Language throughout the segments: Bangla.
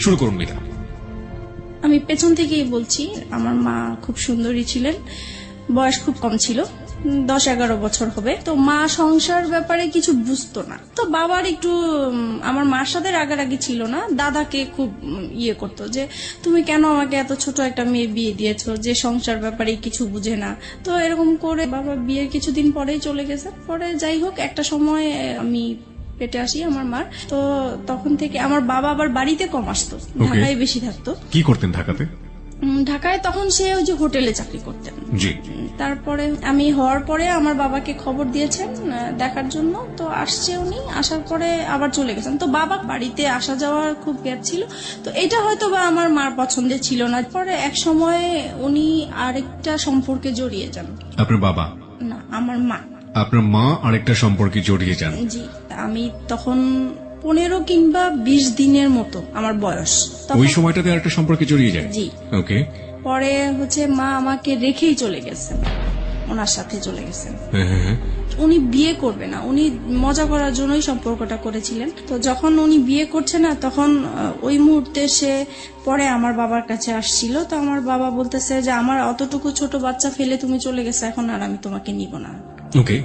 শুরু করুন মিতা। আমি পেছন থেকেই বলছি, আমার মা খুব সুন্দরী ছিলেন, বয়স খুব কম ছিল, 10-11 বছর হবে। তো মা সংসার ব্যাপারে কিছু বুঝতো না। তো বাবার একটু আমার মার সাথে রাগারাগি ছিল না, দাদাকে খুব ইয়ে করতো যে তুমি কেন আমাকে এত ছোট একটা মেয়ে বিয়ে দিয়েছো যে সংসার ব্যাপারে কিছু বুঝে না। তো এরকম করে বাবা বিয়ের কিছুদিন পরেই চলে গেছে। পরে যাই হোক, একটা সময় আমি পেটে আসি আমার মার। তো তখন থেকে আমার বাবা আবার বাড়িতে কম আসতো, ঢাকায় বেশি থাকতো। কি করতেন ঢাকাতে? ঢাকায় তখন সে ওই যে হোটেলে চাকরি করতেন। জি। তারপরে আমি হওয়ার পরে আমার বাবাকে খবর দিয়েছেন দেখার জন্য। তো আসছে উনি, আসার পরে আবার চলে গেছেন। তো বাবা বাড়িতে আসা যাওয়ার খুব গ্যাপ ছিল। তো এটা হয়তো বা আমার মার পছন্দের ছিল না। পরে এক সময় উনি আরেকটা সম্পর্কে জড়িয়ে যান। আপনার বাবা না, আমার মা। আপনার মা আরেকটা সম্পর্কে জড়িয়ে যান? জি। আমি তখন 15 কিংবা 20 দিনের মতো আমার বয়স। ওই সময়টাতে আরেকটা সম্পর্কে জড়িয়ে যায়? জি। ওকে। পরে মা আমাকে রেখেই চলে গেছেন, ওনার সাথে চলে গেছেন। উনি বিয়ে করবে না, উনি মজা করার জন্যই সম্পর্কটা করেছিলেন। তো যখন উনি বিয়ে করছে না, তখন ওই মুহূর্তে সে পরে আমার বাবার কাছে আসছিল। তো আমার বাবা বলতেছে যে আমার অতটুকু ছোট বাচ্চা ফেলে তুমি চলে গেছে, এখন আর আমি তোমাকে নিব না। ওকে।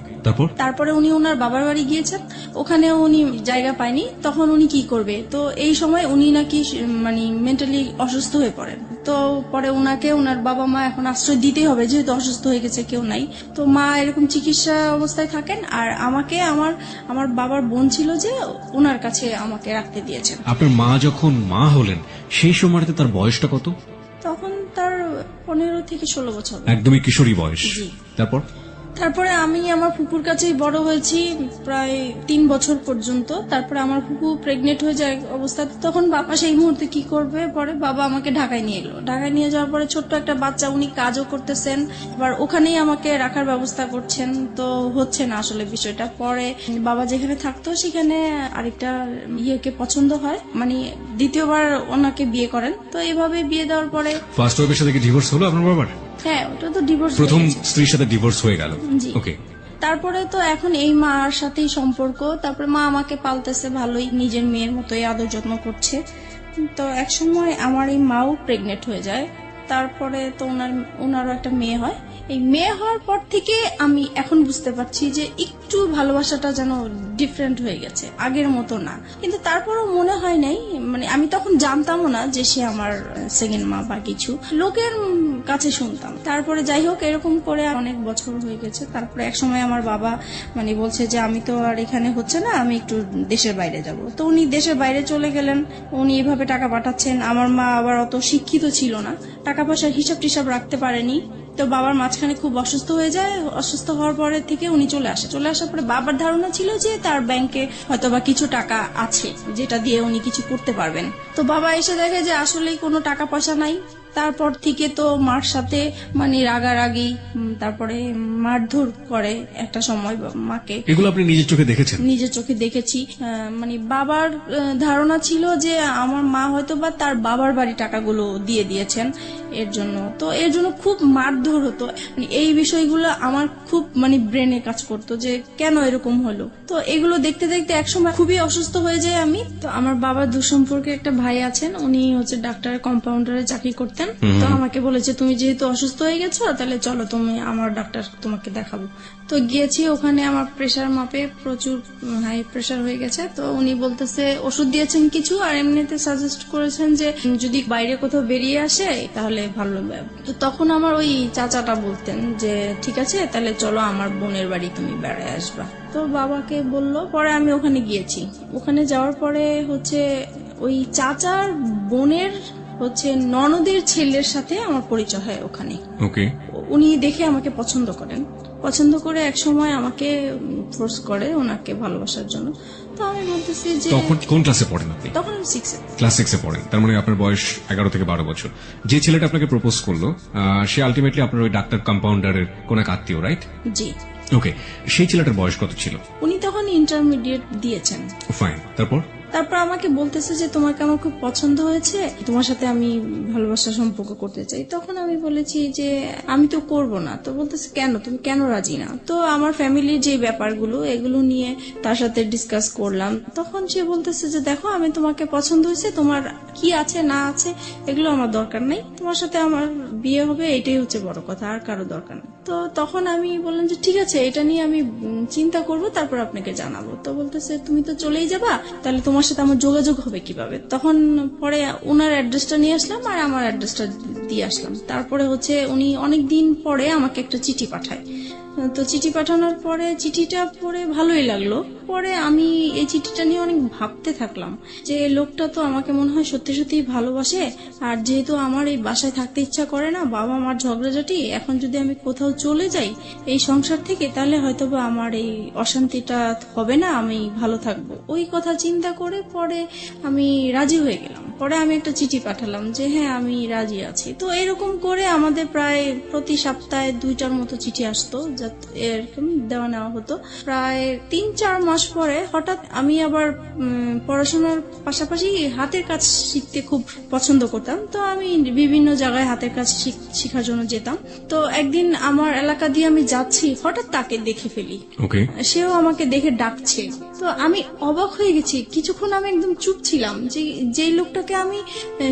তারপরে উনি ওনার বাবার বাড়ি গিয়েছেন, ওখানেও উনি জায়গা পায়নি। তখন উনি কি করবে? তো এই সময় উনি নাকি মানে মেন্টালি অসুস্থ হয়ে পড়েন। তো পরে ওনাকে ওনার বাবা মা এখন আশ্রয় দিতেই হবে, যেহেতু অসুস্থ হয়ে গেছে, কেউ নাই। তো মা এরকম চিকিৎসা অবস্থায় থাকেন। আর আমাকে আমার বাবার বোন ছিল যে ওনার কাছে আমাকে রাখতে দিয়েছেন। আপনার মা যখন মা হলেন সেই সময়টাতে তার বয়সটা কত? তখন তার 15 থেকে 16 বছর। একদমই কিশোরী বয়স। জি। তারপরে আমি আমার ফুপুর কাছেই বড় হয়েছি প্রায় 3 বছর পর্যন্ত। তারপরে আমার ফুপু প্রেগনেন্ট হয়ে যায় অবস্থা। তখন বাবা সেই মুহূর্তে কি করবে? পরে বাবা আমাকে ঢাকায় নিয়ে গেল। ঢাকায় নিয়ে যাওয়ার পরে ছোট্ট একটা বাচ্চা, উনি কাজও করতেছেন, আবার ওখানেই আমাকে রাখার ব্যবস্থা করছেন। তো হচ্ছে না আসলে বিষয়টা। পরে বাবা যেখানে থাকতো সেখানে আরেকটা ইয়েকে পছন্দ হয়, মানে দ্বিতীয়বার ওনাকে বিয়ে করেন। তো এইভাবে বিয়ে দেওয়ার পরে ফার্স্ট ওয়াইফের সাথে কি ডিভোর্স হলো আপনার বাবার? হ্যাঁ, ওটা তো ডিভোর্স। প্রথম স্ত্রীর সাথে ডিভোর্স হয়ে গেল। ওকে। তারপরে তো এখন এই মার সাথেই সম্পর্ক। তারপরে মা আমাকে পালতেছে ভালোই, নিজের মেয়ের মতোই আদর যত্ন করছে। তো এক সময় আমার এই মাও প্রেগনেন্ট হয়ে যায়। তারপরে তো ওনারও একটা মেয়ে হয়। এই মেয়ে হওয়ার পর থেকে আমি এখন বুঝতে পারছি যে একটু ভালোবাসাটা যেন ডিফারেন্ট হয়ে গেছে, আগের মতো না। কিন্তু তারপরও মনে হয় নাই, মানে আমি তখন জানতামও না যে সে আমার সেকেন্ড মা বা কিছু, লোকের কাছে শুনতাম। তারপরে যাই হোক, এরকম করে অনেক বছর হয়ে গেছে। তারপরে এক সময় আমার বাবা মানে বলছে যে আমি তো আর এখানে হচ্ছে না, আমি একটু দেশের বাইরে যাব। তো উনি দেশের বাইরে চলে গেলেন। উনি এভাবে টাকা পাঠাচ্ছেন। আমার মা আবার অত শিক্ষিত ছিল না, টাকা পয়সার হিসাব টিসাব রাখতে পারেনি। তো বাবার মাঝখানে খুব অসুস্থ হয়ে যায়। অসুস্থ হওয়ার পরে থেকে উনি চলে আসার পরে বাবার ধারণা ছিল যে তার ব্যাংকে হয়তোবা কিছু টাকা আছে যেটা দিয়ে উনি কিছু করতে পারবেন। তো বাবা এসে দেখে যে আসলেই কোনো টাকা পয়সা নাই। তারপর থেকে তো মার সাথে মানে রাগারাগি, তারপরে মারধর করে একটা সময় মাকে। এগুলো আপনি নিজের চোখে দেখেছেন? নিজের চোখে দেখেছি। মানে বাবার ধারণা ছিল যে আমার মা হয়তো বা তার বাবার বাড়ি টাকাগুলো দিয়ে দিয়েছেন এর জন্য। তো এর জন্য খুব মারধর হতো। এই বিষয়গুলো আমার খুব মানে ব্রেনে কাজ করতো যে কেন এরকম হলো। তো এগুলো দেখতে দেখতে একসময় খুবই অসুস্থ হয়ে যায় আমি। তো আমার বাবার দুঃসম্পর্কে একটা ভাই আছেন, উনি হচ্ছে ডাক্তার কম্পাউন্ডারে চাকরি করতেন। তো আমাকে বলেছে তুমি যেহেতু অসুস্থ হয়ে গেছো, তাহলে চলো তুমি আমার ডাক্তার তোমাকে দেখাবো। তো গিয়েছি, ওখানে আমার প্রেশার মাপে প্রচুর হাই প্রেশার হয়ে গেছে। তো উনি বলতেছে ওষুধ দিয়েছেন কিছু, আর এমনিতে সাজেস্ট করেছেন যে যদি বাইরে কোথাও বেরিয়ে আসে তাহলে ভালো হবে। তো তখন আমার ওই চাচাটা বলতেন যে ঠিক আছে, তাহলে চলো আমার বোনের বাড়ি তুমি বেড়ায় আসবা। তো বাবাকে বললো, পরে আমি ওখানে গিয়েছি। ওখানে যাওয়ার পরে ওই চাচার বোনের ননদের ছেলের সাথে আমার পরিচয় হয় ওখানে। ওকে। উনি দেখে আমাকে পছন্দ করেন, পছন্দ করে এক সময় আমাকে ফোর্স করে ওনাকে ভালোবাসার জন্য। তো আমি বলতেছি যে তখন কোন ক্লাসে পড়েন আপনি? তখন আমি 6 ক্লাস 6 এ পড়েন। তার মানে আপনার বয়স 11 থেকে 12 বছর। যে ছেলেটা আপনাকে প্রপোজ করলো সে আলটিমেটলি আপনার ওই ডাক্তার কম্পাউন্ডারের কোন এক আত্মীয়, রাইট? জি। ওকে। সেই ছেলেটার বয়স কত ছিল? উনি তখন ইন্টারমিডিয়েট দিয়েছেন। ফাইন। তারপর তারপর আমাকে বলতেছে যে তোমাকে আমার খুব পছন্দ হয়েছে, তোমার সাথে আমি ভালোবাসার সম্পর্ক করতে চাই। তখন আমি বলেছি যে আমি তো করব না। তো বলতেছে কেন, তুমি কেন রাজি না? তো আমার ফ্যামিলির যে ব্যাপারগুলো এগুলো নিয়ে তার সাথে ডিসকাস করলাম। তখন সে বলতেছে যে দেখো, আমি তোমাকে পছন্দ হয়েছে, তোমার কি আছে না আছে এগুলো আমার দরকার নেই, তোমার সাথে আমার বিয়ে হবে এটাই হচ্ছে বড় কথা, আর কারো দরকার নেই। তো তখন আমি বললাম যে ঠিক আছে, এটা নিয়ে আমি চিন্তা করব, তারপর আপনাকে জানাবো। তো বলতেছে তুমি তো চলেই যাবা, তাহলে তোমার সাথে আমার যোগাযোগ হবে কিভাবে? তখন পরে ওনার অ্যাড্রেসটা নিয়ে আসলাম আর আমার অ্যাড্রেসটা দিয়ে আসলাম। তারপরে হচ্ছে উনি অনেকদিন পরে আমাকে একটা চিঠি পাঠায়। তো চিঠি পাঠানোর পরে চিঠিটা পড়ে ভালোই লাগলো। পরে আমি এই চিঠিটা নিয়ে অনেক ভাবতে থাকলাম যে লোকটা তো আমাকে মনে হয় সত্যি সত্যি ভালোবাসে। আর যেহেতু আমার এই বাসায় থাকতে ইচ্ছা করে না, বাবা মার ঝগড়াঝাটি, এখন যদি আমি কোথাও চলে যাই এই সংসার থেকে, তাহলে হয়তোবা আমার এই অশান্তিটা হবে না, আমি ভালো থাকবো। ওই কথা চিন্তা করে পরে আমি রাজি হয়ে গেলাম। পরে আমি একটা চিঠি পাঠালাম যে হ্যাঁ আমি রাজি আছি। তো এরকম করে আমাদের প্রায় প্রতি সপ্তাহে 2টার মতো চিঠি আসতো, এরকম দেওয়া নেওয়া হতো। প্রায় 3-4 মাস পরে হঠাৎ আমি আবার পড়াশোনার পাশাপাশি হাতের কাজ শিখতে খুব পছন্দ করতাম। তো আমি বিভিন্ন জায়গায় হাতের কাজ শেখার জন্য যেতাম। তো একদিন আমার এলাকা দিয়ে আমি যাচ্ছি, হঠাৎ তাকে দেখে ফেলি। ওকে। সেও আমাকে দেখে ডাকছে। তো আমি অবাক হয়ে গেছি। কিছুক্ষণ আমি একদম চুপ ছিলাম যে যেই লোকটাকে আমি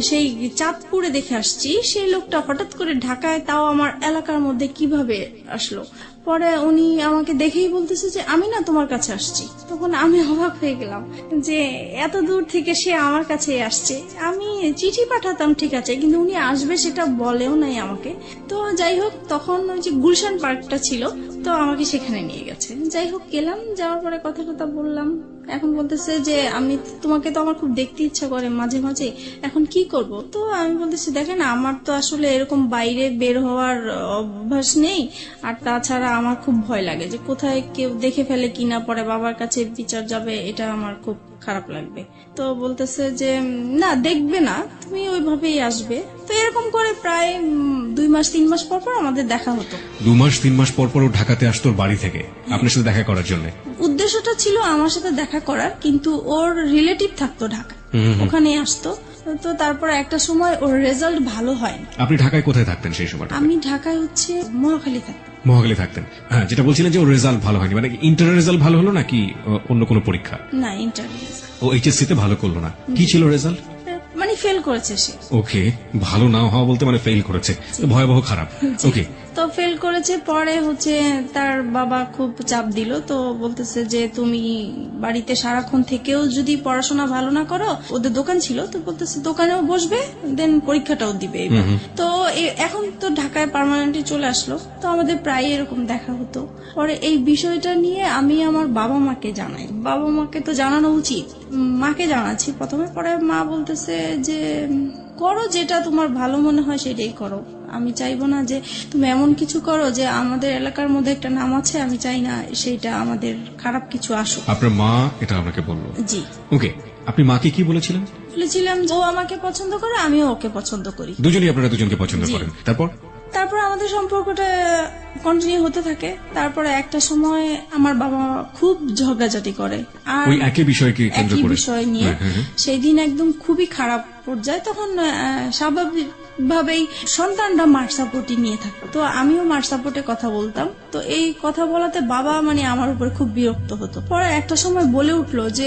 সেই চাঁদপুরে দেখে আসছি, সেই লোকটা হঠাৎ করে ঢাকায়, তাও আমার এলাকার মধ্যে কিভাবে আসলো? পরে উনি আমাকে দেখেই বলতেছে যে আমি না তোমার কাছে আসছি। তখন আমি অবাক হয়ে গেলাম যে এত দূর থেকে সে আমার কাছে আসছে। আমি চিঠি পাঠাতাম ঠিক আছে, কিন্তু উনি আসবে সেটা বলেও নাই আমাকে। তো যাই হোক, তখন ওই যে গুলশান পার্কটা ছিল, তো আমাকে সেখানে নিয়ে গেছে। যাই হোক গেলাম, যাওয়ার পরে কথা টথা বললাম। এখন বলতেছে যে আমি তোমাকে তো আমার খুব দেখতে ইচ্ছা করে মাঝে মাঝে, এখন কি করব? তো আমি বলতেছি দেখেন, আমার তো আসলে এরকম বাইরে বের হওয়ার অভ্যাস নেই, আর তাছাড়া আমার খুব ভয় লাগে যে কোথায় কেউ দেখে ফেলে কিনা, পরে বাবার কাছে বিচার যাবে, এটা আমার খুব খারাপ লাগবে। তো বলতেছে যে না, দেখবে না, তুমি ওইভাবেই আসবে। তো এরকম করে প্রায় 2-3 মাস পর পর আমাদের দেখা হতো। 2-3 মাস পর পর ও ঢাকাতে আসতো ওর বাড়ি থেকে আপনার সাথে দেখা করার জন্য? উদ্দেশ্যটা ছিল আমার সাথে দেখা করার, কিন্তু ওর রিলেটিভ থাকতো ঢাকা, ওখানে আসতো। তো তারপর একটা সময় ওর রেজাল্ট ভালো হয়। আপনি ঢাকায় কোথায় থাকতেন সেই সময়টা? আমি ঢাকায় হচ্ছে মহাখালী থাকতাম। মহাখালী থাকতেন। হ্যাঁ, যেটা বলছিলেন যে ওর রেজাল্ট ভালো হয়নি, মানে ইন্টার রেজাল্ট ভালো হলো নাকি অন্য কোনো পরীক্ষা? না, ইন্টারভিউ। ও এইচএসসি তে ভালো করলো না, কি ছিল রেজাল্ট? মানে ফেল করেছে সে। ওকে, ভালো না হওয়া বলতে মানে ফেল করেছে, তো ভয়াবহ খারাপ। ওকে, তো ফেল করেছে। পরে হচ্ছে তার বাবা খুব চাপ দিল। তো বলতেছে যে তুমি বাড়িতে সারাক্ষণ থেকেও যদি পড়াশোনা ভালো না করো, ওদের দোকান ছিল, তো বলতেছে দোকানেও বসবে, দেন পরীক্ষাটাও দিবে। তো এখন তো ঢাকায় পার্মানেন্টলি চলে আসলো, তো আমাদের প্রায় এরকম দেখা হতো। পরে এই বিষয়টা নিয়ে আমি আমার বাবা মাকে জানাই। বাবা মাকে তো জানানো উচিত, মাকে জানাচ্ছি প্রথমে। পরে মা বলতেছে যে করো, যেটা তোমার ভালো মনে হয় সেটাই করো। আমি চাইবো না যে তুমি এমন কিছু করো যে আমাদের এলাকার মধ্যে একটা নাম আছে, আমি চাই না সেইটা আমাদের খারাপ কিছু আসুক। আপনার মা এটা আপনাকে বললো? জি। ওকে, আপনি মাকে কি বলেছিলেন? বলেছিলাম ও আমাকে পছন্দ করে, আমিও ওকে পছন্দ করি। দুজনেই আপনারা দুজনকে পছন্দ করেন। তারপর আমাদের সম্পর্কটা কন্টিনিউ হতে থাকে। তারপরে একটা সময় আমার বাবা খুব ঝগড়াঝাটি করে, আর ওই একই বিষয়কে কেন্দ্র একই করে? বিষয় নিয়ে। সেই দিন একদম খুবই খারাপ পর্যায়ে। তখন স্বাভাবিক ভাবেই সন্তানরা মার সাপোর্টই নিয়ে থাকতো, তো আমিও মার সাপোর্টে কথা বলতাম। তো এই কথা বলাতে বাবা মানে আমার উপর খুব বিরক্ত হতো। পরে একটা সময় বলে উঠলো যে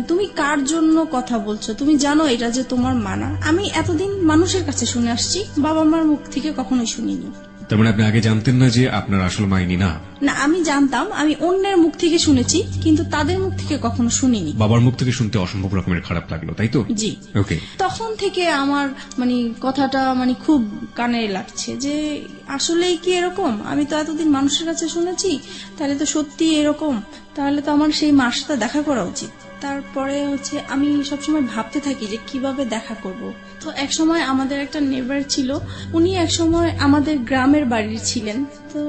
তুমি কার জন্য কথা বলছো, তুমি জানো এটা যে তোমার মানা। আমি এতদিন মানুষের কাছে শুনে আসছি, বাবা মার মুখ থেকে কখনোই শুনিনি। তার মানে আপনি আগে জানতেন না যে আপনার আসল মাইনি না? না, আমি জানতাম, আমি অন্যের মুখ থেকে শুনেছি, কিন্তু তাদের মুখ থেকে কখনো শুনিনি। বাবার মুখ থেকে শুনতে অসম্ভব রকমের খারাপ লাগলো, তাই তো? জি। ওকে, তখন থেকে আমার মানে কথাটা মানে খুব কানে লাগছে যে আসলেই কি এরকম? আমি তো এতদিন মানুষের কাছে শুনেছি, তাহলে তো সত্যি এরকম, তাহলে তো আমার সেই মার সাথে দেখা করা উচিত। তারপরে হচ্ছে আমি সবসময় ভাবতে থাকি যে কিভাবে দেখা করব। তো এক সময় আমাদের একটা নেবার ছিল, উনি এক সময় আমাদের গ্রামের বাড়ির ছিলেন। তো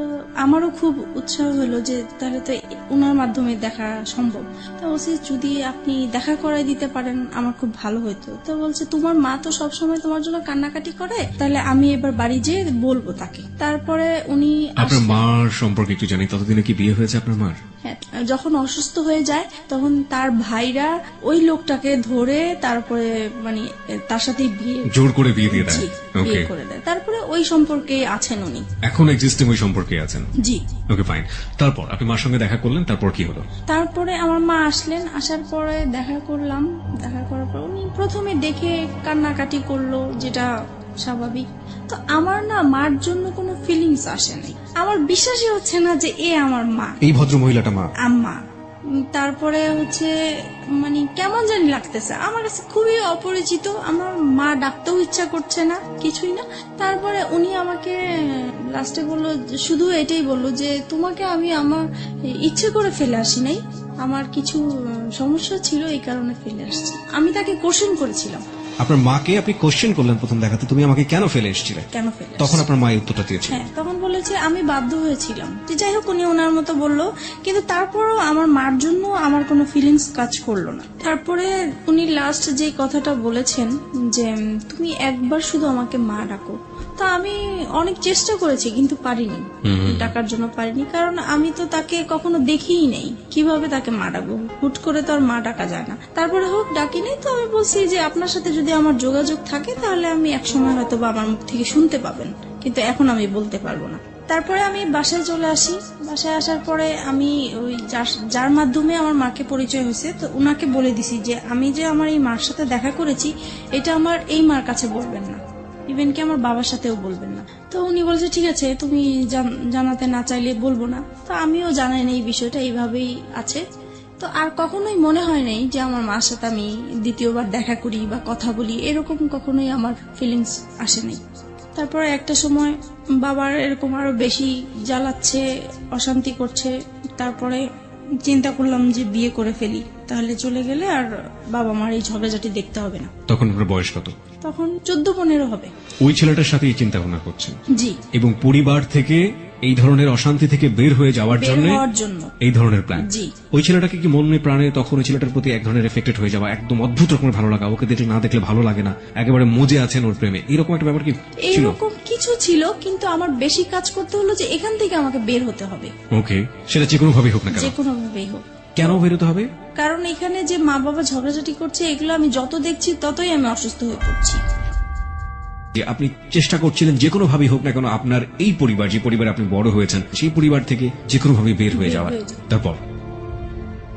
আমারও খুব উৎসাহ হলো যে তাহলে তো উনার মাধ্যমে দেখা সম্ভব। তো বলছে যদি আপনি দেখা করাই দিতে পারেন আমার খুব ভালো হতো। তো বলছে তোমার মা তো সবসময় তোমার জন্য কান্নাকাটি করে, তাহলে আমি এবার বাড়ি যেয়ে বলবো তাকে। তারপরে উনি আপনার মার সম্পর্কে একটু জানি, ততদিনে কি বিয়ে হয়েছে আপনার মার? হ্যাঁ, যখন অসুস্থ হয়ে যায় তখন তার ভাইরা ওই লোকটাকে ধরে তারপরে মানে তার সাথে বিয়ে জোর করে বিয়ে দিয়ে দেয়। জি, ওকে, বিয়ে করে দেয়। তারপরে ওই সম্পর্কে আছেন উনি। এখন এক্সিস্টিং ওই সম্পর্কে আছেন। জি। ওকে, ফাইন। তারপর আপনি মার সঙ্গে দেখা করলেন, তারপর কি হলো? তারপরে আমার মা আসলেন, আসার পরে দেখা করলাম, দেখা করার পর উনি প্রথমে দেখে কান্নাকাটি করলো, যেটা স্বাভাবিক। তো আমার না মার জন্য কোনো ফিলিংস আসে নাই, আমার বিশ্বাসই হচ্ছে না যে এ আমার মা, এই ভদ্র মহিলাটা মা। আম্মা। তারপরে হচ্ছে মানে কেমন জানি লাগতেছে আমার কাছে, খুবই অপরিচিত। আমার মা ডাকতেও ইচ্ছা করছে না, কিছুই না। তারপরে উনি আমাকে লাস্টে বললো, শুধু এটাই বললো যে তোমাকে আমি আমার ইচ্ছে করে ফেলে আসি নাই, আমার কিছু সমস্যা ছিল এই কারণে ফেলে আসছি। আমি তাকে কোশ্চেন করেছিলাম। আপনার মাকে আপনি কোশ্চেন করলেন প্রথম দেখাতে, তুমি আমাকে কেন ফেলে এসেছিলে? কেন ফেলে আসছি? তখন আপনার মা এই উত্তরটা দিয়েছে। হ্যাঁ, তখন বলেছে আমি বাধ্য হয়েছিলাম। যে যাই হোক, উনি ওনার মতো বললো, কিন্তু তারপরও আমার মার জন্য আমার কোনো ফিলিংস কাজ করলো না। তারপরে উনি লাস্ট যে কথাটা বলেছেন যে তুমি একবার শুধু আমাকে মা ডাকো। তা আমি অনেক চেষ্টা করেছি কিন্তু পারিনি, ডাকার জন্য পারিনি, কারণ আমি তো তাকে কখনো দেখিই নেই, কিভাবে তাকে মা ডাকবো? হুট করে তো আর মা ডাকা যায় না। তারপরে হোক ডাকি নেই, তো আমি বলছি যে আপনার সাথে যদি আমার যোগাযোগ থাকে তাহলে আমি একসময় হয়তো বা আমার মুখ থেকে শুনতে পাবেন, কিন্তু এখন আমি বলতে পারবো না। তারপরে আমি বাসায় চলে আসি। বাসায় আসার পরে আমি ওই যার মাধ্যমে আমার মাকে পরিচয় হয়েছে, তো উনাকে বলে দিছি যে আমি যে আমার এই মার সাথে দেখা করেছি এটা আমার এই মার কাছে বলবেন না, ইভেন কি আমার বাবার সাথেও বলবেন না। তো উনি বলছে ঠিক আছে, তুমি জানাতে না চাইলে বলবো না। তো আমিও জানাই না এই বিষয়টা, এইভাবেই আছে। তো আর কখনোই মনে হয় নাই যে আমার মার সাথে আমি দ্বিতীয়বার দেখা করি বা কথা বলি, এরকম কখনোই আমার ফিলিংস আসে নাই। তারপরে একটা সময় বাবার এরকম আরো বেশি জ্বালাচ্ছে, অশান্তি করছে। তারপরে চিন্তা করলাম যে বিয়ে করে ফেলি, তাহলে চলে গেলে আর বাবা মার এই ঝগড়াঝাটি দেখতে হবে না। তখন আপনার বয়স কত? তখন 14-15 হবে। ওই ছেলেটার সাথে চিন্তা ভাবনা করছেন? জি। এবং পরিবার থেকে এই ধরনের অশান্তি থেকে বের হয়ে যাওয়ার বের জন্য হওয়ার জন্য এই ধরনের প্ল্যান। জি। ওই ছেলেটাকে কি মনে প্রাণে তখন ওই ছেলেটার প্রতি এক ধরনের এফেক্টেড হয়ে যাওয়া, একদম অদ্ভুত রকমের ভালো লাগা, ওকে দেখলে না দেখলে ভালো লাগে না, একেবারে মজে আছেন ওর প্রেমে, এরকম একটা ব্যাপার কি ছিল? এরকম কিছু ছিল, কিন্তু আমার বেশি কাজ করতে হলো যে এখান থেকে আমাকে বের হতে হবে, ওকে, সেটা যে কোনো ভাবেই হোক না কেন। যে কোনো ভাবেই হোক। কেন বেরোতে হবে? কারণ এখানে যে মা বাবা ঝগড়াঝাটি করছে, এগুলো আমি যত দেখছি ততই আমি অসুস্থ হয়ে পড়ছি। যে আপনি চেষ্টা করছিলেন যে কোনো ভাবেই হোক না কেন আপনার এই পরিবার, যে পরিবারে আপনি বড় হয়েছেন, সেই পরিবার থেকে যে কোনো ভাবে বের হয়ে যাওয়ার।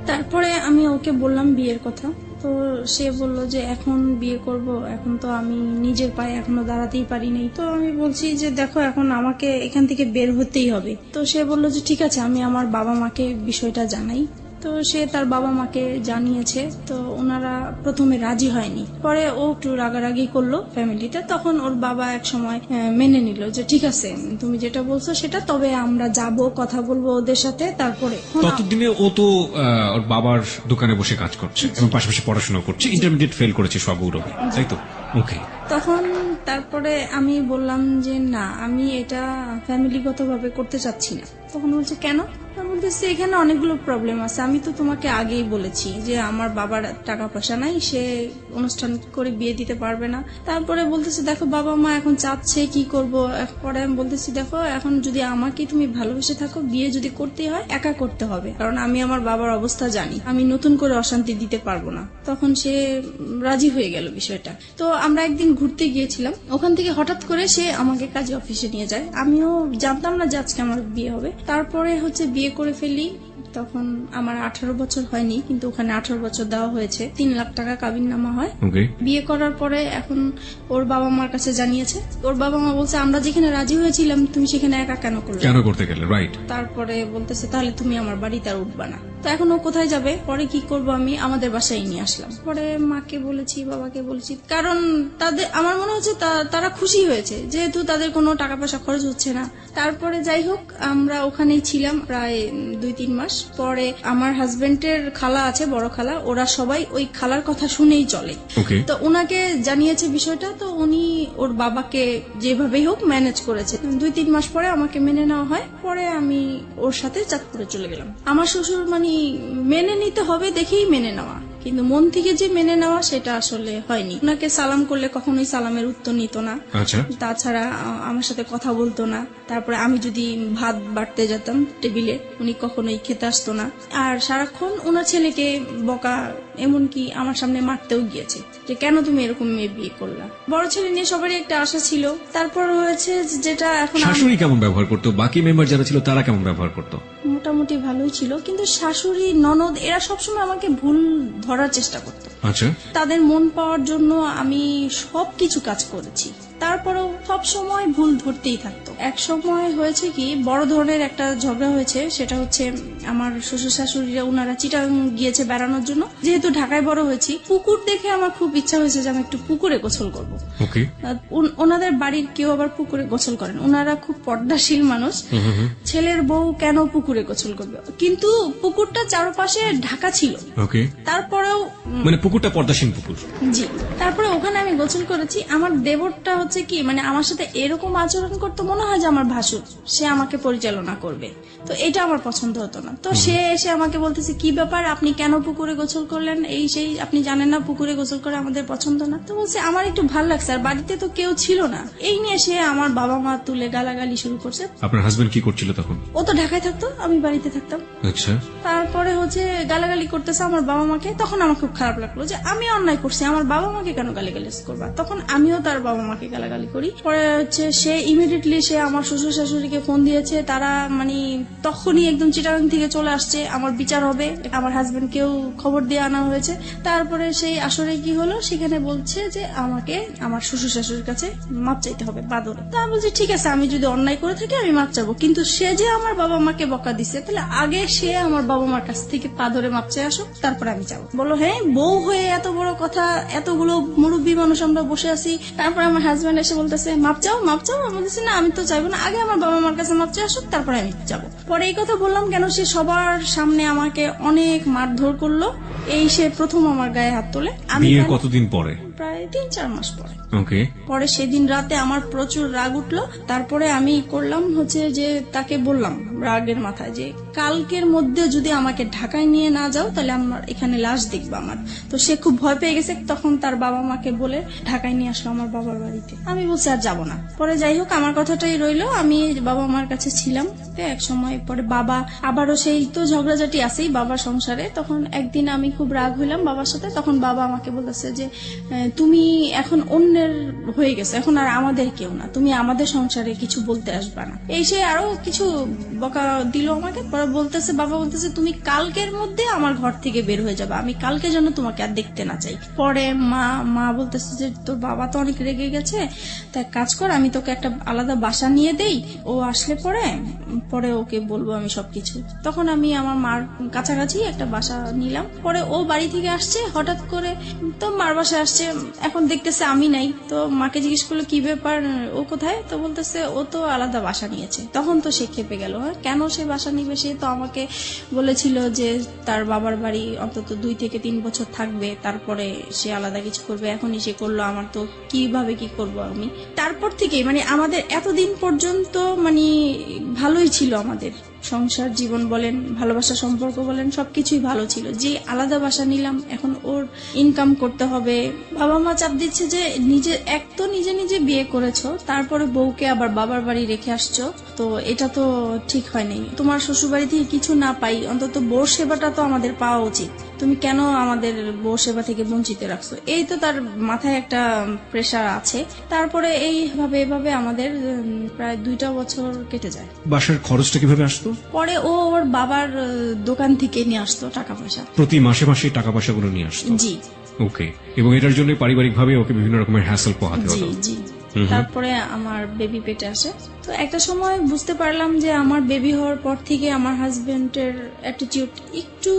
তারপরে আমি ওকে বললাম বিয়ের কথা। তো সে বলল যে এখন বিয়ে করব, এখন তো আমি নিজের পায়ে এখনো দাঁড়াতেই পারি নাই। তো আমি বলছি যে দেখো, এখন আমাকে এখান থেকে বের হতেই হবে। তো সে বলল যে ঠিক আছে, আমি আমার বাবা মাকে বিষয়টা জানাই। তো সে তার বাবা মাকে জানিয়েছে। তো ওনারা প্রথমে রাজি হয়নি, পরে ও একটু রাগারাগি করলো ফ্যামিলিতে। তখন ওর বাবা এক সময় মেনে নিল যে ঠিক আছে, তুমি যেটা বলছো সেটা, তবে আমরা যাব, কথা বলবো ওদের সাথে। তারপরে ততদিনে ও তো ওর বাবার দোকানে বসে কাজ করছে এবং পাশাপাশি পড়াশোনা করছে, ইন্টারমিডিয়েট ফেল করেছে সব গৌরবে, তাই তো? ওকে। তখন তারপরে আমি বললাম যে না, আমি এটা ফ্যামিলিগতভাবে করতে চাচ্ছি না। তখন বলছে কেন? বলতেছে এখানে অনেকগুলো প্রবলেম আছে, আমি তো তোমাকে আগেই বলেছি যে আমার বাবার টাকা পয়সা নাই, সে অনুষ্ঠান করে বিয়ে দিতে পারবে না। তারপরে বলতেছে দেখো, বাবা মা এখন চাচ্ছে, কি করব? পরে আমি বলতেছি দেখো, এখন যদি আমাকে তুমি ভালোবেসে থাকো, বিয়ে যদি করতে হয় একা করতে হবে, কারণ আমি আমার বাবার অবস্থা জানি, আমি নতুন করে অশান্তি দিতে পারবো না। তখন সে রাজি হয়ে গেল বিষয়টা। তো আমরা একদিন ঘুরতে গিয়েছিলাম, ওখান থেকে হঠাৎ করে সে আমাকে কাজে অফিসে নিয়ে যায়। আমিও জানতাম না যে আজকে আমার বিয়ে হবে। তারপরে হচ্ছে বিয়ে করে ফেলি। তখন আমার 18 বছর হয়নি, কিন্তু ওখানে 18 বছর দেওয়া হয়েছে। 3 লাখ টাকা কাবিননামা হয়। বিয়ে করার পরে এখন ওর বাবা মার কাছে জানিয়েছে। ওর বাবা মা বলছে আমরা যেখানে রাজি হয়েছিলাম তুমি সেখানে একা কেন করলে, কেন করতে গেলে, রাইট? তারপরে বলতেছে তাহলে তুমি আমার বাড়িতে আর উঠবা না। তো এখন ও কোথায় যাবে? পরে কি করব, আমি আমাদের বাসায় নিয়ে আসলাম। পরে মাকে বলেছি, বাবাকে বলেছি, কারণ তাদের, আমার মনে হচ্ছে তারা খুশি হয়েছে, যেহেতু তাদের কোনো টাকা পয়সা খরচ হচ্ছে না। তারপরে যাই হোক, আমরা ওখানেই ছিলাম প্রায় 2-3 মাস। পরে আমার হাজবেন্ডের খালা আছে, বড় খালা, ওরা সবাই ওই খালার কথা শুনেই চলে। তো ওনাকে জানিয়েছে বিষয়টা। তো উনি ওর বাবাকে যেভাবেই হোক ম্যানেজ করেছে। 2-3 মাস পরে আমাকে মেনে নেওয়া হয়। পরে আমি ওর সাথে চাঁদপুরে চলে গেলাম। আমার শ্বশুর মানে মেনে নিতে হবে দেখেই মেনে নেওয়া, কিন্তু মন থেকে যে মেনে নেওয়া সেটা আসলে হয়নি। ওনাকে সালাম করলে কখনোই সালামের উত্তর নিত না। আচ্ছা, তাছাড়া আমার সাথে কথা বলতো না। তারপরে আমি যদি ভাত বাড়তে যেতাম টেবিলে, উনি কখনোই খেতে আসতো না। আর সারাক্ষণ ওনার ছেলেকে বকা, এমনকি আমার সামনে মারতেও গিয়েছে যে কেন তুমি এরকম মেয়ে বিয়ে করলা। বড় ছেলে নিয়ে সবারই একটা আশা ছিল। তারপর হয়েছে যেটা এখন শাশুড়ি কেমন ব্যবহার করতো, বাকি মেম্বার যারা ছিল তারা কেমন ব্যবহার করতো? মোটামুটি ভালোই ছিল, কিন্তু শাশুড়ি ননদ এরা সবসময় আমাকে ভুল ধরার চেষ্টা করতো। আচ্ছা, তাদের মন পাওয়ার জন্য আমি সবকিছু কাজ করেছি, তারপরেও সব সময় ভুল ধরতেই থাকতো। এক সময় হয়েছে কি, বড় ধরনের একটা ঝগড়া হয়েছে। সেটা হচ্ছে আমার শ্বশুর শাশুড়িরা ওনারা চিটাং গিয়েছে বেড়ানোর জন্য। যেহেতু ঢাকায় বড় হয়েছি, পুকুর দেখে আমার খুব ইচ্ছা হয়েছে যে আমি একটু পুকুরে গোসল করব। ওকে। ওনাদের বাড়ির কেউ আবার পুকুরে গোসল করেন, ওনারা খুব পর্দাশীল মানুষ। ছেলের বউ কেন পুকুরে গোসল করবে, কিন্তু পুকুরটা চারপাশে ঢাকা ছিল। ওকে, তারপরেও মানে পুকুরটা পর্দাসীন পুকুর। জি, তারপরে ওখানে আমি গোসল করেছি। আমার দেবরটা হচ্ছে কি, মানে আমার সাথে এরকম আচরণ করতে মনে হয় যে আমার ভাসুর, সে আমাকে পরিচালনা করবে। তো এটা আমার পছন্দ হতো না। তো সে এসে আমাকে বলতেছে, কি ব্যাপার, আপনি কেন পুকুরে গোসল করলেন, এই সেই, আপনি জানেন না পুকুরে গোসল করে আমাদের পছন্দ না। তো বলছে আমার একটু ভালো লাগছে, আর বাড়িতে তো কেউ ছিল না। এই নিয়ে সে আমার বাবা মা তুলে গালাগালি শুরু করছে। আপনার হাজবেন্ড কি করছিল তখন? ও তো ঢাকায় থাকতো, আমি বাড়িতে থাকতাম। আচ্ছা, তারপরে হচ্ছে গালাগালি করতেছে আমার বাবা মাকে। তখন আমার খুব খারাপ লাগলো যে আমি অন্যায় করছি, আমার বাবা মাকে কেন গালিগালিজ করবা। তখন আমিও তার বাবা মাকে গালাগালি করি। পরে হচ্ছে সে ইমিডিয়েটলি সে আমার শ্বশুর শাশুড়িকে ফোন দিয়েছে। তারা মানে তখনই একদম চিটাগাং থেকে চলে আসছে, আমার বিচার হবে। আমার হাজবেন্ডকেও খবর দিয়ে আনা হয়েছে। তারপরে সেই আসরে কি হলো, সেখানে বলছে যে আমাকে আমার শ্বশুর শাশুড়ির কাছে মাপ চাইতে হবে বাদরে। তা আমি বলছি ঠিক আছে, আমি যদি অন্যায় করে থাকি আমি মাপ চাবো, কিন্তু সে যে আমার বাবা মাকে বকা দিচ্ছে, তাহলে আগে সে আমার বাবা মার কাছ থেকে পা ধরে মাপ চাই আসুক, তারপরে আমি যাবো। বলো হ্যাঁ, বউ হয়ে এত বড় কথা, এতগুলো মুরব্বী মানুষ আমরা বসে আছি। তারপরে আমার হাজবেন্ড এসে বলতেছে মাপ চাও মাপ চাও। আমি বলতেছি না, আমি তো চাইবো না, আগে আমার বাবা মার কাছে মাপ চাই আসুক, তারপরে আমি যাবো। পরে এই কথা বললাম কেন, সে সবার সামনে আমাকে অনেক মারধর করলো। এই সে প্রথম আমার গায়ে হাত তোলে। আমি বিয়ে কতদিন পরে? প্রায় 3-4 মাস পরে। ওকে। পরে সেদিন রাতে আমার প্রচুর রাগ উঠলো। তারপরে আমি করলাম হচ্ছে যে তাকে বললাম রাগের মাথায় যে কালকের মধ্যে যদি আমাকে ঢাকায় নিয়ে না যাও, তাহলে আমার এখানে লাশ দেখবো আমার। তো সে খুব ভয় পেয়ে গেছে। তখন তার বাবা মাকে বলে ঢাকায় নিয়ে আসলো আমার বাবার বাড়িতে। আমি বলছি আর যাবো না। পরে যাই হোক, আমার কথাটাই রইলো, আমি বাবা মার কাছে ছিলাম। এক সময় পরে বাবা আবারও সেই তো ঝগড়াঝাটি আছেই বাবার সংসারে। তখন একদিন আমি খুব রাগ হইলাম বাবার সাথে। তখন বাবা আমাকে বলেছে যে তুমি এখন অন্যের হয়ে গেছো, এখন আর আমাদের কেউ না, তুমি আমাদের সংসারে কিছু বলতে আসবা না। এই সে আরো কিছু বকা দিল আমাকে। পরে বলতেছে, বাবা বলতেছে তুমি কালকের মধ্যে আমার ঘর থেকে বের হয়ে যাবে, আমি কালকে যেন তোমাকে আর দেখতে না চাই। পরে মা বলতেছে যে তোর বাবা তো অনেক রেগে গেছে, তাই কাজ কর, আমি তোকে একটা আলাদা বাসা নিয়ে দেই, ও আসলে পরে ওকে বলবো আমি সবকিছু। তখন আমি আমার মার কাছাকাছি একটা বাসা নিলাম। পরে ও বাড়ি থেকে আসছে হঠাৎ করে, তো মার বাসায় আসছে। এখন দেখতেছে আমি নাই। তো মাকে জিজ্ঞেস করলো কি ব্যাপার, ও কোথায়? তো বলতেছে ও তো আলাদা বাসা নিয়েছে। তখন তো সে খেপে গেল, কেন সে বাসা নিবে? সে তো আমাকে বলেছিল যে তার বাবার বাড়ি অন্তত 2 থেকে 3 বছর থাকবে, তারপরে সে আলাদা কিছু করবে। এখনই সে করলো, আমার তো কিভাবে কি করব আমি। তারপর থেকে মানে আমাদের এতদিন পর্যন্ত মানে ভালোই ছিল, আমাদের সংসার জীবন বলেন, ভালোবাসা সম্পর্ক বলেন, সবকিছুই ভালো ছিল। যে আলাদা বাসা নিলাম, এখন ওর ইনকাম করতে হবে। বাবা মা চাপ দিচ্ছে যে নিজে নিজে বিয়ে করেছো, তারপরে বউকে আবার বাবার বাড়ি রেখে আসছো, তো এটা তো ঠিক হয় নাই। তোমার শ্বশুর বাড়ি থেকে কিছু না পাই, অন্তত বউর সেবাটা তো আমাদের পাওয়া উচিত, তুমি কেন আমাদের বউ সেবা থেকে বঞ্চিত রাখছো? এই তো তার মাথায় একটা প্রেসার আছে। তারপরে এভাবে আমাদের প্রায় 2টা বছর কেটে যায়। বাসার খরচটা কিভাবে আসতো? পরে ও ওর বাবার দোকান থেকে নিয়ে আসতো টাকা পয়সা, প্রতি মাসে মাসে টাকা পয়সাগুলো নিয়ে আসতো? জি। ওকে। এবং এটার জন্য পারিবারিক ভাবে ওকে বিভিন্ন রকমের হ্যাসেল পোহাতে জি হতো? জি। তারপরে আমার বেবি পেটে আসে। তো একটা সময় বুঝতে পারলাম যে আমার বেবি হওয়ার পর থেকে আমার হাজবেন্ডের অ্যাটিটিউড একটু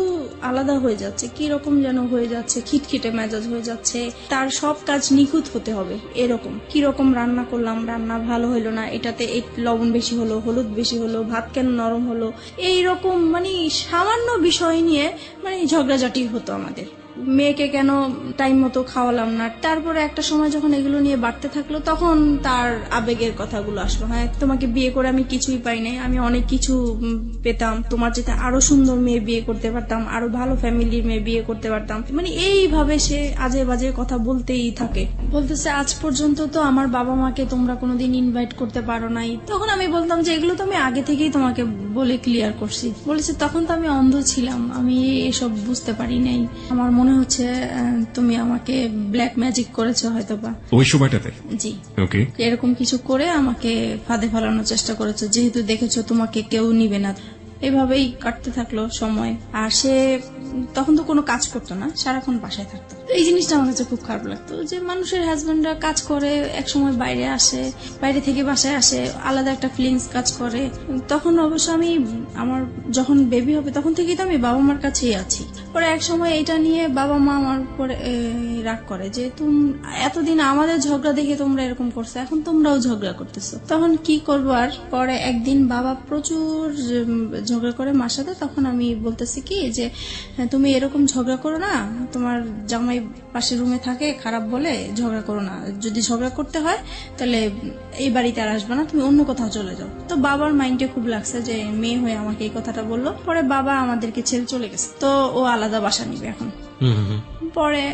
আলাদা হয়ে যাচ্ছে, কি রকম যেন হয়ে যাচ্ছে, খিটখিটে মেজাজ হয়ে যাচ্ছে। তার সব কাজ নিখুঁত হতে হবে এরকম। কি রকম রান্না করলাম, রান্না ভালো হলো না, এটাতে এই লবণ বেশি হলো, হলুদ বেশি হলো, ভাত কেন নরম হলো, এই রকম মানে সামান্য বিষয় নিয়ে মানে ঝগড়াঝাটি হতো আমাদের। মেয়েকে কেন টাইম মতো খাওয়ালাম না। তারপরে একটা সময় যখন এগুলো নিয়ে বাড়তে থাকলো তখন তার আবেগের কথাগুলো আসলো, হ্যাঁ তোমাকে বিয়ে করে আমি কিছুই পাই নাই, আমি অনেক কিছু পেতাম, তোমার যেটা আরো সুন্দর মেয়ে বিয়ে করতে পারতাম, আরো ভালো ফ্যামিলির মেয়ে বিয়ে করতে পারতাম। মানে এইভাবে সে আজে বাজে কথা বলতেই থাকে, বলতেছে আজ পর্যন্ত তো আমার বাবা মাকে তোমরা কোনোদিন ইনভাইট করতে পারো নাই। তখন আমি বলতাম যে এগুলো তো আমি আগে থেকেই তোমাকে বলে ক্লিয়ার করছি। বলেছে তখন তো আমি অন্ধ ছিলাম, আমি এসব বুঝতে পারি নাই, আমার মনে হচ্ছে তুমি আমাকে ব্ল্যাক ম্যাজিক করেছো হয়তোবা। ওই সময়টাতে? জি, ওকে। এরকম কিছু করে আমাকে ফাঁদে ফেলানোর চেষ্টা করেছো, যেহেতু দেখেছো তোমাকে কেউ নিবে না। এভাবেই কাটতে থাকলো সময়। আর সে তখন তো কোনো কাজ করতো না, সারাক্ষণ বাসায় থাকতো। এই জিনিসটা আমার কাছে খুব খারাপ লাগতো যে মানুষের হাজবেন্ডরা কাজ করে, এক সময় বাইরে আসে, বাইরে থেকে বাসায় আসে, আলাদা একটা ফিলিংস কাজ করে। তখন অবশ্য আমি আমার যখন বেবি হবে তখন থেকেই তো আমি বাবা মার কাছেই আছি। পরে এক সময় এটা নিয়ে বাবা মা আমার উপরে রাগ করে যে তুমি এতদিন আমাদের ঝগড়া দেখে তোমরা এরকম করছো, এখন তোমরাও ঝগড়া করতেছো। তখন কি করবো আর। পরে একদিন বাবা প্রচুর ঝগড়া করে মার সাথে। তখন আমি বলতেছি কি যে তুমি এরকম ঝগড়া করো না, তোমার জামাই পাশের রুমে থাকে, খারাপ বলে ঝগড়া করো না, যদি ঝগড়া করতে হয় তাহলে এই বাড়িতে আর আসবে না, তুমি অন্য কোথাও চলে যাও। তো বাবার মাইন্ডে খুব লাগছে যে মেয়ে হয়ে আমাকে এই কথাটা বললো। পরে বাবা আমাদেরকে ছেড়ে চলে গেছে, তো ও আলাদা বাসা নিবে এখন। পরে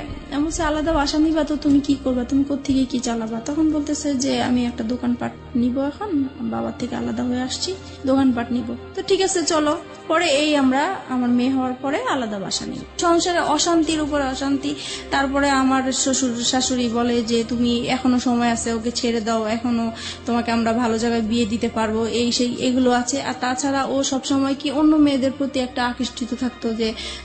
বলছে আলাদা বাসা নিবা তো তুমি কি করবা, তুমি কোত্থেকে কি চালাবা। তখন বলতেছে যে আমি একটা দোকানপাট নিব, এখন বাবার থেকে আলাদা হয়ে আসছি, দোকানপাট নিব। তো ঠিক আছে চলো। পরে এই আমরা আমার মেয়ে হওয়ার পরে আলাদা বাসা নিই। সংসারে অশান্তির উপর অশান্তি। তারপরে আমার শ্বশুর শাশুড়ি বলে যে তুমি এখনো সময় আছে, ওকে ছেড়ে দাও, এখনো তোমাকে আমরা ভালো জায়গায় বিয়ে দিতে পারবো, এই সেই এগুলো আছে। আর তাছাড়া ও সবসময় কি অন্য মেয়েদের প্রতি একটা আকৃষ্টিত থাকতো,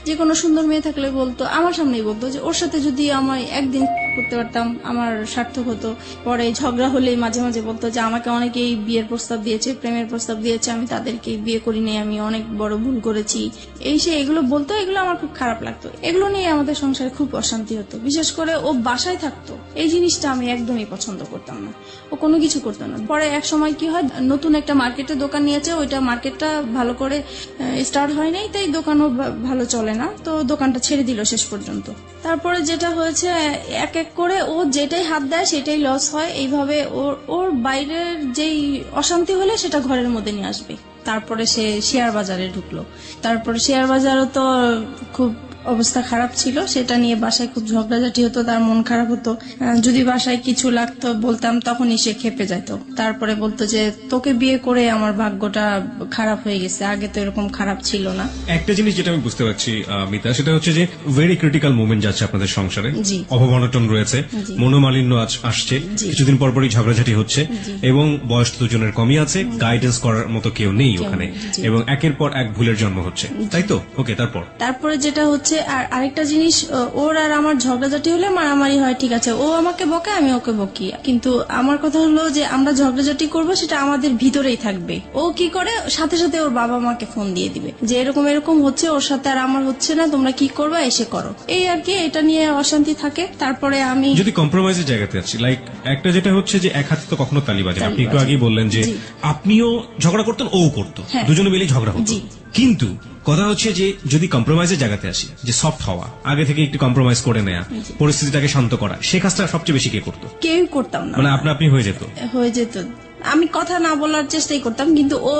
যে কোনো সুন্দর মেয়ে থাকলে বলতো, আমার সামনেই বলতো যে ওর সাথে যদি আমি একদিন করতে পারতাম আমার সার্থক হতো। পরে ঝগড়া হলেই মাঝে মাঝে বলতো যে আমাকে অনেকেই বিয়ের প্রস্তাব দিয়েছে, প্রেমের প্রস্তাব দিয়েছে, আমি তাদেরকে বিয়ে করিনি, আমি অনেক বড় ভুল করেছি, এই সে এগুলো বলতো। এগুলো আমার খুব খারাপ লাগতো, এগুলো নিয়ে আমাদের সংসারে খুব অশান্তি হতো। বিশেষ করে ও বাসায় থাকতো, এই জিনিসটা আমি একদমই পছন্দ করতাম না, ও কোনো কিছু করতো না। পরে এক সময় কি হয়, নতুন একটা মার্কেটে দোকান নিয়েছে, ওইটা মার্কেটটা ভালো করে স্টার্ট হয় নাই, তাই দোকানও ভালো চলে না, তো দোকানটা ছেড়ে দিল শেষ পর্যন্ত। তারপরে যেটা হয়েছে, এক এক করে ও যেটাই হাত দেয় সেটাই লস হয়। এইভাবে ওর বাইরের যেই অশান্তি হলে সেটা ঘরের মধ্যে নিয়ে আসবে। তারপরে সে শেয়ার বাজারে ঢুকলো। তারপরে শেয়ার বাজারও তো খুব অবস্থা খারাপ ছিল, সেটা নিয়ে বাসায় খুব ঝগড়াঝাটি হতো, তার মন খারাপ হতো। যদি বাসায় কিছু লাগতো বলতাম, তখনই সে খেপে যেত। তারপরে বলতো যে তোকে বিয়ে করে আমার ভাগ্যটা খারাপ হয়ে গেছে, আগে তো এরকম খারাপ ছিল না। একটা জিনিস যেটা আমি বুঝতে পারছি মিতা, সেটা হচ্ছে যে ভেরি ক্রিটিক্যাল মোমেন্ট যাচ্ছে আপনাদের সংসারে। জি। অভাব-অনটন রয়েছে, মনোমালিন্য আসছে, কিছুদিন পরপরই ঝগড়াঝাটি হচ্ছে, এবং বয়স তো দুজনের কমই আছে, গাইডেন্স করার মতো কেউ নেই ওখানে, এবং একের পর এক ভুলের জন্ম হচ্ছে, তাই তো? ওকে, তারপরে যেটা হচ্ছে, আর আরেকটা জিনিস, ওর আর আমার ঝগড়াঝাটি হলে মারামারি হয়, ঠিক আছে, ও আমাকে বকে, আমি ওকে বকি, কিন্তু আমার কথা হলো যে আমরা ঝগড়াঝাটি করবো সেটা আমাদের ভিতরেই থাকবে। ও কি করে, সাথে সাথে ওর বাবা মাকে ফোন দিয়ে দিবে যে এরকম এরকম হচ্ছে, ওর সাথে আর আমার হচ্ছে না, তোমরা কি করবা, এসে করো, এই আর কি। এটা নিয়ে অশান্তি থাকে। তারপরে আমি যদি কম্প্রোমাইজের জায়গাতে আছি, লাইক একটা যেটা হচ্ছে যে এক হাতে তো কখনো তালি বাজে না। আপনি একটু আগেই বললেন যে আপনিও ঝগড়া করতেন, ও করতো, দুজনে মিলেই ঝগড়া হতো, কিন্তু কথা হচ্ছে যে যদি কম্প্রোমাইজের জায়গাতে আসি, যে সফট হওয়া, আগে থেকে একটু কম্প্রোমাইজ করে নেয়া, পরিস্থিতিটাকে শান্ত করা, সে কাজটা সবচেয়ে বেশি কে করতো? কেউ করতাম না, মানে আপনি হয়ে যেত। আমি কথা না বলার চেষ্টাই করতাম, কিন্তু ও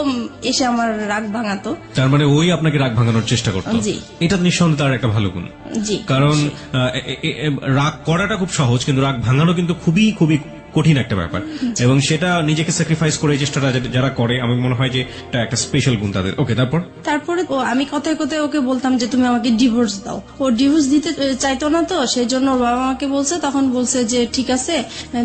এসে আমার রাগ ভাঙাতো। তার মানে ওই আপনাকে রাগ ভাঙানোর চেষ্টা করতো। এটা নিঃসন্দেহে তার একটা ভালো গুণ। কারণ রাগ করাটা খুব সহজ, কিন্তু রাগ ভাঙানো কিন্তু খুবই খুবই কঠিন একটা ব্যাপার, এবং সেটা নিজেকে স্যাক্রিফাইস করে চেষ্টাটা যারা করে, আমি মনে হয় যে এটা একটা স্পেশাল গুণ তাদের। ওকে, তারপরে আমি কথায় কথায় ওকে বলতাম যে তুমি আমাকে ডিভোর্স দাও। ও ডিভোর্স দিতে চাইতো না, তো সেই জন্য ওর বাবা আমাকে বলছে, তখন বলছে যে ঠিক আছে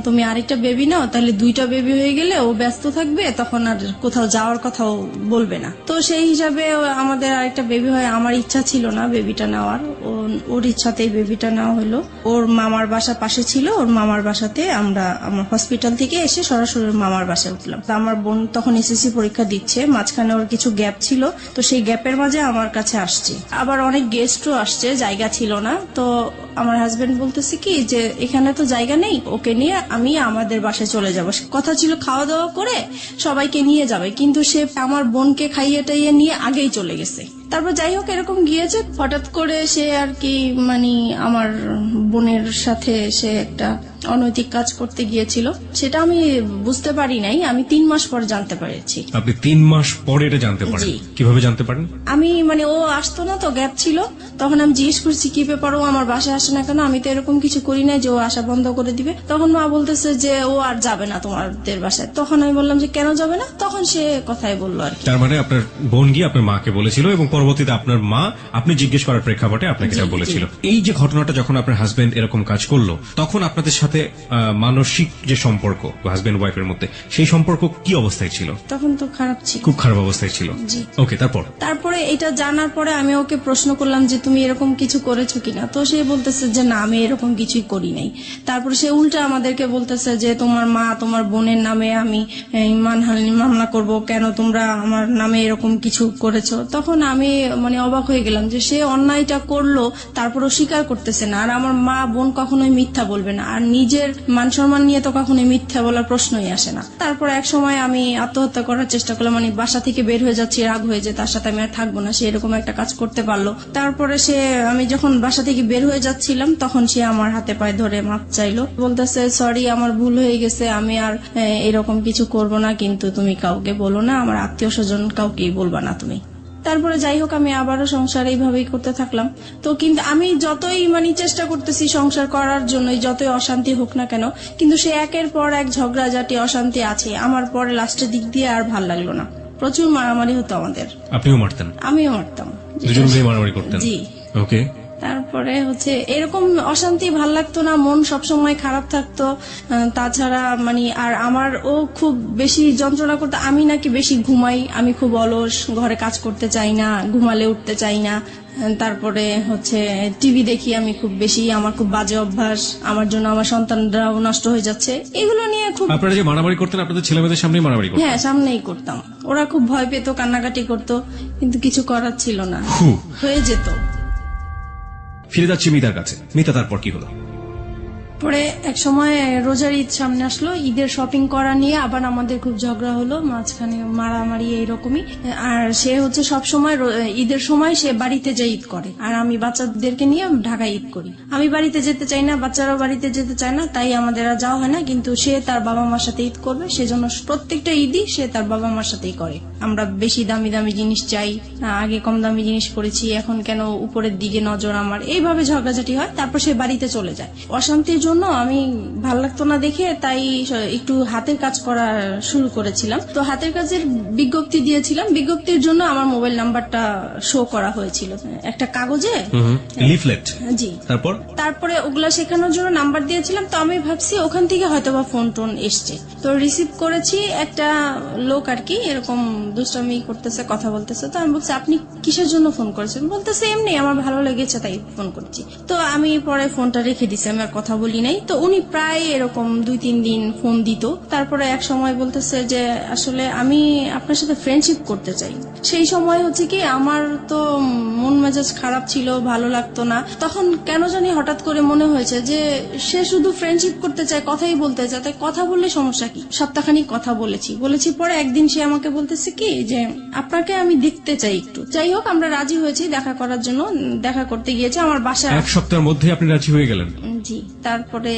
তুমি আরেকটা বেবি নাও, তাহলে 2টা বেবি হয়ে গেলে ও ব্যস্ত থাকবে, তখন আর কোথাও যাওয়ার কথাও বলবে না। তো সেই হিসাবে আমাদের আরেকটা বেবি হয়। আমার ইচ্ছা ছিল না বেবিটা নেওয়ার, ওর ইচ্ছাতেই বেবিটা নেওয়া হলো। ওর মামার বাসা পাশে ছিল, ওর মামার বাসাতে আমরা হসপিটাল থেকে এসে সরাসরি মামার বাসায় উঠলাম। আমার বোন তখন এসএসসি পরীক্ষা দিচ্ছে, মাঝখানে ওর কিছু গ্যাপ ছিল, তো সেই গ্যাপের মাঝে আমার কাছে আসছে। আবার অনেক গেস্টও আসছে, জায়গা ছিল না। তো আমার হাজবেন্ড বলতেছে কি যে এখানে তো জায়গা নেই, ওকে নিয়ে আমি আমাদের বাসায় চলে যাব। কথা ছিল খাওয়া দাওয়া করে সবাইকে নিয়ে যাবে, কিন্তু সে আমার বোনকে খাইয়ে টাইয়ে নিয়ে আগেই চলে গেছে। তারপর যাই হোক এরকম গিয়েছে, হঠাৎ করে সে আর কি মানে আমার বোনের সাথে সে একটা অনৈতিক কাজ করতে গিয়েছিল। সেটা আমি বুঝতে পারি নাই, আমি 3 মাস পর জানতে পেরেছি। আপনি 3 মাস পরে এটা জানতে পারেন? জি। কিভাবে জানতে পারেন? আমি মানে ও আসতো না তো, গ্যাপ ছিল, তখন আমি জিজ্ঞেস করছি কি ব্যাপার, ও আমার বাসায় আসে না কেন? আমি তো এরকম কিছু করি না যে ও আসা বন্ধ করে দিবে। তখন মা বলতেছে যে ও আর যাবে না তোমাদের বাসায়। তখন আমি বললাম যে কেন যাবে না? তখন সে কথাই বললো আর কি। তার মানে আপনার বোন গিয়ে আপনার মাকে বলেছিল এবং পরবর্তীতে আপনার মা আপনি জিজ্ঞেস করার প্রেক্ষাপটে আপনাকে এটা বলেছিল। এই যে ঘটনাটা যখন আপনার হাজবেন্ড এরকম কাজ করলো, তখন আপনাদের সাথে মানসিক যে সম্পর্ক হাজবেন্ড ওয়াইফের মধ্যে, সেই সম্পর্ক কি অবস্থায় ছিল? তখন তো খারাপ ছিল, খুব খারাপ অবস্থায় ছিল। জি। ওকে, তারপরে এটা জানার পরে আমি ওকে প্রশ্ন করলাম যে তুমি এরকম কিছু করেছো কিনা? তো সে বলতেছে যে না, আমি এরকম কিছুই করি নাই। তারপরে সে উল্টা আমাদেরকে বলতেছে যে তোমার মা তোমার বোনের নামে আমি মানহানি মামলা করব, কেন তোমরা আমার নামে এরকম কিছু করেছো? তখন আমি মানে অবাক হয়ে গেলাম যে সে অন্যায়টা করলো, তারপরও স্বীকার করতেছে না। আর আমার মা বোন কখনোই মিথ্যা বলবে না, আর নিজের মান সম্মান নিয়ে তো কখনোই মিথ্যা বলার প্রশ্নই আসে না। তারপর এক সময় আমি আত্মহত্যা করার চেষ্টা করলাম, মানে বাসা থেকে বের হয়ে যাচ্ছি, রাগ হয়ে যে তার সাথে আমি আর থাকবো না, সে এরকম একটা কাজ করতে পারলো। তারপরে আমি যখন বাসা থেকে বের হয়ে যাচ্ছিলাম, তখন সে আমার হাতে পায়ে ধরে মাপ চাইলো, বলতেছে সরি আমার ভুল হয়ে গেছে, আমি আর এরকম কিছু করব না, কিন্তু তুমি কাউকে বলো না, আমার আত্মীয় স্বজন কাউকেই বলবা না তুমি। তারপরে যাই হোক আমি আবারও সংসার এইভাবেই করতে থাকলাম। তো কিন্তু আমি যতই মানে চেষ্টা করতেছি সংসার করার জন্য, যতই অশান্তি হোক না কেন, কিন্তু সে একের পর এক ঝগড়াঝাটি অশান্তি আছে। আমার পরে লাস্টের দিক দিয়ে আর ভাল লাগলো না, প্রচুর মারামারি হতো আমাদের। আপনিও মারতেন? আমিও মারতাম, দুজন মিলে মারামারি করতেন? জি। ওকে। তারপরে এরকম অশান্তি ভাল লাগতো না, মন সবসময় খারাপ থাকতো। তাছাড়া মানে আর আমার ও খুব বেশি যন্ত্রণা করতো, আমি নাকি বেশি ঘুমাই, আমি খুব অলস, ঘরে কাজ করতে চাই না, ঘুমালে উঠতে চাই না। তারপরে টিভি দেখি আমি খুব বেশি, আমার খুব বাজে অভ্যাস, আমার জন্য আমার সন্তানরাও নষ্ট হয়ে যাচ্ছে, এগুলো নিয়ে খুব। আপনারা যে মারামারি করতেন আপনাদের ছেলেমেয়েদের সামনেই মারামারি করতেন? হ্যাঁ, সামনেই করতাম। ওরা খুব ভয় পেত, কান্নাকাটি করতো, কিন্তু কিছু করার ছিল না, হয়ে যেত। ফিরে যাচ্ছি মিতার কাছে। মিতা, তারপর কি হলো? পরে এক সময় রোজার ঈদ সামনে আসলো, ঈদের শপিং করা নিয়ে আবার আমাদের খুব ঝগড়া হলো, মাঝখানে মারামারি এইরকমই। আর সে সব সময় ঈদের সময় সে বাড়িতে যায় ঈদ করে, আর আমি বাচ্চাদেরকে নিয়ে ঢাকায় ঈদ করি। আমি বাড়িতে যেতে চাই না, বাচ্চারাও বাড়িতে যেতে চায় না, তাই আমাদের আর যাওয়া হয় না। কিন্তু সে তার বাবা মার সাথে ঈদ করবে, সেজন্য প্রত্যেকটা ঈদই সে তার বাবা মার সাথেই করে। আমরা বেশি দামি দামি জিনিস চাই, আগে কম দামি জিনিস পরেছি, এখন কেন উপরের দিকে নজর আমার, এইভাবে ঝগড়াঝাটি হয়। তারপর সে বাড়িতে চলে যায়। অশান্তির জন্য আমি ভাল লাগতো না দেখে, তাই একটু হাতের কাজ করা শুরু করেছিলাম। তো হাতের কাজের বিজ্ঞপ্তি দিয়েছিলাম, বিজ্ঞপ্তির জন্য আমার মোবাইল নাম্বারটা শো করা হয়েছিল একটা কাগজে, লিফলেট। জি। তারপরে ওগুলা শেখানোর জন্য নাম্বার দিয়েছিলাম। তো আমি ভাবছি ওখান থেকে হয়তোবা ফোন টোন এসছে। তো রিসিভ করেছি, একটা লোক আর কি এরকম দুষ্টামি করতেছে, কথা বলতেছে। তো আমি বলছি আপনি কিসের জন্য ফোন করেছেন? বলতেছে এমনি আমার ভালো লেগেছে তাই ফোন করছি। তো আমি পরে ফোনটা রেখে দিছি, আমি আর কথা বলি নাই। তো উনি প্রায় এরকম 2-3 দিন ফোন দিত। তারপরে এক সময় বলতেছে যে আসলে আমি আপনার সাথে ফ্রেন্ডশিপ করতে চাই। সেই সময় কি আমার তো মন মেজাজ খারাপ ছিল, ভালো লাগতো না। তখন কেন জানি হঠাৎ করে মনে হয়েছে যে সে শুধু ফ্রেন্ডশিপ করতে চায়, কথাই বলতে চায়, তাই কথা বললে সমস্যা কি? সপ্তাহখানিক কথা বলেছি। পরে একদিন সে আমাকে বলতেছে কি যে আপনাকে আমি দেখতে চাই একটু। যাই হোক আমরা রাজি হয়েছি দেখা করার জন্য, দেখা করতে গিয়েছে আমার বাসায়। এক সপ্তাহের মধ্যে আপনি রাজি হয়ে গেলেন? জি। তারপরে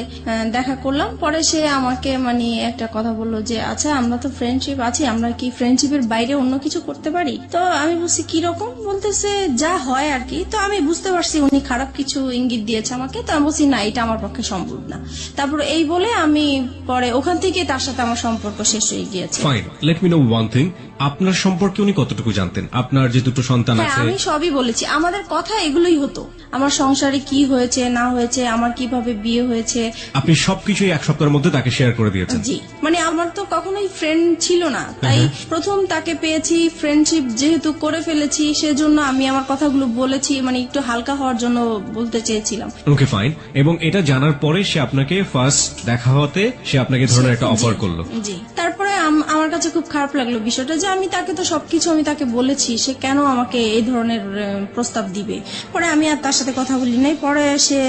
দেখা করলাম। পরে সে আমাকে মানে একটা কথা বললো যে আচ্ছা আমরা তো ফ্রেন্ডশিপ আছি, আমরা কি ফ্রেন্ডশিপের বাইরে অন্য কিছু করতে পারি? তো আমি বলছি কিরকম? বলতেছে যা হয় আর কি। তো আমি বুঝতে পারছি উনি খারাপ কিছু ইঙ্গিত দিয়েছে আমাকে। তো আমি বলছি না, এটা আমার পক্ষে সম্ভব না। তারপর এই বলে আমি পরে ওখান থেকে তার সাথে আমার সম্পর্ক শেষ হয়ে গিয়েছে। Fine, let me no one thing, আপনার সম্পর্কে উনি কতটুকু জানতেন? আপনার যে 2 সন্তান হ্যাঁ, আছে? আমি সবই বলেছি, আমাদের কথা এগুলোই হতো, আমার সংসারে কি হয়েছে না হয়েছে, আমার কিভাবে বিয়ে হয়েছে। আপনি সবকিছুই এক সপ্তাহের মধ্যে তাকে শেয়ার করে দিয়েছেন? জি। মানে আমার তো কখনোই ফ্রেন্ড ছিল না, তাই প্রথম তাকে পেয়েছি, ফ্রেন্ডশিপ যেহেতু করে ফেলেছি, সেজন্য আমি আমার কথাগুলো বলেছি, মানে একটু হালকা হওয়ার জন্য বলতে চেয়েছিলাম। Okay fine. এবং এটা জানার পরে সে আপনাকে ফার্স্ট দেখা হতে সে আপনাকে ধরনের একটা অফার করলো? জি। তারপরে আমার কাছে খুব খারাপ লাগলো বিষয়টা, যে আমি তাকে তো সবকিছু আমি তাকে বলেছি, সে কেন আমাকে এই ধরনের প্রস্তাব দিবে। পরে আমি আর তার সাথে কথা বলি নাই। পরে সে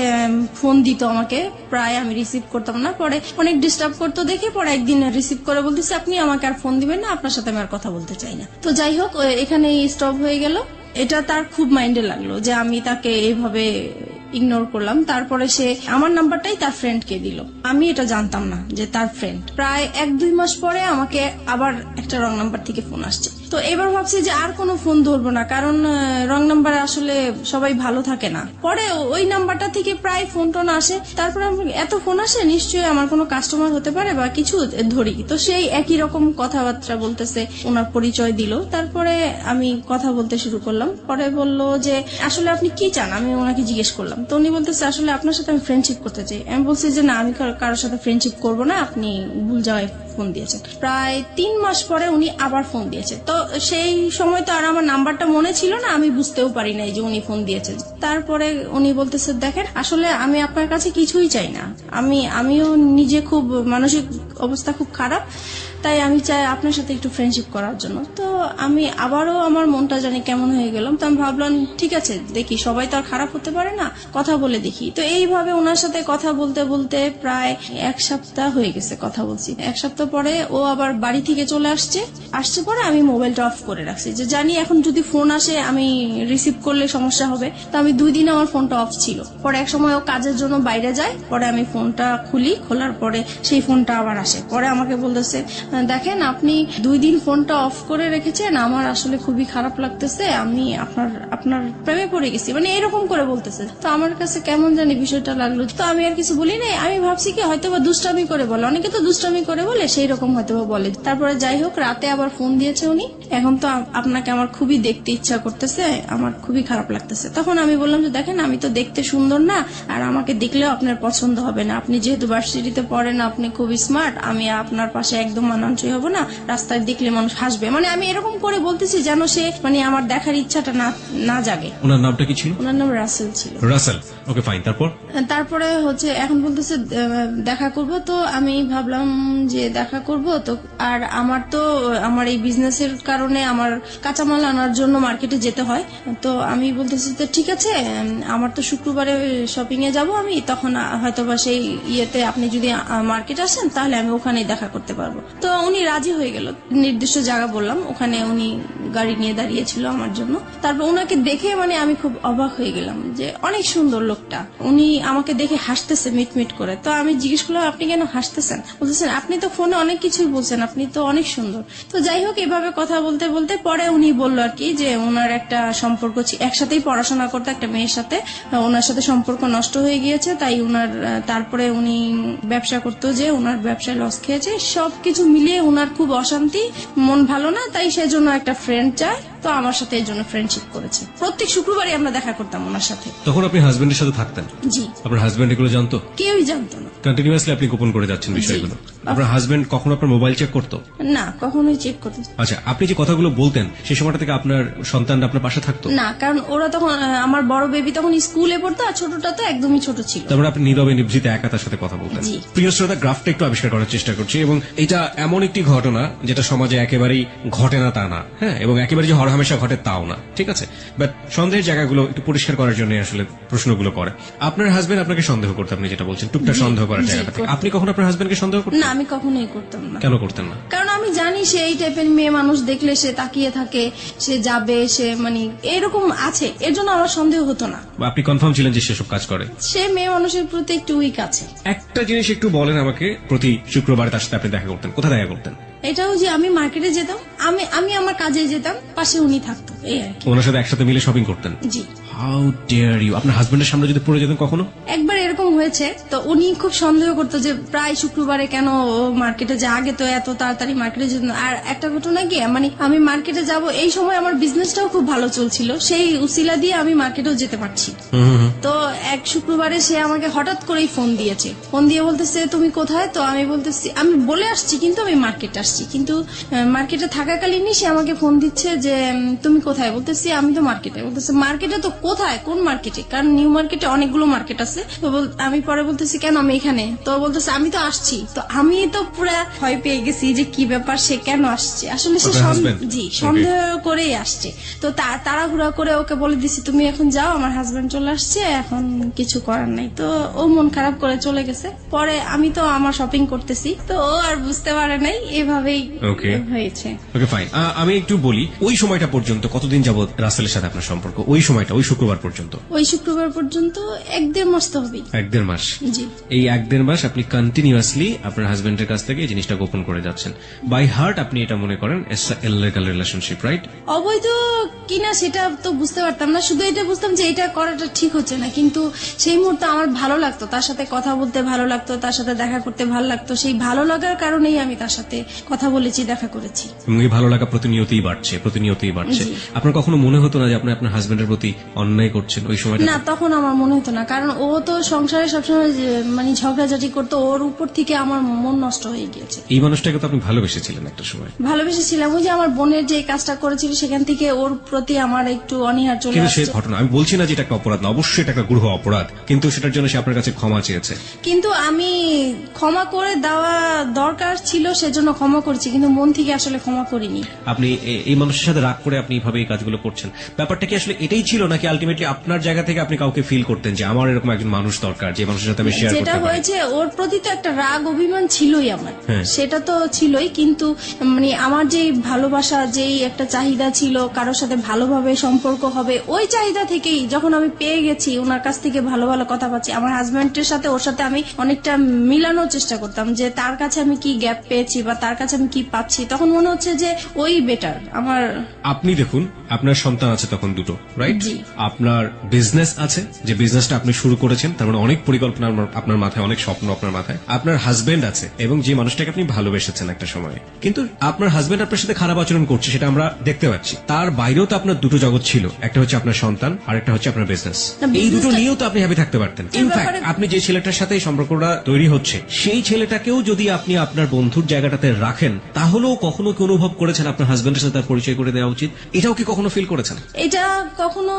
ফোন দিত আমাকে, প্রায় আমি রিসিভ করতাম না। পরে অনেক ডিস্টার্ব করতো দেখে পরে একদিন রিসিভ করে বলতেছে আপনি আমাকে আর ফোন দিবেন না, আপনার সাথে আমি আর কথা বলতে চাই না। তো যাই হোক এখানে স্টপ হয়ে গেল। এটা তার খুব মাইন্ডে লাগলো যে আমি তাকে এইভাবে ইগনোর করলাম। তারপরে সে আমার নাম্বারটাই তার ফ্রেন্ডকে দিল। আমি এটা জানতাম না যে তার ফ্রেন্ড। প্রায় 1-2 মাস পরে আমাকে আবার একটা রং নাম্বার থেকে ফোন আসছে। তো এবার ভাবছি যে আর কোনো ফোন ধরবো না, কারণ রং নাম্বারে আসলে সবাই ভালো থাকে না। পরে ওই নাম্বারটা থেকে প্রায় ফোন টোন আসে। তারপরে এত ফোন আসে, নিশ্চয়ই আমার কোনো কাস্টমার হতে পারে বা কিছু, ধরি। তো সেই একই রকম কথাবার্তা বলতেছে, ওনার পরিচয় দিল। তারপরে আমি কথা বলতে শুরু করলাম। পরে বলল যে আসলে আপনি কি চান, আমি ওনাকে জিজ্ঞেস করলাম। তো উনি বলতেছে আসলে আপনার সাথে আমি ফ্রেন্ডশিপ করতে চাই। আমি বলছি যে না, আমি কারোর সাথে ফ্রেন্ডশিপ করবো না, আপনি ভুল জায়গায় ফোন দিয়েছেন। প্রায় 3 মাস পরে উনি আবার ফোন দিয়েছে। তো সেই সময় তো আর আমার নাম্বারটা মনে ছিল না, আমি বুঝতেও পারি নাই যে উনি ফোন দিয়েছেন। তারপরে উনি বলতেছে দেখেন আসলে আমি আপনার কাছে কিছুই চাই না, আমিও নিজে খুব মানসিক অবস্থা খুব খারাপ, তাই আমি চাই আপনার সাথে একটু ফ্রেন্ডশিপ করার জন্য। তো আমি আবারও আমার মনটা জানি কেমন হয়ে গেলাম। তো আমি ভাবলাম ঠিক আছে, দেখি, সবাই তো আর খারাপ হতে পারে না, কথা বলে দেখি। তো এইভাবে ওনার সাথে কথা বলতে বলতে প্রায় 1 সপ্তাহ হয়ে গেছে কথা বলছি। 1 সপ্তাহ পরে ও আবার বাড়ি থেকে চলে আসছে পরে আমি মোবাইলটা অফ করে রাখছি, যে জানি এখন যদি ফোন আসে আমি রিসিভ করলে সমস্যা হবে। তো আমি 2 দিন আমার ফোনটা অফ ছিল। পরে এক সময় ও কাজের জন্য বাইরে যায়, পরে আমি ফোনটা খুলি, খোলার পরে সেই ফোনটা আবার আসে। পরে আমাকে বলতেছে দেখেন আপনি 2 দিন ফোনটা অফ করে রেখেছেন, আমার আসলে খুবই খারাপ লাগতেছে, আমি আপনার প্রেমে পড়ে গেছি, মানে এরকম করে বলতেছে। তো আমার কাছে কেমন জানি বিষয়টা লাগলো। তো আমি আর কিছু বলি নাই। আমি ভাবছি কি হয়তো বা দুষ্টামি করে বলে, অনেকে তো দুষ্টামি করে বলে, সেই রকম হয়তো বা বলে। তারপরে যাই হোক, রাতে আবার ফোন দিয়েছে উনি, এখন তো আপনাকে আমার খুবই দেখতে ইচ্ছা করতেছে, আমার খুবই খারাপ লাগতেছে। তখন আমি বললাম যে দেখেন আমি তো দেখতে সুন্দর না, আর আমাকে দেখলেও আপনার পছন্দ হবে না, আপনি যেহেতু ভার্সিটিতে পড়েন, আপনি খুবই স্মার্ট, আমি আপনার পাশে একদম মানানসই হব না, রাস্তায় দেখলে মানুষ হাসবে। মানে আমি এরকম করে বলতেছি যেন সে মানে আমার দেখার ইচ্ছাটা না জাগে। ওনার নামটা কি ছিল? ওনার নাম রাসেল ছিল। Rasel, okay fine. তারপরে হচ্ছে এখন বলতেছে দেখা করব। তো আমি ভাবলাম যে দেখা করব তো, আর আমার এই বিজনেসের কারণে আমার কাঁচামাল আনার জন্য মার্কেটে যেতে হয়। তো আমি বলতেছি তো ঠিক আছে, আমার তো শুক্রবারে শপিং এ যাব আমি, তখন হয়তোবা সেই ইয়েতে আপনি যদি মার্কেট আসেন তাহলে আমি ওখানেই দেখা করতে পারবো। তো উনি রাজি হয়ে গেল। নির্দিষ্ট জায়গা বললাম, ওখানে উনি গাড়ি নিয়ে দাঁড়িয়েছিল আমার জন্য। তারপর ওনাকে দেখে মানে আমি খুব অবাক হয়ে গেলাম যে অনেক সুন্দর লোকটা। উনি আমাকে দেখে হাসতেছে মিটমিট করে। তো আমি জিজ্ঞেস করলাম আপনি কেন হাসতেছেন? বলতেছেন আপনি তো ফোনে অনেক কিছুই বলছেন, আপনি তো অনেক সুন্দর। তো যাই হোক, এভাবে কথা বলতে বলতে পরে উনি বললো আর কি যে ওনার একটা সম্পর্ক একসাথেই পড়াশোনা করতে একটা মেয়ের সাথে, ওনার সাথে সম্পর্ক নষ্ট হয়ে গিয়েছে, তাই ওনার তারপরে উনি ব্যবসা করতো, যে ওনার ব্যবসায় লস খেয়েছে, সবকিছু মিলিয়ে ওনার খুব অশান্তি, মন ভালো না, তাই সেজন্য একটা ফ্রেন্ড চায়। তো আমার সাথে এই জন্য ফ্রেন্ডশিপ করেছে। প্রত্যেক শুক্রবারই আমরা দেখা করতাম ওনার সাথে। তখন আপনি হাজবেন্ডের সাথে থাকতেন? জি। আপনার হাজবেন্ড এগুলো জানতো? কেউই জানতো না। কন্টিনিউয়াসলি আপনি গোপন করে যাচ্ছেন বিষয়গুলো। আপনার হাজবেন্ড কখনো আপনার মোবাইল চেক করতো? না, কখনোই চেক করতো। আচ্ছা, আপনি যে কথাগুলো বলতেন সেই সময়টা থেকে আপনার সন্তানরা আপনার পাশে থাকতো? না, কারণ ওরা তখন, আমার বড় বেবি তখন স্কুলে পড়তো, আর ছোটটা তো একদমই ছোট ছিল। তারপরে আপনি নীরবে নিভৃতে একা তার সাথে কথা বলতেন। জি। প্রিয় শ্রোতা, গ্রাফটা একটু আবিষ্কার করার চেষ্টা করছি, এবং এটা এমন একটি ঘটনা যেটা সমাজে একেবারেই ঘটে না তা না, হ্যাঁ, এবং একেবারে যে হরহামেশা ঘটে তাও না, ঠিক আছে? বাট সন্দেহের জায়গাগুলো একটু পরিষ্কার করার জন্য আসলে প্রশ্নগুলো করে। আপনার হাজবেন্ড আপনাকে সন্দেহ করতে, আপনি যেটা বলছেন টুকটাক সন্দেহ করার জায়গাটা থেকে, আপনি কখন আপনার হাজবেন্ডকে সন্দেহ করতেন? না, আমি কখনোই করতাম না। কেন করতেন না? কারণ আমি জানি সে এই টাইপের মেয়ে মানুষ, দেখলে সে তাকিয়ে থাকে, সে যাবে, সে মানে এরকম আছে, এর জন্য আমার সন্দেহ হতো না। আপনি কনফার্ম ছিলেন যে সেসব কাজ করে? সে মেয়ে মানুষের প্রতি একটু উইক আছে। একটা জিনিস একটু বলেন আমাকে, প্রতি শুক্রবার তার সাথে আপনি দেখা করতেন, কোথায় দেখা করতেন? এটাও যে আমি মার্কেটে যেতাম, আমি আমার কাজে যেতাম, পাশে উনি থাকতো, এই আর কি। ওনার সাথে একসাথে মিলে শপিং করতেন? জি। How dare you! আপনার হাজবেন্ডের সামনে যদি পড়ে যেতেন কখনো? একবার এরকম হয়েছে, তো উনি খুব সন্দেহ করতো যে প্রায় শুক্রবারে কেন মার্কেটে যায়, আগে তো এত তাড়াতাড়ি মার্কেটে যেত না। আর একটা ঘটনা কি, মানে আমি মার্কেটে যাব এই সময় আমার বিজনেসটাও খুব ভালো চলছিল, সেই উসিলা দিয়ে আমি মার্কেটেও যেতে পারছি। তো এক শুক্রবারে সে আমাকে হঠাৎ করেই ফোন দিয়েছে, ফোন দিয়ে বলতেছে তুমি কোথায়? তো আমি বলতেছি আমি বলে আসছি, কিন্তু আমি মার্কেটে আসছি, কিন্তু মার্কেটে থাকাকালীনই সে আমাকে ফোন দিচ্ছে যে তুমি কোথায়? বলতেছি আমি তো মার্কেটে। বলতেছে মার্কেটে তো কোথায়, কোন মার্কেটে? কারণ নিউ মার্কেটে অনেকগুলো মার্কেট আছে। তো আমি পরে বলতেছি কেন, আমি এখানে। তো বলতেছে আমি তো আসছি। তো আমি তো পুরা ভয় পেয়ে গেছি যে কি ব্যাপার, সে কেন আসছে। আসলে সে সন্দেহ করেই আসছে। তো তাড়াহুড়া করে ওকে বলে দিছি তুমি এখন যাও, আমার হাজবেন্ড চলে আসছে, এখন কিছু করার নাই। তো ও মন খারাপ করে চলে গেছে। পরে আমি তো আমার শপিং করতেছি, তো ও আর বুঝতে পারে নাই, এভাবেই Okay. হয়েছে। ওকে ফাইন, আমি একটু বলি ওই সময়টা পর্যন্ত কতদিন যাবত রাসেলের সাথে আপনার সম্পর্ক? ওই সময়টা ওই শুক্রবার পর্যন্ত? ওই শুক্রবার পর্যন্ত 1-1.5 মাস তো হবেই। 1-1.5 মাস। জি। এই 1-1.5 মাস আপনি কন্টিনিউয়াসলি আপনার হাজবেন্ডের কাছ থেকে এই জিনিসটা গোপন করে যাচ্ছেন। বাই হার্ট আপনি এটা মনে করেন ইললিগাল রিলেশনশিপ, রাইট? অবৈধ কিনা সেটা তো বুঝতে পারতাম না, শুধু এটা বুঝতাম যে এটা করাটা ঠিক হচ্ছে না। কিন্তু সেই মুহূর্তে আমার ভালো লাগতো, তার সাথে কথা বলতে ভালো লাগতো, তার সাথে দেখা করতে ভালো লাগতো। সেই ভালো লাগার কারণেই আমি তার সাথে কথা বলেছি, দেখা করেছি। এবং এই ভালো লাগা প্রতিনিয়তই বাড়ছে, প্রতিনিয়তই বাড়ছে। জি। আপনার কখনো মনে হতো না যে আপনি আপনার হাজবেন্ডের প্রতি অন্যায় করছেন ওই সময়টা? না, তখন আমার মনে হতো না, কারণ ও তো সংসারে সবসময় মানে ঝগড়াঝাটি করতো, ওর উপর থেকে আমার মন নষ্ট হয়ে গিয়েছে। এই মানুষটাকে তো আপনি ভালোবেসেছিলেন একটা সময়। ভালোবেসেছিলাম, ওই যে আমার বোনের যে কাজটা করেছিল সেখান থেকে ওর প্রতি আমার একটু অনীহা চলে কিন্তু সে আসছে। ঘটনা, আমি বলছি না যে এটা একটা অপরাধ না, অবশ্যই এটা একটা গূঢ় অপরাধ, কিন্তু সেটার জন্য সে আপনার কাছে ক্ষমা চেয়েছে। কিন্তু আমি ক্ষমা করে দেওয়া দরকার ছিল, সেজন্য ক্ষমা করেছি, কিন্তু মন থেকে আসলে ক্ষমা করিনি। আপনি এই মানুষের সাথে রাগ করে আপনি এইভাবে এই কাজগুলো করছেন, ব্যাপারটা কি আসলে এটাই ছিল, নাকি আলটিমেটলি আপনার জায়গা থেকে আপনি কাউকে ফিল করতেন যে আমার এরকম একজন মানুষ দরকার যে মানুষের সাথে আমি শেয়ার যেটা করতে পারি? হয়েছে, ওর প্রতি তো একটা রাগ অভিমান ছিলই আমার, হ্যাঁ। সেটা তো ছিলই, কিন্তু মানে আমার যেই ভালোবাসা, যেই একটা চাহিদা ছিল কারোর সাথে ভালোভাবে সম্পর্ক হবে, ওই চাহিদা থেকেই যখন আমি পেয়ে গেছি, ওনার কাছ থেকে ভালো ভালো কথা পাচ্ছি, আমার হাজবেন্ডের সাথে ওর সাথে আমি অনেকটা মিলানোর চেষ্টা করতাম যে তার কাছে আমি কি গ্যাপ পেয়েছি বা তার কাছে আমি কি পাচ্ছি, তখন মনে হচ্ছে যে ওই বেটার আমার। আপনি দেখুন, আপনার সন্তান আছে তখন দুটো, রাইট? জি। আপনার বিজনেস আছে, যে বিজনেসটা আপনি শুরু করেছেন, তার মানে অনেক পরিকল্পনা আপনার মাথায়, অনেক স্বপ্ন আপনার মাথায়। আপনার হাজবেন্ড আছে, এবং যে মানুষটাকে আপনি ভালোবেসেছেন একটা সময়, কিন্তু আপনার হাজবেন্ড আপনার সাথে খারাপ আচরণ করছে, সেটা আমরা দেখতে পাচ্ছি। তার বাইরেও তো আপনার দুটো জগৎ ছিল, একটা হচ্ছে আপনার সন্তান আর একটা হচ্ছে আপনার বিজনেস। না, এই দুটো business-টা- নিয়েও তো আপনি হ্যাপি থাকতে পারতেন। ইনফ্যাক্ট আপনি যে ছেলেটার সাথে এই সম্পর্কটা তৈরি হচ্ছে, সেই ছেলেটাকেও যদি আপনি আপনার বন্ধুর জায়গাটাতে রাখেন, তাহলেও কখনো কি অনুভব করেছেন আপনার হাজবেন্ডের সাথে তার পরিচয় করে দেওয়া উচিত? এটাও কি কখনো ফিল করেছেন? এটা কখনো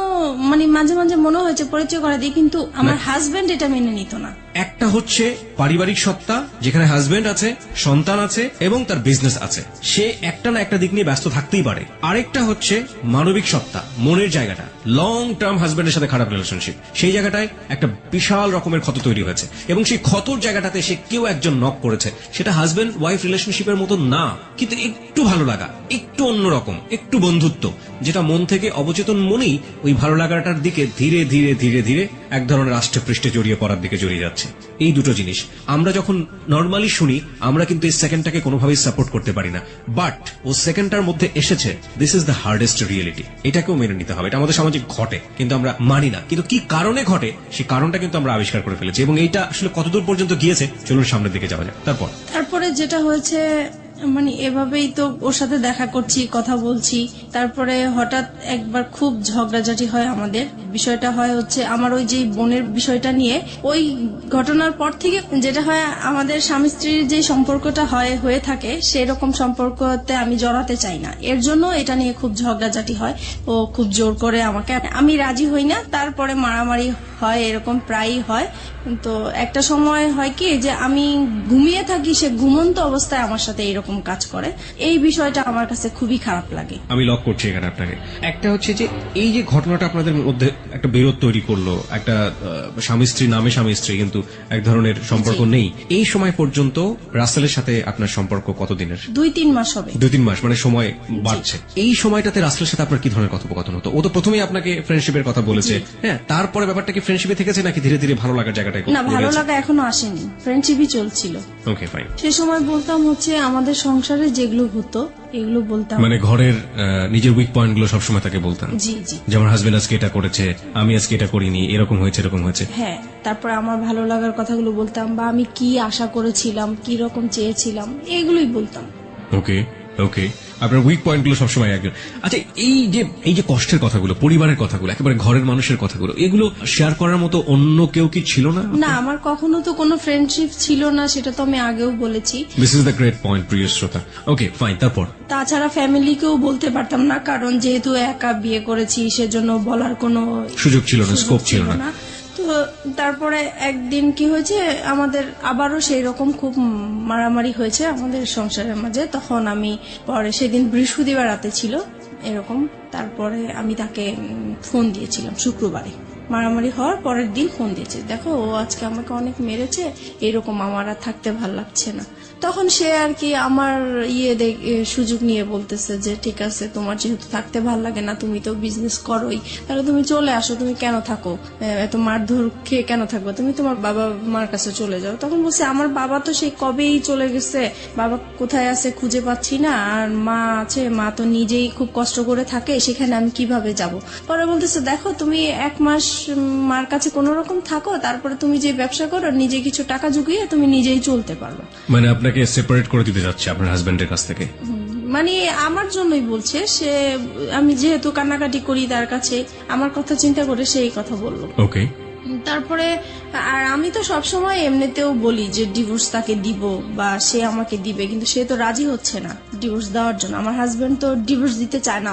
মানে মাঝে মাঝে মনে হয়েছে পরিচয় করে দিই, কিন্তু আমার হাজবেন্ড এটা মেনে নিত না। একটা হচ্ছে পারিবারিক সত্তা, যেখানে হাজবেন্ড আছে, সন্তান আছে এবং তার বিজনেস আছে, সে একটা না একটা দিক নিয়ে ব্যস্ত থাকতেই পারে। আরেকটা হচ্ছে মানবিক সত্তা, মনের জায়গাটা, লং টার্ম হাজবেন্ডের সাথে খারাপ রিলেশনশিপ, সেই জায়গাটায় একটা বিশাল রকমের ক্ষত তৈরি হয়েছে, এবং সেই ক্ষতর জায়গাটাতে সে কেউ একজন নক করেছে। সেটা হাজবেন্ড ওয়াইফ রিলেশনশিপের মতো না, কিন্তু একটু ভালো লাগা, একটু অন্যরকম, একটু বন্ধুত্ব, যেটা মন থেকে অবচেতন মনেই ওই ভালো লাগাটার দিকে ধীরে ধীরে ধীরে ধীরে এক ধরনের আষ্টেপৃষ্ঠে জড়িয়ে পড়ার দিকে জড়িয়ে যাচ্ছে। এই দুটো জিনিস আমরা যখন নর্মালি শুনি, আমরা কিন্তু এই সেকেন্ডটাকে কোনোভাবেই সাপোর্ট করতে পারি না, বাট ও সেকেন্ডটার মধ্যে এসেছে, this is the hardest reality. এটাকেও মেনে নিতে হবে, এটা আমাদের সামাজিক ঘটে, কিন্তু আমরা মানি না। কিন্তু কি কারণে ঘটে, সেই কারণটা কিন্তু আমরা আবিষ্কার করে ফেলেছি, এবং এইটা আসলে কতদূর পর্যন্ত গিয়েছে, চলুন সামনের দিকে যাওয়া যাক। তারপরে যেটা হয়েছে, মানে এভাবেই তো ওর সাথে দেখা করছি, কথা বলছি, তারপরে হঠাৎ একবার খুব ঝগড়াঝাটি হয় আমাদের। বিষয়টা হয় হচ্ছে আমার ওই যে বোনের বিষয়টা নিয়ে। ওই ঘটনার পর থেকে যেটা হয়, আমাদের স্বামী স্ত্রীর যে সম্পর্কটা হয়ে থাকে, সেরকম সম্পর্কতে আমি জড়াতে চাই না, এর জন্য এটা নিয়ে খুব ঝগড়াঝাটি হয়। ও খুব জোর করে আমাকে, আমি রাজি হই না, তারপরে মারামারি হয়, এরকম প্রায়ই হয়। তো একটা সময় হয় কি যে আমি ঘুমিয়ে থাকি, সে ঘুমন্ত অবস্থায় আমার সাথে এরকম কাজ করে। এই বিষয়টা আমার কাছে খুবই খারাপ লাগে। আমি লক করছি এখানে আপনাকে। একটা হচ্ছে যে এই যে ঘটনাটা আপনাদের মধ্যে একটা বিরোধ তৈরি করলো, একটা স্বামী স্ত্রী নামে স্বামী স্ত্রী, কিন্তু এক ধরনের সম্পর্ক নেই, এই সময় পর্যন্ত রাসেলের সাথে আপনার সম্পর্ক কতদিনের? 2-3 মাস হবে। 2-3 মাস, মানে সময় বাড়ছে। এই সময়টাতে রাসেলের সাথে আপনার কি ধরনের কথোপকথন হতো? ও তো প্রথমেই আপনাকে ফ্রেন্ডশিপের কথা বলেছে, হ্যাঁ, তারপরে ব্যাপারটা কি ফ্রেন্ডশিপে থেকেছে নাকি ধীরে ধীরে ভালো লাগার জায়গাটায় না, ভালো লাগা এখনো আসেনি, ফ্রেন্ডশিপই চলছিল। Okay fine. সে সময় বলতাম হচ্ছে আমাদের সংসারে যেগুলো হতো এগুলো বলতাম। মানে ঘরের নিজের উইক পয়েন্ট গুলো সবসময় তাকে বলতাম? জি জি। যেমন হাজবেন্ড আজকে এটা করেছে, আমি আজকে এটা করিনি, এরকম হয়েছে, এরকম হয়েছে। হ্যাঁ, তারপরে আমার ভালো লাগার কথাগুলো বলতাম, বা আমি কি আশা করেছিলাম, কি রকম চেয়েছিলাম, এগুলোই বলতাম। ওকে ওকে, আপনার উইক পয়েন্ট গুলো সবসময় একজন। আচ্ছা, এই যে কষ্টের কথাগুলো, পরিবারের কথাগুলো, একেবারে ঘরের মানুষের কথাগুলো, এগুলো শেয়ার করার মতো অন্য কেউ কি ছিল না? না, আমার কখনো তো কোনো ফ্রেন্ডশিপ ছিল না, সেটা তো আমি আগেও বলেছি। This is the great point, প্রিয় শ্রোতা। ওকে ফাইন, তারপর? তাছাড়া ফ্যামিলিকেও বলতে পারতাম না, কারণ যেহেতু একা বিয়ে করেছি, সেজন্য বলার কোনো সুযোগ ছিল না, স্কোপ ছিল না। তো তারপরে একদিন কি হয়েছে, আমাদের আবারও সেই রকম খুব মারামারি হয়েছে আমাদের সংসারের মাঝে। তখন আমি পরে, সেদিন বৃহস্পতিবার রাতে ছিল এরকম, তারপরে আমি তাকে ফোন দিয়েছিলাম শুক্রবারে, মারামারি হওয়ার পরের দিন ফোন দিয়েছে, দেখো ও আজকে আমাকে অনেক মেরেছে, এরকম আমার আর থাকতে ভাল লাগছে না। তখন সে আর কি আমার সুযোগ নিয়ে বলতেছে যে ঠিক আছে, তোমার যেহেতু থাকতে ভাল লাগে না, তুমি তো বিজনেস করোই, তাহলে তুমি চলে আসো, তুমি কেন থাকো, এত মারধর খেয়ে কেন থাকবো, তুমি তোমার বাবা মার কাছে চলে যাও। তখন বলছে আমার বাবা তো সেই কবেই চলে গেছে, বাবা কোথায় আছে খুঁজে পাচ্ছি না, আর মা আছে, মা তো নিজেই খুব কষ্ট করে থাকে, সেখানে আমি কিভাবে যাব। পরে বলতেছে দেখো তুমি 1 মাস মার কাছে কোন রকম থাকো, তারপরে তুমি যে ব্যবসা করো, নিজে কিছু টাকা জুগিয়ে তুমি নিজেই চলতে পারবে। মানে আপনাকে সেপারেট করে দিতে যাচ্ছে আপনার হাজবেন্ডের কাছ থেকে? মানে আমার জন্যই বলছে সে, আমি যেহেতু কান্নাকাটি করি তার কাছে, আমার কথা চিন্তা করে সেই কথা বললো। ওকে। তারপরে আর আমি তো সবসময় এমনিতেও বলি যে ডিভোর্স তাকে দিব বা সে আমাকে দিবে, কিন্তু সে তো রাজি হচ্ছে না ডিভোর্স দেওয়ার জন্য। আমার হাজবেন্ড তো ডিভোর্স দিতে চায় না,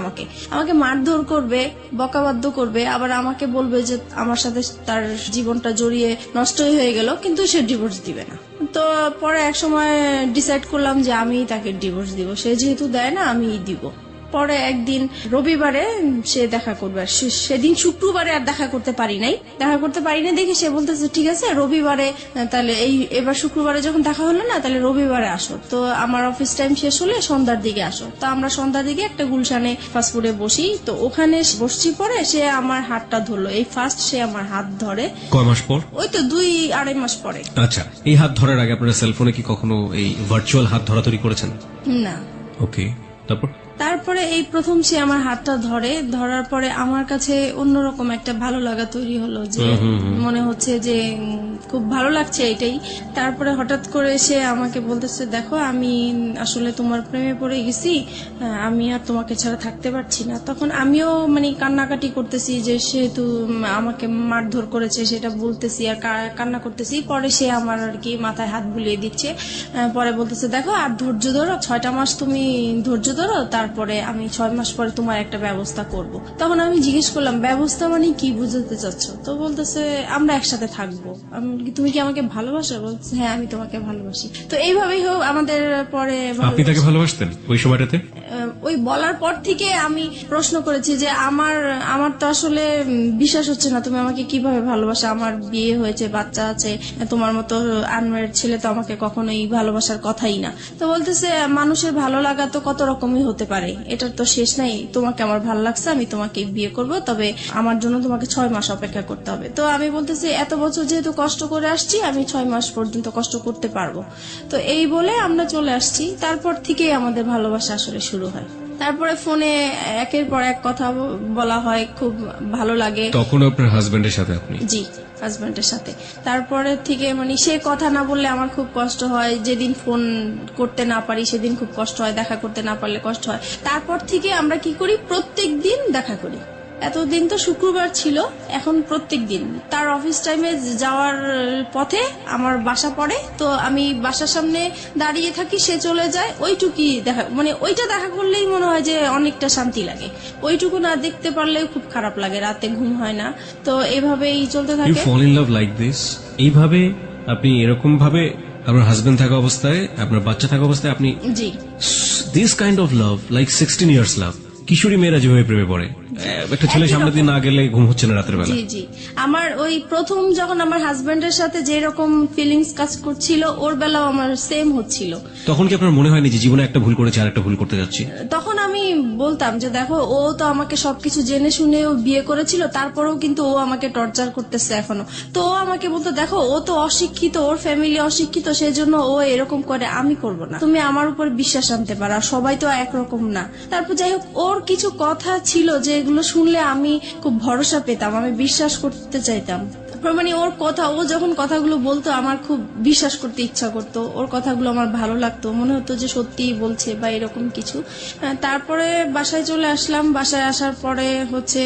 আমাকে মারধর করবে, বকাবাদ্য করবে, আবার আমাকে বলবে যে আমার সাথে তার জীবনটা জড়িয়ে নষ্টই হয়ে গেল, কিন্তু সে ডিভোর্স দিবে না। তো পরে এক সময় ডিসাইড করলাম যে আমি তাকে ডিভোর্স দিব, সে যেহেতু দেয় না আমি দিব। পরে একদিন রবিবারে সে দেখা করবে, সেদিন শুক্রবারে আর দেখা করতে পারি নাই দেখে সে বলতেছে ঠিক আছে রবিবারে, তাহলে এবার শুক্রবারে যখন দেখা হলো না, তাহলে রবিবারে আসো। তো আমার অফিস টাইম শেষ হলে সন্ধ্যার দিকে আসো। তো আমরা সন্ধ্যার দিকে একটা গুলশানে ফাস্টফুডে বসি, তো ওখানে বসছি। পরে সে আমার হাতটা ধরলো, এই ফার্স্ট সে আমার হাত ধরে। কয় মাস পর? ওই তো 2-2.5 মাস পরে। আচ্ছা, এই হাত ধরার আগে আপনারা সেলফোনে কি কখনো এই ভার্চুয়াল হাত ধরাধরি করেছেন? না। ওকে, তারপরে এই প্রথম সে আমার হাতটা ধরার পরে আমার কাছে অন্যরকম একটা ভালো লাগা তৈরি হলো, যে মনে হচ্ছে যে খুব ভালো লাগছে এটাই। তারপরে হঠাৎ করে সে আমাকে বলতেছে দেখো আমি আসলে তোমার প্রেমে পড়ে গেছি, আমি আর তোমাকে ছাড়া থাকতে পারছি না। তখন আমিও মানে কান্নাকাটি করতেছি, যে সেহেতু আমাকে মারধর করেছে সেটা বলতেছি আর কান্না করতেছি। পরে সে আমার আর কি মাথায় হাত বুলিয়ে দিচ্ছে, পরে বলতেছে দেখো আর ধৈর্য ধরো, 6টা মাস তুমি ধৈর্য ধরো, তারপরে আমি 6 মাস পরে তোমার একটা ব্যবস্থা করব। তখন আমি জিজ্ঞেস করলাম ব্যবস্থা মানে কি বুঝাতে চাচ্ছ? তো বলতেছে আমরা একসাথে থাকবো। তুমি কি আমাকে ভালোবাসো? বলছে হ্যাঁ আমি তোমাকে ভালোবাসি। তো এইভাবেই হোক আমাদের পরে। আপনি তাকে ভালোবাসতেন ওই সময়টাতে? ওই বলার পর থেকে আমি প্রশ্ন করেছি যে আমার তো আসলে বিশ্বাস হচ্ছে না, তুমি আমাকে কিভাবে ভালোবাসো, আমার বিয়ে হয়েছে, বাচ্চা আছে, তোমার মতো আনম্যারিড ছেলে তো আমাকে কখনোই ভালোবাসার কথাই না। তো বলতেছে মানুষের ভালো লাগা তো কত রকমই হতে পারে, এটার তো শেষ নাই, তোমাকে আমার ভালো লাগছে, আমি তোমাকে বিয়ে করব, তবে আমার জন্য তোমাকে 6 মাস অপেক্ষা করতে হবে। তো আমি বলতেছি এত বছর যেহেতু কষ্ট করে আসছি, আমি 6 মাস পর্যন্ত কষ্ট করতে পারবো। তো এই বলে আমরা চলে আসছি। তারপর থেকেই আমাদের ভালোবাসা আসলে শুরু হয়। তারপরে ফোনে একের পর এক কথা বলা হয়, খুব ভালো লাগে। তখন আপনার হাজবেন্ডের সাথে? আপনি? জি, হাজবেন্ডের সাথে। তারপরে থেকে মানে সে কথা না বললে আমার খুব কষ্ট হয়, যেদিন ফোন করতে না পারি সেদিন খুব কষ্ট হয়, দেখা করতে না পারলে কষ্ট হয়। তারপর থেকে আমরা কি করি, প্রত্যেক দিন দেখা করি। এতদিন তো শুক্রবার ছিল, এখন প্রত্যেক দিন তার অফিস টাইমে যাওয়ার পথে আমার বাসা পড়ে, তো আমি বাসার সামনে দাঁড়িয়ে থাকি, সে চলে যায়, ওইটুকুই দেখা, মানে ওইটা দেখা করলেই মনে হয় যে অনেকটা শান্তি লাগে। ওইটুকু না দেখতে পারলেও খুব খারাপ লাগে, রাতে ঘুম হয় না। তো এভাবেই চলতে থাকে। You fall in love like this? এইভাবে আপনি এরকম ভাবে আপনার হাজবেন্ড থাকা অবস্থায়, আপনার বাচ্চা থাকা অবস্থায় আপনি? জি। This kind of love, like 16 years love. কিশোরী মেয়েরা যেভাবে প্রেমে পড়ে, একটা ছেলে সামনে দিয়ে না গেলে ঘুম হচ্ছে না রাতের বেলা। জি জি, আমার ওই প্রথম যখন আমার হাজবেন্ডের সাথে যে রকম ফিলিংস কাজ করছিল, ওর বেলাও আমার সেম হচ্ছিল। তখন কি আপনার মনে হয়নি যে জীবনে একটা ভুল করেছে আর একটা ভুল করতে যাচ্ছি? তখন আমি বলতাম যে দেখো ও তো আমাকে সবকিছু জেনে শুনেও বিয়ে করেছিল, তারপরেও কিন্তু ও আমাকে টর্চার করতেছে এখনো। তো ও আমাকে বলতো দেখো ও তো অশিক্ষিত, ওর ফ্যামিলি অশিক্ষিত, সেই জন্য ও এরকম করে, আমি করব না, তুমি আমার উপর বিশ্বাস আনতে পারো, সবাই তো একরকম না। তারপর যাই হোক, ওর কিছু কথা ছিল যে এগুলো শুনলে আমি খুব ভরসা পেতাম, আমি বিশ্বাস করতে চাইতাম। মানে ওর কথা, ও যখন কথাগুলো বলতো আমার খুব বিশ্বাস করতে ইচ্ছা করতো, ওর কথাগুলো আমার ভালো লাগতো, মনে হতো যে সত্যিই বলছে বা এরকম কিছু। তারপরে বাসায় চলে আসলাম। বাসায় আসার পরে হচ্ছে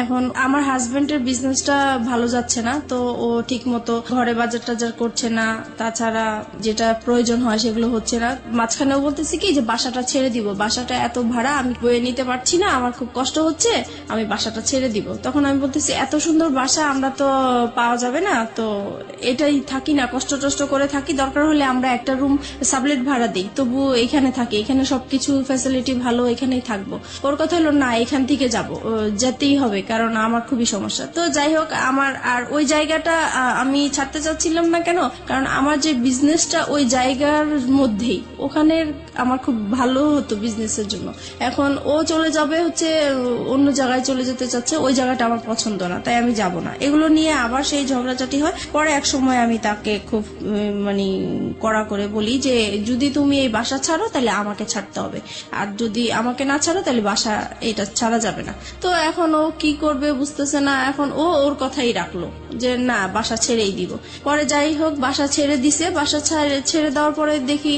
এখন আমার হাজবেন্ডের বিজনেসটা ভালো যাচ্ছে না, তো ও ঠিক মতো ঘরে বাজার টাজার করছে না, তাছাড়া যেটা প্রয়োজন হয় সেগুলো হচ্ছে না। মাঝখানেও বলতেছি কি যে বাসাটা ছেড়ে দিব, বাসাটা এত ভাড়া আমি বয়ে নিতে পারছি না, আমার খুব কষ্ট হচ্ছে, আমি বাসাটা ছেড়ে দিব। তখন আমি বলতেছি এত সুন্দর বাসা, আমরা তো পাওয়া যাবে না, তো এটাই থাকি না, কষ্ট টষ্ট করে থাকি, দরকার হলে আমরা একটা রুম সাবলেট ভাড়া দিই, তবু এখানে থাকি, এখানে সবকিছু ফ্যাসিলিটি ভালো, এখানেই থাকবো। ওর কথা হলো না, এখান থেকে যাবো, যেতেই হবে, কারণ আমার খুবই সমস্যা। তো যাই হোক, আমার আর ওই জায়গাটা আমি ছাড়তে চাচ্ছিলাম না। কেন? কারণ আমার যে বিজনেসটা ওই জায়গার মধ্যেই, ওখানে আমার খুব ভালো হতো বিজনেসের জন্য। এখন ও চলে যাবে হচ্ছে অন্য জায়গায় চলে যেতে চাচ্ছে, ওই জায়গাটা আমার পছন্দ না, তাই আমি যাব না। এগুলো নিয়ে আবার সেই ঝগড়াঝাটি হয়। পরে এক সময় আমি তাকে খুব মানে কড়া করে বলি যে যদি তুমি এই বাসা ছাড়ো তাহলে আমাকে ছাড়তে হবে, আর যদি আমাকে না ছাড়ো তাহলে বাসা এটা ছাড়া যাবে না। তো এখন ও কি করবে বুঝতেছে না, এখন ও ওর কথাই রাখলো যে না, বাসা ছেড়েই দিব। পরে যাই হোক, বাসা ছেড়ে দিছে। বাসা ছেড়ে দেওয়ার পরে দেখি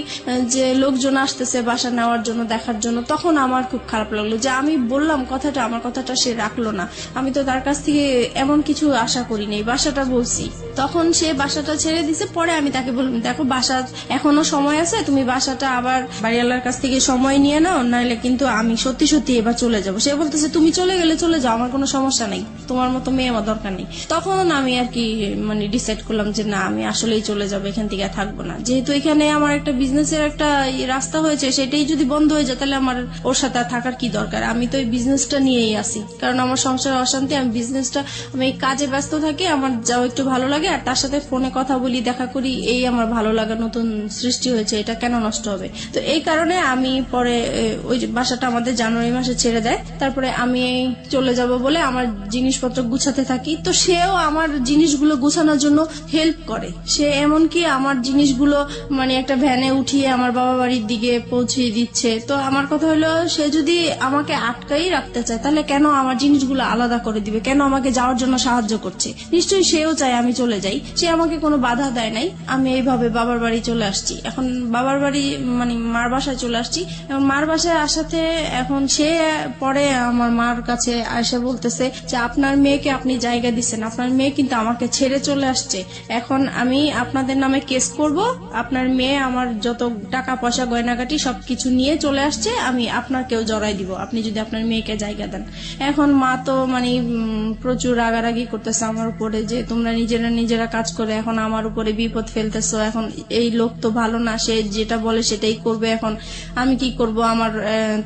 যে লোকজন আসতেছে বাসা নেওয়ার জন্য, দেখার জন্য। তখন আমার খুব খারাপ লাগলো যে আমি বললাম কথাটা, আমার কথাটা সে রাখলো না। আমি তো তার কাছ থেকে এমন কিছু আশা করি নাই, বাসাটা বলছি। তখন সে বাসাটা ছেড়ে দিছে। পরে আমি তাকে বললাম, দেখো বাসা এখনো সময় আছে, তুমি বাসাটা আবার বাড়িওয়ালার কাছ থেকে সময় নিয়ে নাও, নাহলে কিন্তু আমি সত্যি সত্যি এবার চলে যাবো। সে বলতেছে তুমি চলে গেলে চলে যাও, আমার কোনো সমস্যা নেই, তোমার মতো মেয়ে আমার দরকার নেই। তখন আমি আর কি মানে ডিসাইড করলাম যে না, আমি আসলেই চলে যাবো, এখান থেকে থাকবো না। যেহেতু এখানে আমার একটা বিজনেসের একটা রাস্তা হয়েছে, সেটাই যদি বন্ধ হয়ে যায় তাহলে আমার ওর সাথে থাকার কি দরকার। আমি তো এই বিজনেসটা নিয়েই আসি, কারণ আমার সংসার অশান্তি। আমি বিজনেসটা, আমি এই কাজে ব্যস্ত থাকি, আমার যাও একটু ভালো লাগে, আর তার সাথে ফোনে কথা বলি, দেখা করি, এই আমার ভালো লাগা নতুন সৃষ্টি হয়েছে, এটা কেন নষ্ট হবে। তো এই কারণে আমি পরে ওই বাসাটা আমাদের জানুয়ারি মাসে ছেড়ে দেয়। তারপরে আমি চলে যাব বলে আমার জিনিসপত্র গুছাতে থাকি। তো সেও আমার জিনিসগুলো গুছানোর জন্য হেল্প করে। সে এমনকি আমার জিনিসগুলো মানে একটা ভ্যানে উঠিয়ে আমার বাবা বাড়ির দিকে পৌঁছিয়ে দিচ্ছে। তো আমার কথা হলো, সে যদি আমাকে আটকাই রাখতে চায় তাহলে কেন আমার জিনিসগুলো আলাদা করে দিবে, কেন আমাকে যাওয়ার জন্য সাহায্য করছে? নিশ্চয়ই সেও চায় আমি চলে যাই, সে আমাকে কোনো বাধা দেয় নাই। আমি এইভাবে বাবার বাড়ি চলে আসছি। এখন বাবার বাড়ি মানে মার বাসায় চলে আসছি। এবং মার বাসায় আসাতে এখন সে পরে আমার মার কাছে এসে বলতেছে যে আপনার মেয়েকে আপনি জায়গা দিচ্ছেন, আপনার মেয়ে কিন্তু আমাকে ছেড়ে চলে আসছে, এখন আমি আপনাদের নামে কেস করব, আপনার মেয়ে আমার যত টাকা পয়সা গয়নাগাটি সবকিছু নিয়ে চলে আসছে, আমি আপনাকেও জড়াই দিব আপনি যদি আপনার মেয়েকে জায়গা দেন। এখন মা তো মানে প্রচুর রাগারাগি করতেছে আমার উপরে যে তোমরা নিজেরা কাজ করে এখন আমার উপরে বিপদ ফেলতেছো, এখন এই লোক তো ভালো না, সে যেটা বলে সেটাই করবে, এখন আমি কি করব? আমার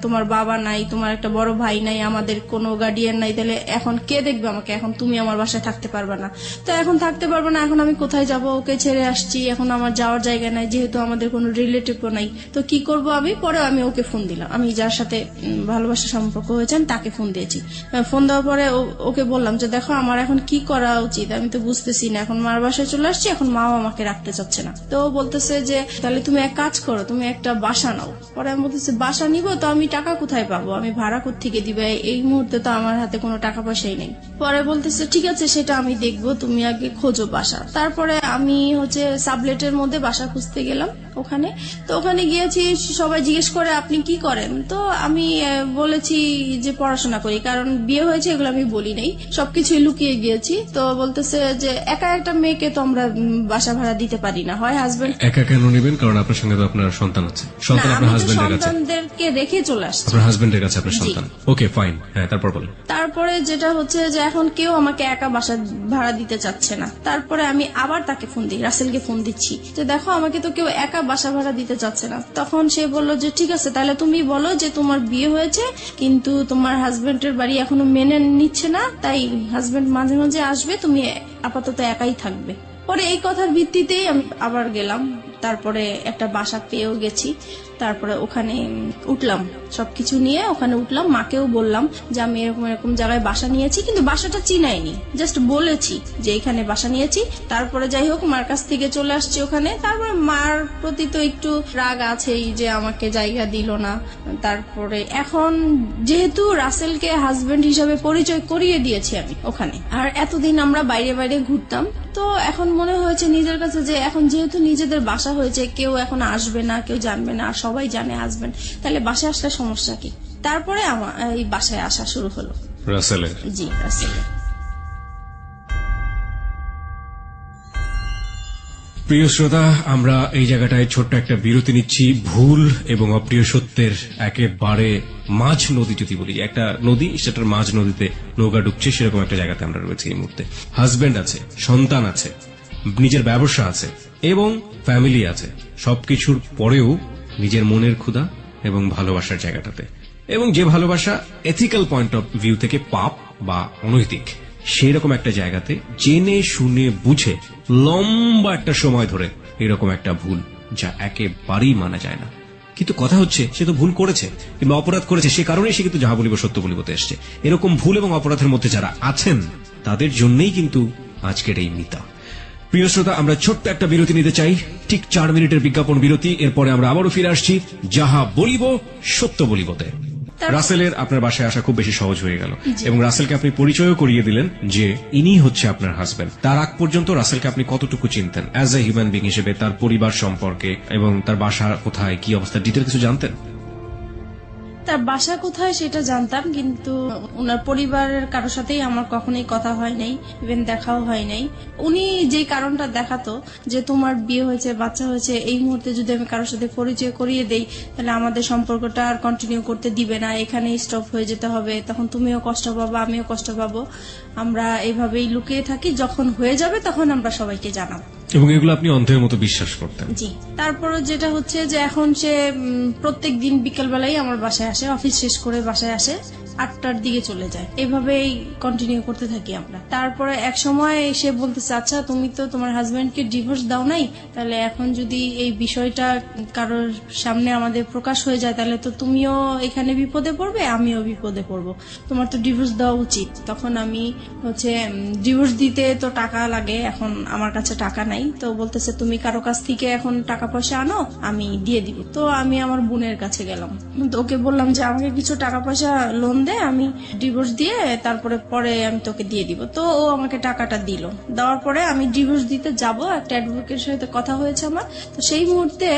তোমার বাবা নাই, তোমার একটা বড় ভাই নাই, আমাদের কোনো গার্ডিয়ান নাই, তাহলে এখন কে দেখবে আমাকে? এখন তুমি আমার বাসায় থাকতে পারবে না। তো এখন থাকতে পারবে না, এখন আমি কোথায় যাব? ওকে ছেড়ে আসছি, এখন আমার যাওয়ার জায়গা নাই, যেহেতু আমাদের কোনো রিলেটিভও নাই। তো কি করব আমি? পরে আমি ওকে ফোন দিলাম, আমি যার সাথে ভালোবাসার সম্পর্ক হয়েছে আমি তাকে ফোন দিয়েছি। ফোন দেওয়ার পরে ওকে বললাম যে দেখো আমার এখন কি করা উচিত, আমি তো বুঝতেছি না, এখন মার বাসায় চলে আসছি, এখন মাও আমাকে রাখতে চাচ্ছে না। তো বলতেছে যে তাহলে তুমি এক কাজ করো, তুমি একটা বাসা নাও। পরে আমি বলতেছি বাসা নিব, তো আমি টাকা কোথায় পাবো, আমি ভাড়া কোত্থেকে দিবে? এই মুহূর্তে তো আমার হাতে কোনো টাকা পয়সাই নেই। পরে বলতেছে ঠিক আছে, সেটা আমি দেখবো, তুমি আগে খোঁজো বাসা। তারপরে আমি হচ্ছে সাবলেটের মধ্যে বাসা খুঁজতে গেলাম ওখানে। তো ওখানে গিয়েছি, সবাই জিজ্ঞেস করে আপনি কি করেন? তো আমি বলেছি যে পড়াশোনা করি, কারণ বিয়ে হয়েছে এগুলো আমি বলি নাই, সবকিছুই লুকিয়ে গিয়েছি। তো বলতেছে যে একা একটা মেয়েকে তো আমরা বাসা ভাড়া দিতে পারি না, হয় হাজবেন্ড। একা কেন নেবেন? কারণ আপনার সঙ্গে তো আপনার সন্তান আছে। সন্তান আপনার হাজবেন্ডের কাছে, সন্তানদেরকে রেখে চলে আসছে আপনার হাজবেন্ডের কাছে আপনার সন্তান। ওকে ফাইন, হ্যাঁ তারপর বলেন। তারপরে যেটা হচ্ছে যে এখন কেউ আমাকে একা বাসা ভাড়া দিতে চাচ্ছে না। তারপরে আমি আবার তাকে ফোন দিই, রাসেলকে ফোন দিচ্ছি যে দেখো আমাকে তো কেউ একা বাসা ভাড়া দিতে চাচ্ছে না। তখন সে বলল যে ঠিক আছে, তাহলে তুমি বলো যে তোমার বিয়ে হয়েছে কিন্তু তোমার হাজবেন্ডের বাড়ি এখনো মেনে নিচ্ছে না, তাই হাজবেন্ড মাঝে মাঝে আসবে, তুমি আপাতত একাই থাকবে। পরে এই কথার ভিত্তিতেই আমি আবার গেলাম, তারপরে একটা বাসা পেয়েও গেছি। তারপরে ওখানে উঠলাম, সবকিছু নিয়ে ওখানে উঠলাম, মাকেও বললাম যে আমি এরকম এরকম জায়গায় বাসা নিয়েছি, কিন্তু বাসাটা চিনাইনি, জাস্ট বলেছি যে এখানে বাসা নিয়েছি। তারপরে যাই হোক মার কাছ থেকে চলে আসছি ওখানে। তারপরে মার প্রতি তো একটু রাগ আছেই যে আমাকে জায়গা দিল না। তারপরে এখন যেহেতু রাসেলকে হাজবেন্ড হিসাবে পরিচয় করিয়ে দিয়েছি আমি ওখানে, আর এতদিন আমরা বাইরে বাইরে ঘুরতাম, তো এখন মনে হয়েছে নিজের কাছে যে এখন যেহেতু নিজেদের বাসা হয়েছে, কেউ এখন আসবে না, কেউ জানবে না, আর সবাই জানে হাজবেন্ড, তাহলে বাসায় আসলে সমস্যা কি? তারপরে আমার এই বাসায় আসা শুরু হলো। রাসেলের? জি, রাসেলের। প্রিয় শ্রোতা, আমরা এই জায়গাটায় ছোট্ট একটা বিরতি নিচ্ছি। ভুল এবং অপ্রিয় সত্যের একেবারে মাঝ নদী, যদি বলি একটা নদী, সেটার মাঝ নদীতে নৌকা ডুবছে, সেরকম একটা জায়গাতে আমরা রয়েছি এই মুহূর্তে। হাজবেন্ড আছে, সন্তান আছে, নিজের ব্যবসা আছে এবং ফ্যামিলি আছে। সবকিছুর পরেও নিজের মনের ক্ষুধা এবং ভালোবাসার জায়গাটাতে, এবং যে ভালোবাসা এথিক্যাল পয়েন্ট অফ ভিউ থেকে পাপ বা অনৈতিক, সেই রকম একটা জায়গাতে জেনে শুনে বুঝে লম্বা একটা সময় ধরে এরকম একটা ভুল, যা একেবারেই মানা যায় না। কিন্তু কথা হচ্ছে, সে তো ভুল করেছে কিংবা অপরাধ করেছে, সে কারণেই সে কিন্তু যাহা বলিব সত্য বলিবতে এসছে। এরকম ভুল এবং অপরাধের মধ্যে যারা আছেন, তাদের জন্যই কিন্তু আজকের এই মিতা। প্রিয় শ্রোতা, আমরা ছোট্ট একটা বিরতি নিতে চাই, ঠিক 4 মিনিটের বিজ্ঞাপন বিরতি। এরপরে আমরা আবারও ফিরে আসছি যাহা বলিব সত্য বলিবতে। রাসেলের আপনার বাসায় আসা খুব বেশি সহজ হয়ে গেল, এবং রাসেলকে আপনি পরিচয়ও করিয়ে দিলেন যে ইনি হচ্ছে আপনার হাজবেন্ড। তার আগ পর্যন্ত রাসেলকে আপনি কতটুকু চিনতেন অ্যাজ এ হিউম্যান বিং হিসেবে, তার পরিবার সম্পর্কে এবং তার বাসা কোথায়, কি অবস্থা, ডিটেল কিছু জানতেন? তার বাসা কোথায় সেটা জানতাম, কিন্তু ওনার পরিবারের কারোর সাথেই আমার কখনোই কথা হয় নাই, ইভেন দেখাও হয় নাই। উনি যেই কারণটা দেখাতো যে তোমার বিয়ে হয়েছে, বাচ্চা হয়েছে, এই মুহূর্তে যদি আমি কারোর সাথে পরিচয় করিয়ে দেই, তাহলে আমাদের সম্পর্কটা আর কন্টিনিউ করতে দিবে না, এখানেই স্টপ হয়ে যেতে হবে, তখন তুমিও কষ্ট পাবো, আমিও কষ্ট পাবো, আমরা এইভাবেই লুকিয়ে থাকি, যখন হয়ে যাবে তখন আমরা সবাইকে জানাবো। এবং এগুলো আপনি অন্ধের মতো বিশ্বাস করতেন? জি। তারপরে যেটা হচ্ছে যে এখন সে প্রত্যেক দিন বিকেলবেলাই আমার বাসায় আসে, অফিস শেষ করে বাসায় আসে, 8টার দিকে চলে যায়, এভাবেই কন্টিনিউ করতে থাকি আমরা। তারপরে এক সময় সে বলতেছে, আচ্ছা তুমি তো তোমার হাজবেন্ডকে ডিভোর্স দাও নাই, তাহলে এখন যদি এই বিষয়টা কারোর সামনে আমাদের প্রকাশ হয়ে যায়, তাহলে তো তুমিও এখানে বিপদে পড়বে, আমিও বিপদে পড়বো, তোমার তো ডিভোর্স দেওয়া উচিত। তখন আমি হচ্ছে ডিভোর্স দিতে তো টাকা লাগে, এখন আমার কাছে টাকা নাই, তো বলতেছে তুমি কারো কাছ থেকে এখন টাকা পয়সা আনো, আমি দিয়ে দিব। তো আমি আমার বোনের কাছে গেলাম, তো ওকে বললাম যে আমাকে কিছু টাকা পয়সা লোন দে, আমি ডিভোর্স দিয়ে তারপরে পরে আমি তোকে দিয়ে দিব। তো ও আমাকে টাকাটা দিল, দেওয়ার পরে আমি ডিভোর্স দিতে যাব, একটা অ্যাডভোকেটের সাথে কথা হয়েছে আমার। তো সেই মুহূর্তে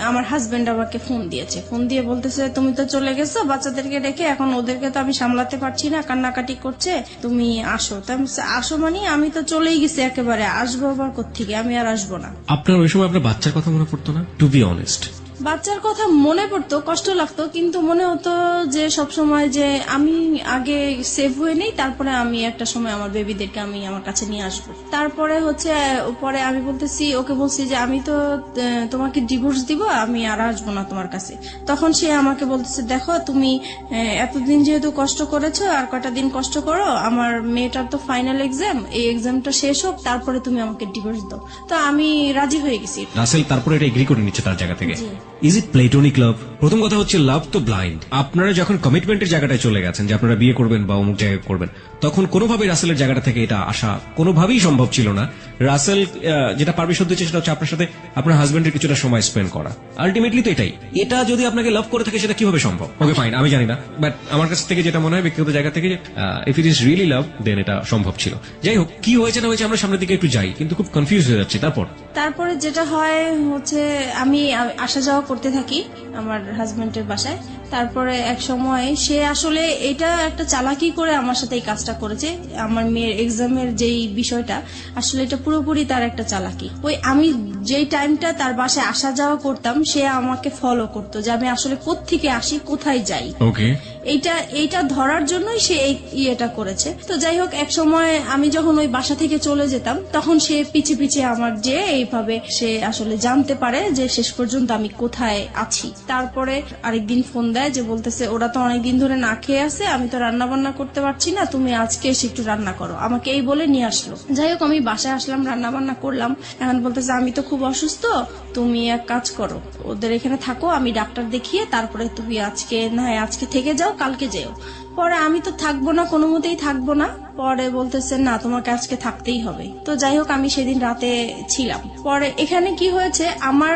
আমার হাজবেন্ড আমাকে ফোন দিয়েছে, ফোন দিয়ে বলতেছে তুমি তো চলে গেছো বাচ্চাদেরকে রেখে, এখন ওদেরকে তো আমি সামলাতে পারছি না, কান্নাকাটি করছে, তুমি আসো। তো আমি বলছি, আসো মানে আমি তো চলেই গেছি একেবারে, আসবো আবার কোত্থেকে, আমি আর আসবো না। আপনার ওই সময় আপনার বাচ্চার কথা মনে পড়তো না? টু বি অনেস্ট, বাচ্চার কথা মনে পড়তো, কষ্ট লাগতো, কিন্তু মনে হতো যে সব সময় যে আমি আগে সেভ হয়ে নেই, তারপরে আমি একটা সময় আমার বেবিদেরকে আমি আমার কাছে নিয়ে আসবো। তারপরে হচ্ছে পরে আমি বলতেছি, ওকে বলছি যে আমি তো তোমাকে ডিভোর্স দিব, আমি আর আসবো না তোমার কাছে। তখন সে আমাকে বলতেছে, দেখো তুমি এতদিন যেহেতু কষ্ট করেছো, আর কটা দিন কষ্ট করো, আমার মেয়েটার তো ফাইনাল এক্সাম, এই এক্সামটা শেষ হোক, তারপরে তুমি আমাকে ডিভোর্স দাও। তো আমি রাজি হয়ে গেছি। রাসেল তারপরে এটা এগ্রি করে নিচ্ছে তার জায়গা থেকে। ইজ ইট প্লেটোনিক লাভ? প্রথম কথা হচ্ছে, লাভ তো ব্লাইন্ড। আপনারা যখন কমিটমেন্টের জায়গাটায় চলে গেছেন যে আপনারা বিয়ে করবেন বা অমুক জায়গায় করবেন, তখন কোনোভাবেই রাসেলের জায়গাটা থেকে এটা আসা কোনোভাবেই সম্ভব ছিল না। রাসেল যেটা পারমিশন দিচ্ছে সেটা হচ্ছে আপনার সাথে আপনার হাজবেন্ডের কিছুটা সময় স্পেন্ড করা। আলটিমেটলি তো এটাই। এটা যদি আপনাকে লাভ করে থাকে, সেটা কিভাবে সম্ভব? ওকে ফাইন, আমি জানি না, বাট আমার কাছ থেকে যেটা মনে হয় ব্যক্তিগত জায়গা থেকে, if it is really love, then এটা সম্ভব ছিল। যাই হোক, কি হয়েছে না হয়েছে আমরা সামনের দিকে একটু যাই, কিন্তু খুব কনফিউজ হয়ে যাচ্ছে। তারপরে যেটা হয় হচ্ছে আমি আসা যাওয়া করতে থাকি আমার হাজবেন্ডের বাসায়। তারপরে এক সময় সে আসলে এটা একটা চালাকি করে আমার সাথে এই কাজটা করেছে। আমার মেয়ের এক্সামের যেই বিষয়টা, আসলে এটা পুরোপুরি তার একটা চালাকি। ওই আমি যেই টাইমটা তার বাসায় আসা যাওয়া করতাম, সে আমাকে ফলো করতো যে আমি আসলে কোত্থেকে আসি, কোথায় যাই। ওকে, এইটা ধরার জন্যই সে এই ইয়েটা করেছে। তো যাই হোক, এক সময় আমি যখন ওই বাসা থেকে চলে যেতাম, তখন সে পিছে পিছে আমার যে এইভাবে সে আসলে জানতে পারে যে শেষ পর্যন্ত আমি কোথায় আছি। তারপরে আরেকদিন ফোন দেয় যে বলতেছে, ওরা তো অনেকদিন ধরে না খেয়ে আছে, আমি তো রান্না বান্না করতে পারছি না, তুমি আজকে এসে একটু রান্না করো, আমাকে এই বলে নিয়ে আসলো। যাই হোক, আমি বাসায় আসলাম, রান্না বান্না করলাম। এখন বলতেছে, আমি তো খুব অসুস্থ, তুমি এক কাজ করো, ওদের এখানে থাকো, আমি ডাক্তার দেখিয়ে তারপরে তুমি আজকে থেকে যাও, কালকে যেও। পরে আমি তো থাকবো না, কোনো মতেই থাকবো না। পরে বলতেছে, না তোমাকে আজকে থাকতেই হবে। তো যাই হোক, আমি সেদিন রাতে ছিলাম। পরে এখানে কি হয়েছে, আমার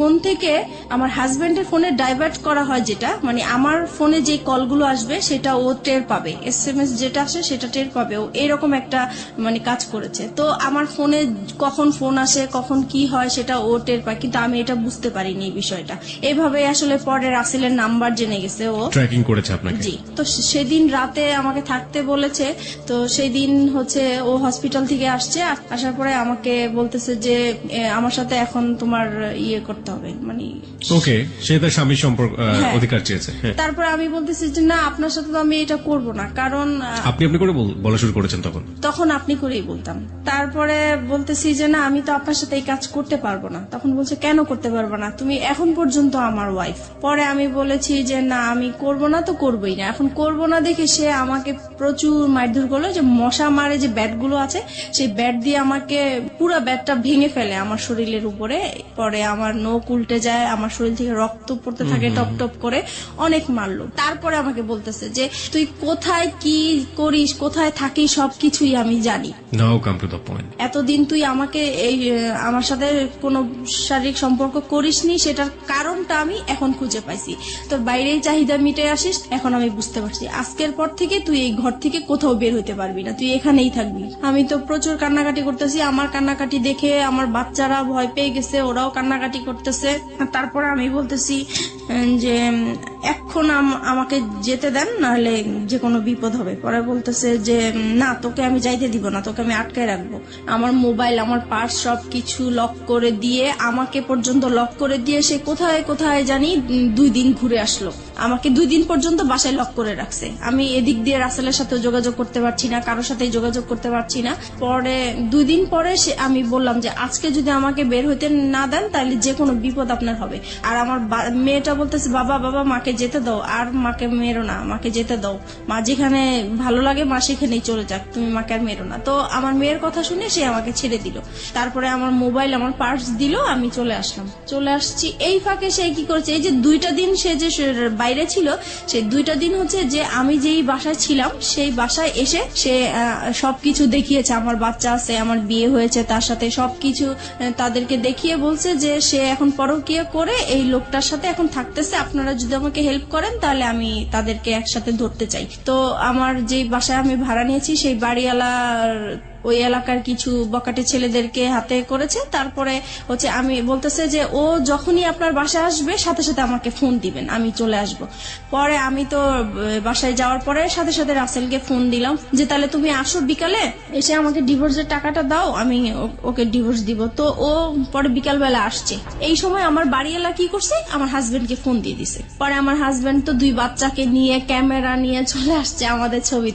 ফোন থেকে আমার হাজবেন্ডের ফোনে ডাইভার্ট করা হয়, যেটা মানে আমার ফোনে যে কলগুলো আসবে সেটা ও টের পাবে, SMS যেটা আসে সেটা টের পাবে। ও এরকম একটা মানে কাজ করেছে। তো আমার ফোনে কখন ফোন আসে, কখন কি হয় সেটা ও টের পায়, কিন্তু আমি এটা বুঝতে পারিনি এই বিষয়টা। এভাবে আসলে পরে রাসেলের নাম্বার জেনে গেছে ও। ট্র্যাকিং করেছে আপনাকে? জি। তো সেদিন রাতে আমাকে থাকতে বলেছে। তো সেই দিন হচ্ছে ও হসপিটাল থেকে আসছে, আসার পরে আমাকে বলতেছে যে আমার সাথে এখন তোমার ইয়ে করতে হবে, মানে ওকে, সে তার স্বামীর সম্পর্ক হ্যাঁ। অধিকার চেয়েছে। হ্যাঁ। তারপরে আমি বলতেছি যে না, আপনার সাথে তো আমি এটা করব না, কারণ আপনি করে বলা শুরু করেছেন তখন? তখন আপনি করেই বলতাম। তারপরে বলতেছি যে না, আমি তো আপনার সাথে এই কাজ করতে পারবো না। তখন বলছে কেন করতে পারবো না, তুমি এখন পর্যন্ত আমার ওয়াইফ। পরে আমি বলেছি যে না, আমি করব না তো করবোই না। এখন করব না দেখে সে আমাকে প্রচুর মারধর করলো, যে মশা মারে যে ব্যাটগুলো আছে সেই ব্যাট দিয়ে আমাকে পুরো ব্যাটটা ভেঙে ফেলে আমার শরীরের উপরে। পরে আমার নখ উল্টে যায়, আমার শরীর থেকে রক্ত পড়তে থাকে টপ টপ করে, অনেক মারলো। তারপরে আমাকে বলতেছে যে তুই কোথায় কি করিস, কোথায় থাকিস, সবকিছুই আমি জানি। নাও কাম টু দ্য পয়েন্ট। এতদিন তুই আমাকে এই আমার সাথে কোনো শারীরিক সম্পর্ক করিসনি, সেটার কারণটা আমি এখন খুঁজে পাইছি। তোর বাইরেই চাহিদা মিটে আসিস, এখন আমি বুঝতে পারছি। আজকের পর থেকে তুই এই ঘর থেকে কোথাও বের হতে পারবি না, তুই এখানেই থাকবি। আমি তো প্রচুর কান্নাকাটি করতেছি। আমার কান্নাকাটি দেখে আমার বাচ্চারা ভয় পেয়ে গেছে, ওরাও কান্নাকাটি করতেছে। তারপর আমি বলতেছি যে এখন আমাকে যেতে দেন, নাহলে যে কোনো বিপদ হবে। পরে বলতেছে যে না, তোকে আমি যাইতে দিব না, তোকে আমি আটকায় রাখবো। আমার মোবাইল, আমার পার্স সবকিছু লক করে দিয়ে, আমাকে পর্যন্ত লক করে দিয়ে সে কোথায় কোথায় জানি 2 দিন ঘুরে আসলো। আমাকে 2 দিন পর্যন্ত বাসায় লক করে রাখছে। আমি এদিক দিয়ে রাসেলের সাথে যোগাযোগ করতে পারছি না, কারোর সাথে যোগাযোগ করতে পারছি না। পরে 2 দিন পরে আমি বললাম যে আজকে যদি আমাকে বের হইতে না দেন তাহলে যে কোনো বিপদ আপনার হবে। আর আমার মেয়েটা বলতেছে বাবা বাবা মাকে যেতে দাও, আর মাকে মেরো না, মাকে যেতে দাও, মা যেখানে ভালো লাগে মা সেখানেই চলে যাক, তুমি মাকে আর মেরো না। তো আমার মেয়ের কথা শুনে সে আমাকে ছেড়ে দিল। তারপরে আমার মোবাইল, আমার পার্স দিল, আমি চলে আসলাম। চলে আসছি, এই ফাঁকে সে কি করেছে, এই যে 2টা দিন সে যে বাইরে ছিল, সেই 2টা দিন হচ্ছে যে আমি যেই বাসায় ছিলাম সেই বাসায় এসে সে সবকিছু দেখিয়েছে। আমার বাচ্চা আছে, আমার বিয়ে হয়েছে, তার সাথে সবকিছু তাদেরকে দেখিয়ে বলছে যে সে এখন পরকীয়া করে এই লোকটার সাথে এখন থাকতেছে, আপনারা যদি আমাকে হেল্প করেন তাহলে আমি তাদেরকে একসাথে ধরতে চাই। তো আমার যে বাসায় আমি ভাড়া নিয়েছি সেই বাড়িওয়ালার ওই এলাকার কিছু বকাটে ছেলেদেরকে হাতে করেছে। তারপরে হচ্ছে আমি বলতেছে যে ও যখনই আপনার বাসায় আসবে সাথে সাথে আমাকে ফোন দিবেন, আমি চলে আসব। পরে আমি তো বাসায় যাওয়ার পরে সাথে সাথে রাসেলকে ফোন দিলাম যে তাহলে তুমি আসো বিকালে, এসে আমাকে ডিভোর্সের টাকাটা দাও, আমি ওকে ডিভোর্স দিব। তো ও পরে বিকালবেলা আসছে। এই সময় আমার বাড়িওয়ালা কি করছে, আমার হাজবেন্ডকে ফোন দিয়ে দিছে। পরে আমার হাজবেন্ড তো 2 বাচ্চাকে নিয়ে ক্যামেরা নিয়ে চলে আসছে, আমাদের ছবি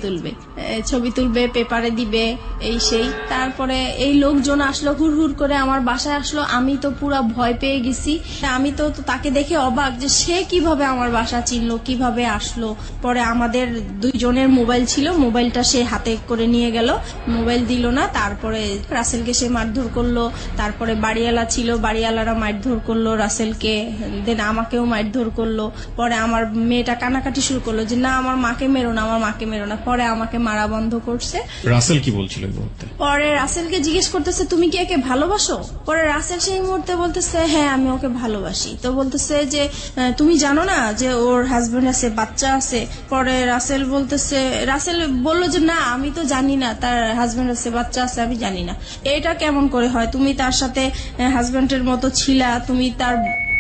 তুলবে, পেপারে দিবে, এই সেই। তারপরে এই লোকজন আসলো, হুড় করে আমার বাসায় আসলো। আমি তো পুরো ভয় পেয়ে গেছি। আমি তো তাকে দেখে অবাক যে সে কিভাবে আমার বাসা চিনলো, কিভাবে আসলো। পরে আমাদের 2 জনের মোবাইল ছিল, মোবাইলটা সে হাতে করে নিয়ে গেল, মোবাইল দিল না। তারপরে রাসেলকে সে মারধর করলো। তারপরে বাড়িওয়ালা ছিল, বাড়িওয়ালারা মারধর করলো রাসেলকে, দেন আমাকেও মারধর করলো। পরে আমার মেয়েটা কান্নাকাটি শুরু করলো যে না, আমার মাকে মেরো না, আমার মাকে মেরো না। পরে আমাকে মারা বন্ধ করছে। রাসেল কি বলছিল? পরে রাসেলকে জিজ্ঞেস করতেছে তুমি কি একে ভালোবাসো? পরে রাসেল সেই মুহূর্তে বলতেছে হ্যাঁ, আমি ওকে ভালোবাসি। তো বলতেছে যে তুমি জানো না যে ওর হাজবেন্ড আছে, বাচ্চা আছে? পরে রাসেল বললো যে না, আমি তো জানি না তার হাজবেন্ড আছে, বাচ্চা আছে, আমি জানি না। এটা কেমন করে হয়? তুমি তার সাথে হাজবেন্ডের মতো ছিলা, তুমি তার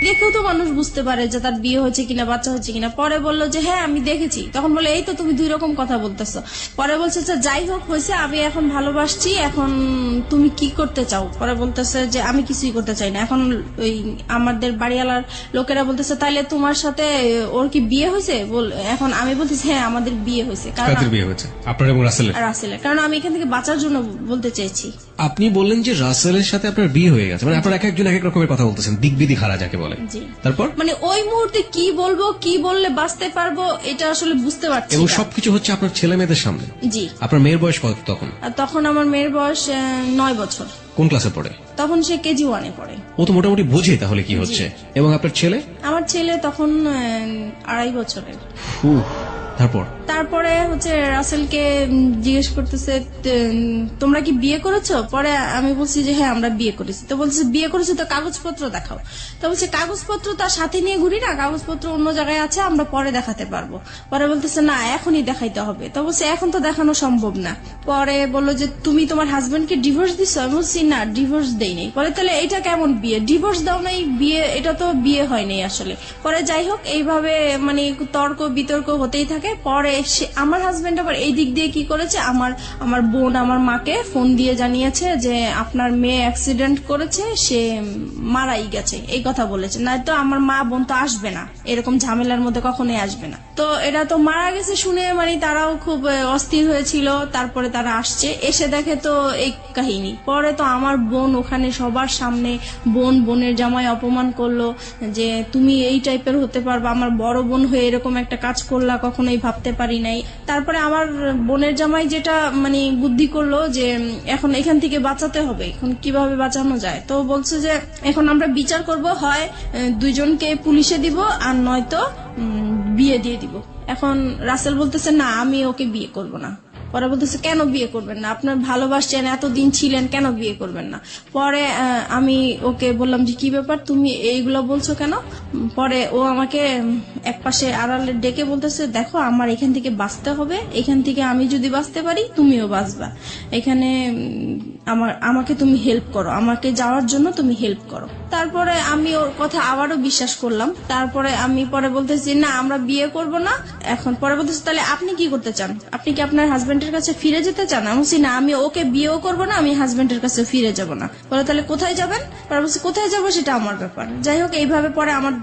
দেখেও তো মানুষ বুঝতে পারে যে তার বিয়ে হয়েছে কিনা, বাচ্চা হচ্ছে কিনা। পরে বললো যে হ্যাঁ আমি দেখেছি। তখন বলে এই তো তুমি 2 রকম কথা বলতেছো। পরে বলছে যে যাই হোক হয়েছে, আমি এখন ভালোবাসছি, এখন তুমি কি করতে চাও? পরে বলতেছে যে আমি কিছুই করতে চাই না। এখন ওই আমাদের বাড়িওয়ালার লোকেরা বলতেছে তাইলে তোমার সাথে ওর কি বিয়ে হয়েছে? এখন আমি বলতেছি হ্যাঁ আমাদের বিয়ে হয়েছে। কাদের বিয়ে হয়েছে? আপনার এবং রাসেলের? কারণ আমি এখান থেকে বাঁচার জন্য বলতে চাইছি। আপনি বললেন যে রাসেলের সাথে আপনার বিয়ে হয়ে গেছে, মানে আপনারা এক একজন এক এক রকমের কথা বলতেছেন, দিক বিদিক হারা যাকে বলে। তারপর মানে ওই মুহূর্তে কি বলবো, কি বললে বাঁচতে পারবো এটা আসলে বুঝতে পারছি না। এবং সবকিছু হচ্ছে আপনার ছেলে মেয়েদের সামনে। জি। আপনার মেয়ের বয়স কত তখন? তখন আমার মেয়ের বয়স 9 বছর। কোন ক্লাসে পড়ে? তখন সে KG 1-এ পড়ে। ও তো মোটামুটি বোঝে তাহলে কি হচ্ছে। এবং আপনার ছেলে? আমার ছেলে তখন 2.5 বছরের। তারপরে হচ্ছে রাসেলকে জিজ্ঞেস করতেছে তোমরা কি বিয়ে করেছো? পরে আমি বলছি যে হ্যাঁ আমরা বিয়ে করেছি। তো বলছে বিয়ে করেছো তো কাগজপত্র দেখাও। তো বলছে কাগজপত্র তার সাথে নিয়ে ঘুরি না, কাগজপত্র অন্য জায়গায় আছে, আমরা পরে দেখাতে পারবো। পরে বলতেছে না এখনই দেখাইতে হবে। তো বলছে এখন তো দেখানো সম্ভব না। পরে বললো যে তুমি তোমার হাজবেন্ডকে ডিভোর্স দিছো? আমি বলছি না ডিভোর্স দেই নাই। পরে তাহলে এটা কেমন বিয়ে? ডিভোর্স দাও নাই বিয়ে? এটা তো বিয়ে হয় নাই আসলে। পরে যাই হোক এইভাবে মানে তর্ক বিতর্ক হতেই থাকে। পরে আমার হাজবেন্ড আবার এই দিক দিয়ে কি করেছে, আমার বোন আমার মাকে ফোন দিয়ে জানিয়েছে যে আপনার মেয়ে অ্যাক্সিডেন্ট করেছে, সে মারাই গেছে, এই কথা বলেছে। না তো আমার মা বোন তো আসবে না, এরকম ঝামেলার মধ্যে কখনোই আসবে না। তো এটা তো মারা গেছে শুনে মানে তারাও খুব অস্থির হয়েছিল। তারপরে তারা আসছে, এসে দেখে তো এই কাহিনী। পরে তো আমার বোন ওখানে সবার সামনে বোনের জামাই অপমান করলো যে তুমি এই টাইপের হতে পারবা, আমার বড় বোন হয়ে এরকম একটা কাজ করলা কখনোই ভাবতে পারি নাই। তারপরে আমার বোনের জামাই যেটা মানে বুদ্ধি করলো যে এখন এখান থেকে বাঁচাতে হবে, এখন কিভাবে বাঁচানো যায়। তো বলছে যে এখন আমরা বিচার করব, হয় দুইজনকে পুলিশে দিব আর নয়তো বিয়ে দিয়ে দিব। এখন রাসেল বলতেছে না আমি ওকে বিয়ে করব না। পরে বলতেছে কেন বিয়ে করবেন না? আপনার ভালোবাসছেন, এতদিন ছিলেন, কেন বিয়ে করবেন না? পরে আমি ওকে বললাম যে কি ব্যাপার তুমি এইগুলো বলছো কেন? পরে ও আমাকে একপাশে আড়ালে ডেকে বলতেছে দেখো আমার এখান থেকে বাঁচতে হবে, এখান থেকে আমি যদি বাঁচতে পারি তুমিও বাঁচবা, এখানে আমাকে তুমি হেল্প করো, আমাকে যাওয়ার জন্য তুমি হেল্প করো। তারপরে আমি ওর কথা আবারও বিশ্বাস করলাম। তারপরে আমি পরে বলতেছি না আমরা বিয়ে করব না। এখন পরে বলতেছি তাহলে আপনি কি করতে চান? আপনি কি আপনার হাজবেন্ডের কাছে ফিরে যেতে চান? আমি বলছি না আমি ওকে বিয়েও করব না, আমি হাজবেন্ডের কাছে ফিরে যাব না। পরে তাহলে কোথায় যাবেন? পরে বলছি কোথায় যাবো সেটা আমার ব্যাপার। যাই হোক এইভাবে পরে আমার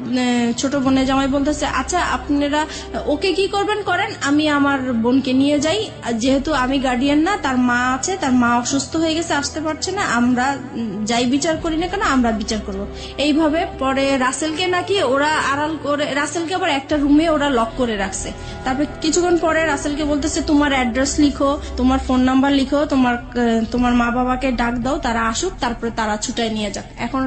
ছোট বোনের জামাই বলতেছে আচ্ছা আপনারা ওকে কি করবেন করেন, আমি আমার বোনকে নিয়ে যাই, যেহেতু আমি গার্ডিয়ান না, তার মা আছে, তার মা অসুস্থ হয়ে গেছে আসতে পারছে না, আমরা যাই বিচার করি না কেন আমরা বিচার করব। এইভাবে পরে রাসেলকে নাকি ওরা আড়াল করে, রাসেলকে আবার একটা রুমে ওরা লক করে রাখছে। তারপর কিছুক্ষণ পরে রাসেলকে বলতেছে তোমার অ্যাড্রেস লিখো, তোমার ফোন নাম্বার লিখো, তোমার মা বাবাকে ডাক দাও, তারা আসুক, তারপরে তারা ছুটায় নিয়ে যাক। এখন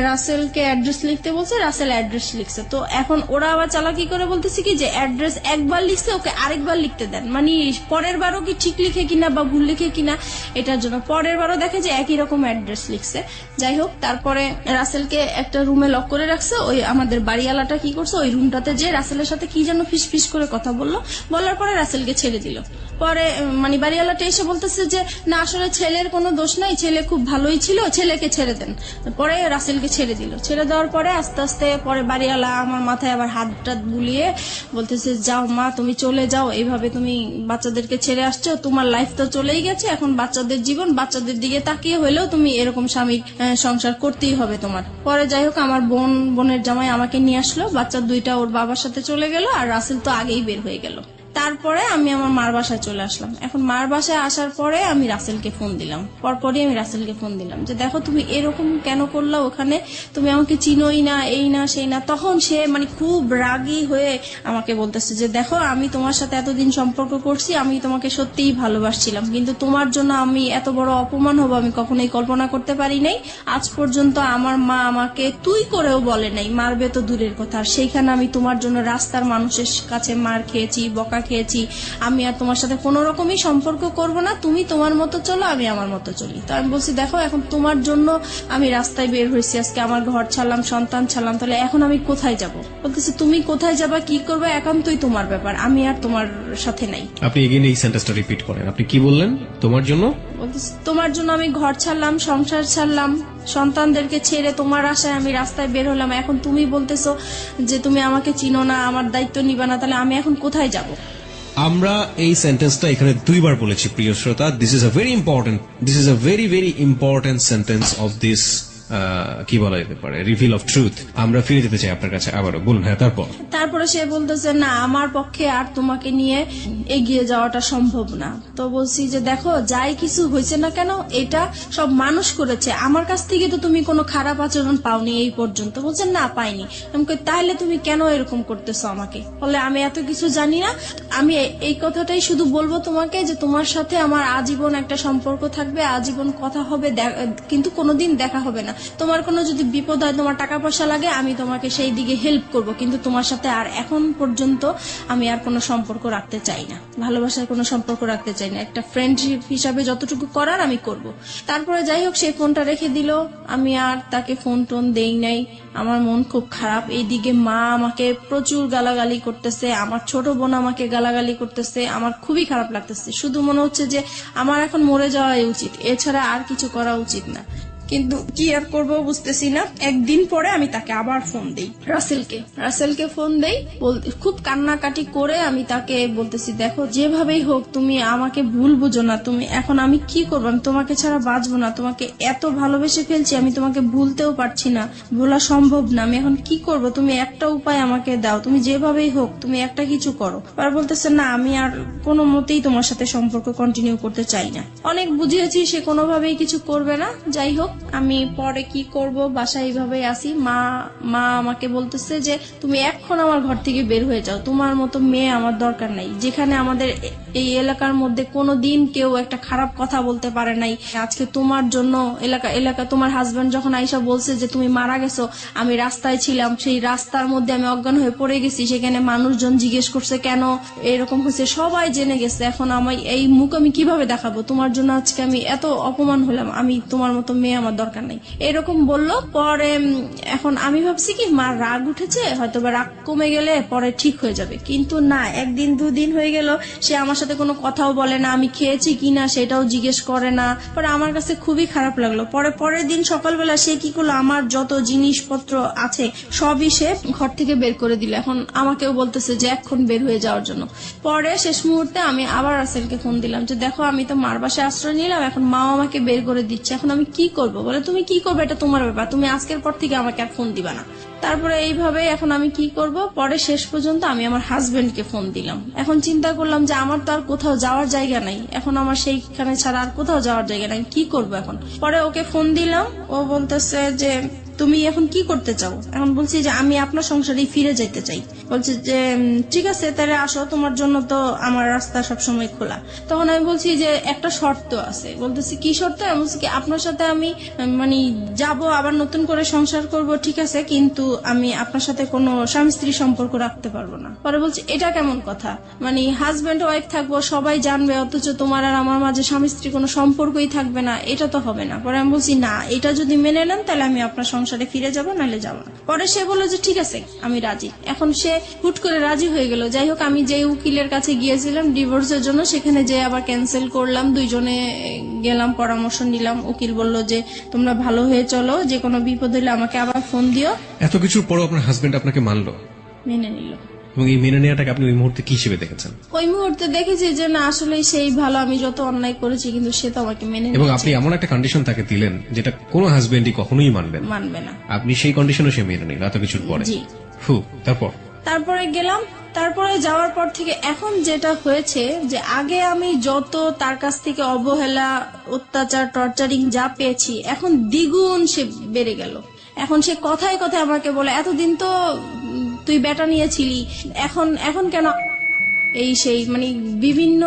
রাসেলকে অ্যাড্রেস লিখতে বলছে, রাসেল অ্যাড্রেস লিখছে। তো এখন ওরা আবার চালাকি করে বলতেছে কি যে অ্যাড্রেস একবার লিখছে ওকে আরেকবার লিখতে দেন, মানে পরের বারও কি ঠিক লিখে কিনা বা ভুল লিখে কিনা এটার জন্য। পরের বারও দেখে যে একই রকম অ্যাড্রেস লিখছে। যাই হোক তারপরে রাসেলকে একটা রুমে লক করে রাখছে। ওই আমাদের বাড়িওয়ালাটা কি করছে, ওই রুমটাতে যে রাসেলের সাথে কি যেন ফিস করে কথা বলার পরে রাসেলকে ছেড়ে দিল। পরে মানে বাড়িওয়ালাটা এসে বলতেছে যে না আসলে ছেলের কোনো দোষ নাই, ছেলে খুব ভালোই ছিল, ছেলেকে ছেড়ে দেন। পরে রাসেলকে ছেড়ে দিল। ছেড়ে দেওয়ার পরে আস্তে আস্তে পরে বাড়িওয়ালা আমার মাথায় আবার হাত টাত বুলিয়ে বলতেছে যাও মা তুমি চলে যাও, এইভাবে তুমি বাচ্চাদেরকে ছেড়ে আসছো, তোমার লাইফ তো চলেই গেছে, এখন বাচ্চাদের জীবন, বাচ্চাদের দিকে তাকিয়ে হলেও তুমি এরকম স্বামীর সংসার করতেই হবে তোমার। পরে যাই হোক আমার বোনের জামাই আমাকে নিয়ে আসলো, বাচ্চা দুইটা ওর বাবার সাথে চলে গেল আর রাসেল তো আগেই বের হয়ে গেল। তারপরে আমি আমার মার বাসায় চলে আসলাম। এখন মার বাসায় আসার পরে আমি রাসেলকে ফোন দিলাম, পরপরই আমি রাসেলকে ফোন দিলাম যে দেখো তুমি এরকম কেন করলা, ওখানে তুমি আমাকে চিনোই না, এই না সেই না। তখন সে মানে খুব রাগী হয়ে আমাকে বলতেছে যে দেখো আমি তোমার সাথে এতদিন সম্পর্ক করছি, আমি তোমাকে সত্যিই ভালোবাসছিলাম, কিন্তু তোমার জন্য আমি এত বড় অপমান হবো আমি কখনোই কল্পনা করতে পারি নাই। আজ পর্যন্ত আমার মা আমাকে তুই করেও বলে নাই, মারবে তো দূরের কথা, আর সেইখানে আমি তোমার জন্য রাস্তার মানুষের কাছে মার খেয়েছি, বকা খেয়েছি। আমি আর তোমার সাথে কোনো রকমই সম্পর্ক করব না, তুমি তোমার মতো চলো, আমি আমার মতো চলি। তো আমি বলছি দেখো এখন তোমার জন্য আমি রাস্তায় বের হয়েছি, আজকে আমার ঘর ছাড়লাম, সন্তান ছাড়লাম, তাহলে এখন আমি কোথায় যাব? বলতেছি তুমি কোথায় যাবা, কি করবে, একান্তই তোমার ব্যাপার, আমি আর তোমার সাথে নাই। আপনি এগেইন এই সেন্টেন্সটা রিপিট করেন, আপনি কি বললেন? তোমার জন্য? বলতেছি তোমার জন্য আমি ঘর ছাড়লাম, সংসার ছাড়লাম, সন্তানদেরকে ছেড়ে তোমার আশায় আমি রাস্তায় বের হলাম, এখন তুমি বলতেছো যে তুমি আমাকে চিনো না, আমার দায়িত্ব নিবা না, তাহলে আমি এখন কোথায় যাব? আমরা এই সেন্টেন্সটা এখানে দুইবার বলেছি প্রিয় শ্রোতা। This is a very important sentence of this কি বলা যেতে পারে, রিভিল অফ ট্রুথ। আমরা ফিরে যেতে চাই আপনার কাছে আবারও, বলুন। হ্যাঁ তারপরে সে বলতেছে না আমার পক্ষে আর তোমাকে নিয়ে এগিয়ে যাওয়াটা সম্ভব না। তো বলছি যে দেখো যাই কিছু হয়েছে না কেন এটা সব মানুষ করেছে, আমার কাছ থেকে তো তুমি কোনো খারাপ আচরণ পাওনি এই পর্যন্ত। বলছেন না পাইনি। আমি তাহলে তুমি কেন এরকম করতেছো আমাকে? বলে আমি এত কিছু জানি না, আমি এই কথাটাই শুধু বলবো তোমাকে যে তোমার সাথে আমার আজীবন একটা সম্পর্ক থাকবে, আজীবন কথা হবে, কিন্তু কোনোদিন দেখা হবে না। তোমার কোনো যদি বিপদ হয়, তোমার টাকা পয়সা লাগে, আমি তোমাকে সেই দিকে হেল্প করব, কিন্তু তোমার সাথে আর এখন পর্যন্ত আমি আর কোনো সম্পর্ক রাখতে চাই না, ভালোবাসার কোনো সম্পর্ক রাখতে চাই না, একটা ফ্রেন্ডশিপ হিসাবে যতটুকু করার আমি করব। তারপরে যাই হোক, সেই ফোনটা রেখে দিল, আমি আর তাকে ফোন টোন দেই নাই। আমার মন খুব খারাপ। এইদিকে মা আমাকে প্রচুর গালাগালি করতেছে, আমার ছোট বোন আমাকে গালাগালি করতেছে, আমার খুবই খারাপ লাগতেছে। শুধু মনে হচ্ছে যে আমার এখন মরে যাওয়াই উচিত, এছাড়া আর কিছু করা উচিত না। কিন্তু কি আর করবো বুঝতেছি না। একদিন পরে আমি তাকে আবার ফোন দেই, রাসেলকে ফোন দেই, খুব কান্নাকাটি করে আমি তাকে বলতেছি, দেখো যেভাবেই হোক তুমি আমাকে ভুল বুঝো না, তুমি এখন আমি কি করবো, আমি তোমাকে ছাড়া বাঁচবো না, তোমাকে এত ভালোবেসে ফেলছি, আমি তোমাকে ভুলতেও পারছি না, ভোলা সম্ভব না, আমি এখন কি করব, তুমি একটা উপায় আমাকে দাও, তুমি যেভাবেই হোক তুমি একটা কিছু করো। আর বলতেছে না, আমি আর কোনো মতেই তোমার সাথে সম্পর্ক কন্টিনিউ করতে চাই না। অনেক বুঝিয়েছি, সে কোনোভাবেই কিছু করবে না। যাই হোক, আমি পরে কি করব, বাসায় এইভাবে আসি। মা আমাকে বলতেছে যে তুমি এখন আমার ঘর থেকে বের হয়ে যাও, তোমার মতো মেয়ে আমার দরকার নাই। যেখানে আমাদের এই এলাকার মধ্যে কোনোদিন কেউ একটা খারাপ কথা বলতে পারে নাই, আজকে তোমার জন্য এলাকা তোমার হাজবেন্ড যখন আইসা বলছে যে তুমি মারা গেছো, আমি রাস্তায় ছিলাম, সেই রাস্তার মধ্যে আমি অজ্ঞান হয়ে পড়ে গেছি, সেখানে মানুষজন জিজ্ঞেস করছে কেন এরকম হয়েছে, সবাই জেনে গেছে, এখন আমি এই মুখ আমি কিভাবে দেখাবো, তোমার জন্য আজকে আমি এত অপমান হলাম, আমি তোমার মতো মেয়ে আমার দরকার নাই, এরকম বললো। পরে এখন আমি ভাবছি কি মার রাগ উঠেছে, হয়তো বা রাগ কমে গেলে পরে ঠিক হয়ে যাবে, কিন্তু না, একদিন দুদিন হয়ে গেল, সে আমার সাথে কোনো কথাও বলে না, আমি খেয়েছি কিনা সেটাও জিজ্ঞেস করে না। পরে আমার কাছে খুবই খারাপ লাগলো। পরের দিন সকালবেলা সে কি করলো, আমার যত জিনিসপত্র আছে সবই সে ঘর থেকে বের করে দিল। এখন আমাকেও বলতেছে যে এখন বের হয়ে যাওয়ার জন্য। পরে শেষ মুহূর্তে আমি আবার রাসেলকে ফোন দিলাম যে দেখো, আমি তো মার বাসায় আশ্রয় নিলাম, এখন মাও আমাকে বের করে দিচ্ছে, এখন আমি কি করব? বলে তুমি কি করবে এটা তোমার ব্যাপার, তুমি আজকের পর থেকে আমাকে আর ফোন দিবা না। তারপরে এইভাবে এখন আমি কি করব, পরে শেষ পর্যন্ত আমি আমার হাজবেন্ডকে ফোন দিলাম। এখন চিন্তা করলাম যে আমার তো আর কোথাও যাওয়ার জায়গা নাই, এখন আমার সেইখানে ছাড়া আর কোথাও যাওয়ার জায়গা নাই, কি করব এখন? পরে ওকে ফোন দিলাম, ও বলতেছে যে তুমি এখন কি করতে চাও? এখন বলছি যে আমি আপনার সংসারে ফিরে যেতে চাই। বলছে যে ঠিক আছে তাহলে আসো, তোমার জন্য তো আমার রাস্তা সবসময় খোলা। তখন আমি বলছি যে একটা শর্ত আছে। বলতেছি কি শর্ত? আমি বলছি কি আপনার সাথে আমি মানে যাব, আবার নতুন করে সংসার করব, ঠিক আছে, কিন্তু আমি আপনার সাথে কোনো স্বামী স্ত্রী সম্পর্ক রাখতে পারবো না। পরে বলছি এটা কেমন কথা, মানে হাজবেন্ড ওয়াইফ থাকবো, সবাই জানবে, অথচ তোমার আর আমার মাঝে স্বামী স্ত্রী কোনো সম্পর্কই থাকবে না, এটা তো হবে না। পরে আমি বলছি না, এটা যদি মেনে নেন তাহলে আমি আপনার সংসারে ফিরে যাবো, নাহলে যাবো না। পরে সে বললো যে ঠিক আছে আমি রাজি। এখন সে হুট করে রাজি হয়ে গেল। যাই হোক, আমি যে উকিলের কাছে গিয়েছিলাম ডিভোর্সের জন্য, সেখানে যে আবার ক্যান্সেল করলাম, দুইজনে গেলাম, পরামর্শ নিলাম। উকিল বলল যে তোমরা ভালো হয়ে চলো, যে কোনো বিপদ হলে আমাকে আবার ফোন দিও। এত কিছুর পরও আপনার হাজবেন্ড আপনাকে মানলো, মেনে নিল। এবং এই মেনে নেওয়াটাকে আপনি ওই মুহূর্তে কি হিসেবে দেখেছেন? ওই মুহূর্তে দেখেছি যে না, আসলে সেই ভালো, আমি যত অন্যায় করেছি কিন্তু সে তো আমাকে মেনে এবং নিয়েছে। আপনি এমন একটা কন্ডিশন তাকে দিলেন যেটা কোনো হাজবেন্ডই কখনোই মানবে না। আপনি সেই কন্ডিশনও সে মেনে নিল এত কিছুর পরে। জি। তারপরে গেলাম। তারপরে যাওয়ার পর থেকে এখন যেটা হয়েছে যে আগে আমি যত তার কাছ থেকে অবহেলা, অত্যাচার, টর্চারিং যা পেয়েছি, এখন দ্বিগুণ সে বেড়ে গেল। এখন সে কথায় কথায় আমাকে বলে এতদিন তো তুই বেটা নিয়েছিলি, এখন কেন এই সেই, মানে বিভিন্ন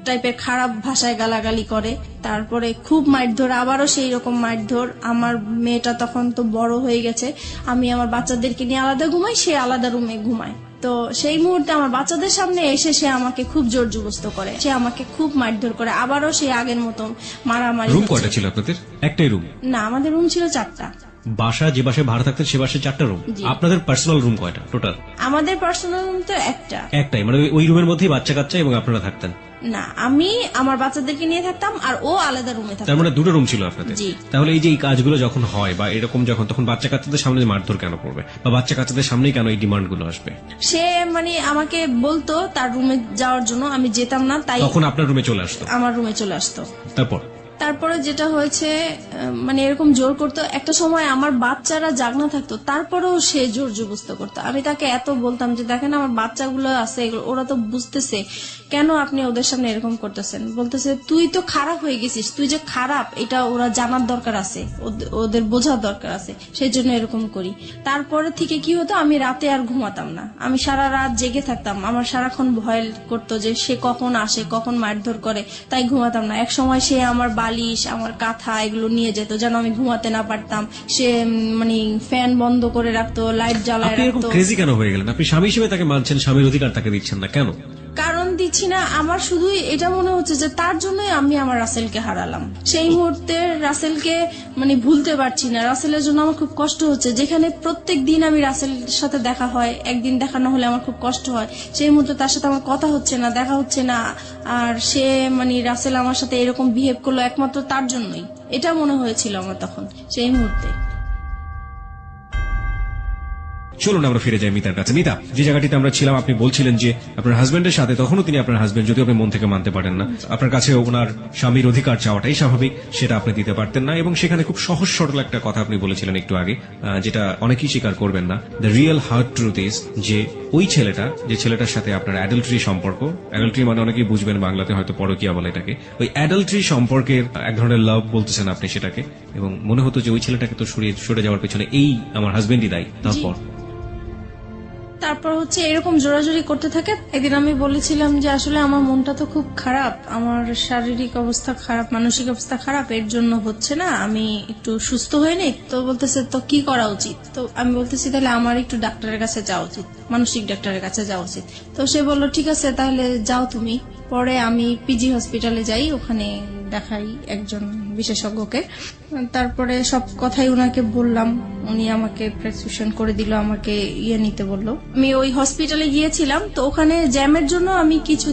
টাইপের খারাপ ভাষায় গালাগালি করে। তারপরে খুব মারধর, আবারও সেই রকম মারধর। আমার মেয়েটা তখন তো বড় হয়ে গেছে, আমি আমার বাচ্চাদেরকে নিয়ে আলাদা ঘুমাই, সে আলাদা রুমে ঘুমায়। তো সেই মুহূর্তে আমার বাচ্চাদের সামনে এসে সে আমাকে খুব জোর জবরদস্ত করে, সে আমাকে খুব মারধর করে। আবারও সেই আগের মতো মারামারি। রুম কয়টা ছিল আপনাদের? একটাই রুম? না, আমাদের রুম ছিল 4টা। বাসা যে বাসায় ভাড়া থাকতেন সে বাসায় 4টা রুম? আপনাদের পার্সোনাল রুম কয়টা টোটাল? আমাদের পার্সোনাল রুম তো একটাই, মানে ওই রুমের মধ্যেই বাচ্চা কাচ্চা এবং আপনারা থাকতেন? না, আমি আমার বাচ্চাদেরকে নিয়ে থাকতাম আর ও আলাদা রুমে থাকতো। তার মানে 2টা রুম ছিল আপনাদের? জি। তাহলে এই যে এই কাজগুলো যখন হয় বা এরকম যখন, তখন বাচ্চা কাচ্চাদের সামনে মারধর কেন করবে, বা বাচ্চা কাচ্চাদের সামনেই কেন এই ডিমান্ড গুলো আসবে? সে মানে আমাকে বলতো তার রুমে যাওয়ার জন্য, আমি যেতাম না, তাই তখন আপনার রুমে চলে আসতো? আমার রুমে চলে আসতো। তারপরে যেটা হয়েছে, মানে এরকম জোর করতো। একটা সময় আমার বাচ্চারা জাগনা থাকতো, তারপরেও সে জোর জবরদস্ত করতো। আমি তাকে এত বলতাম যে দেখেন আমার বাচ্চাগুলো আছে, ওরা তো বুঝতেছে, কেন আপনি ওদের সামনে এরকম করতেছেন? বলতেছে তুই তো খারাপ হয়ে গেছিস, তুই যে খারাপ এটা ওরা জানার দরকার আছে, ওদের বোঝার দরকার আছে, সেই জন্য এরকম করি। তারপরে থেকে কি হতো, আমি রাতে আর ঘুমাতাম না, আমি সারা রাত জেগে থাকতাম। আমার সারাক্ষণ ভয় করতো যে সে কখন আসে, কখন মারধর করে, তাই ঘুমাতাম না। এক সময় সে আমার বালিশ বালিশ, আমার কাঁথা এগুলো নিয়ে যেত যেন আমি ঘুমাতে না পারতাম। সে মানে ফ্যান বন্ধ করে রাখতো, লাইট জ্বালায় আপনি এরকম রাখতো। ক্রেজি কেন হয়ে গেলেন? আপনি স্বামী হিসেবে তাকে মানছেন, স্বামীর অধিকার তাকে দিচ্ছেন না কেন? কারণ দিচ্ছি না, আমার শুধু এটা মনে হচ্ছে যে তার জন্যই আমি আমার রাসেলকে হারালাম। সেই মুহূর্তে রাসেলকে মানে ভুলতে পারছি না। রাসেলের জন্য আমার খুব কষ্ট হচ্ছে, যেখানে প্রত্যেক দিন আমি রাসেলের সাথে দেখা হয়, একদিন দেখা না হলে আমার খুব কষ্ট হয়। সেই মুহূর্তে তার সাথে আমার কথা হচ্ছে না, দেখা হচ্ছে না, আর সে মানে রাসেল আমার সাথে এরকম বিহেভ করলো একমাত্র তার জন্যই। এটা মনে হয়েছিল আমার তখন সেই মুহূর্তে। চলুন আমরা ফিরে যাই মিতার কাছে। মিতা, যে জায়গাটিতে আমরা ছিলাম, আপনি বলছিলেন যে আপনার হাজবেন্ডের সাথে, তখনও তিনি আপনার হাজবেন্ড, যদিও আপনি মন থেকে মানতে পারেন না, আপনার কাছে ওনার স্বামীর অধিকার চাওয়াটাই স্বাভাবিক, সেটা আপনি দিতে পারতেন না। এবং সেখানে খুব সহজ সরল একটা কথা আপনি বলেছিলেন একটু আগে, যেটা অনেকেই স্বীকার করবেন না। The real hard truth is যে ওই ছেলেটা, যে ছেলেটার সাথে আপনার অ্যাডাল্টারি সম্পর্ক, অ্যাডাল্টারি মানে অনেকেই বুঝবেন বাংলাতে হয়তো পরকীয়া বলে এটাকে, ওই অ্যাডাল্টারি সম্পর্কের এক ধরনের লাভ বলতেছেন আপনি সেটাকে, এবং মনে হতো যে ওই ছেলেটাকে তো সরে যাওয়ার পেছনে এই আমার হাজবেন্ডই দায়ী। তারপর হচ্ছে এরকম জোরাজোরি করতে থাকে। একদিন আমি বলেছিলাম যে আসলে আমার মনটা তো খুব খারাপ, আমার শারীরিক অবস্থা খারাপ, মানসিক অবস্থা খারাপ, এর জন্য হচ্ছে না, আমি একটু সুস্থ হয়ে নেই। তো বলতেছে তো কি করা উচিত? তো আমি বলতেছি তাহলে আমার একটু ডাক্তারের কাছে যাওয়া উচিত, মানসিক ডাক্তারের কাছে যাওয়া উচিত। তো সে বললো ঠিক আছে তাহলে যাও তুমি। পরে আমি পিজি হসপিটালে যাই, ওখানে দেখাই একজন বিশেষজ্ঞকে। তারপরে সব কথাই উনাকে বললাম, উনি আমাকে প্রেসক্রিপশন করে দিল, আমাকে নিতে বললো। আমি ওই হসপিটালে গিয়েছিলাম, তো ওখানে জ্যামের জন্য আমি কিছু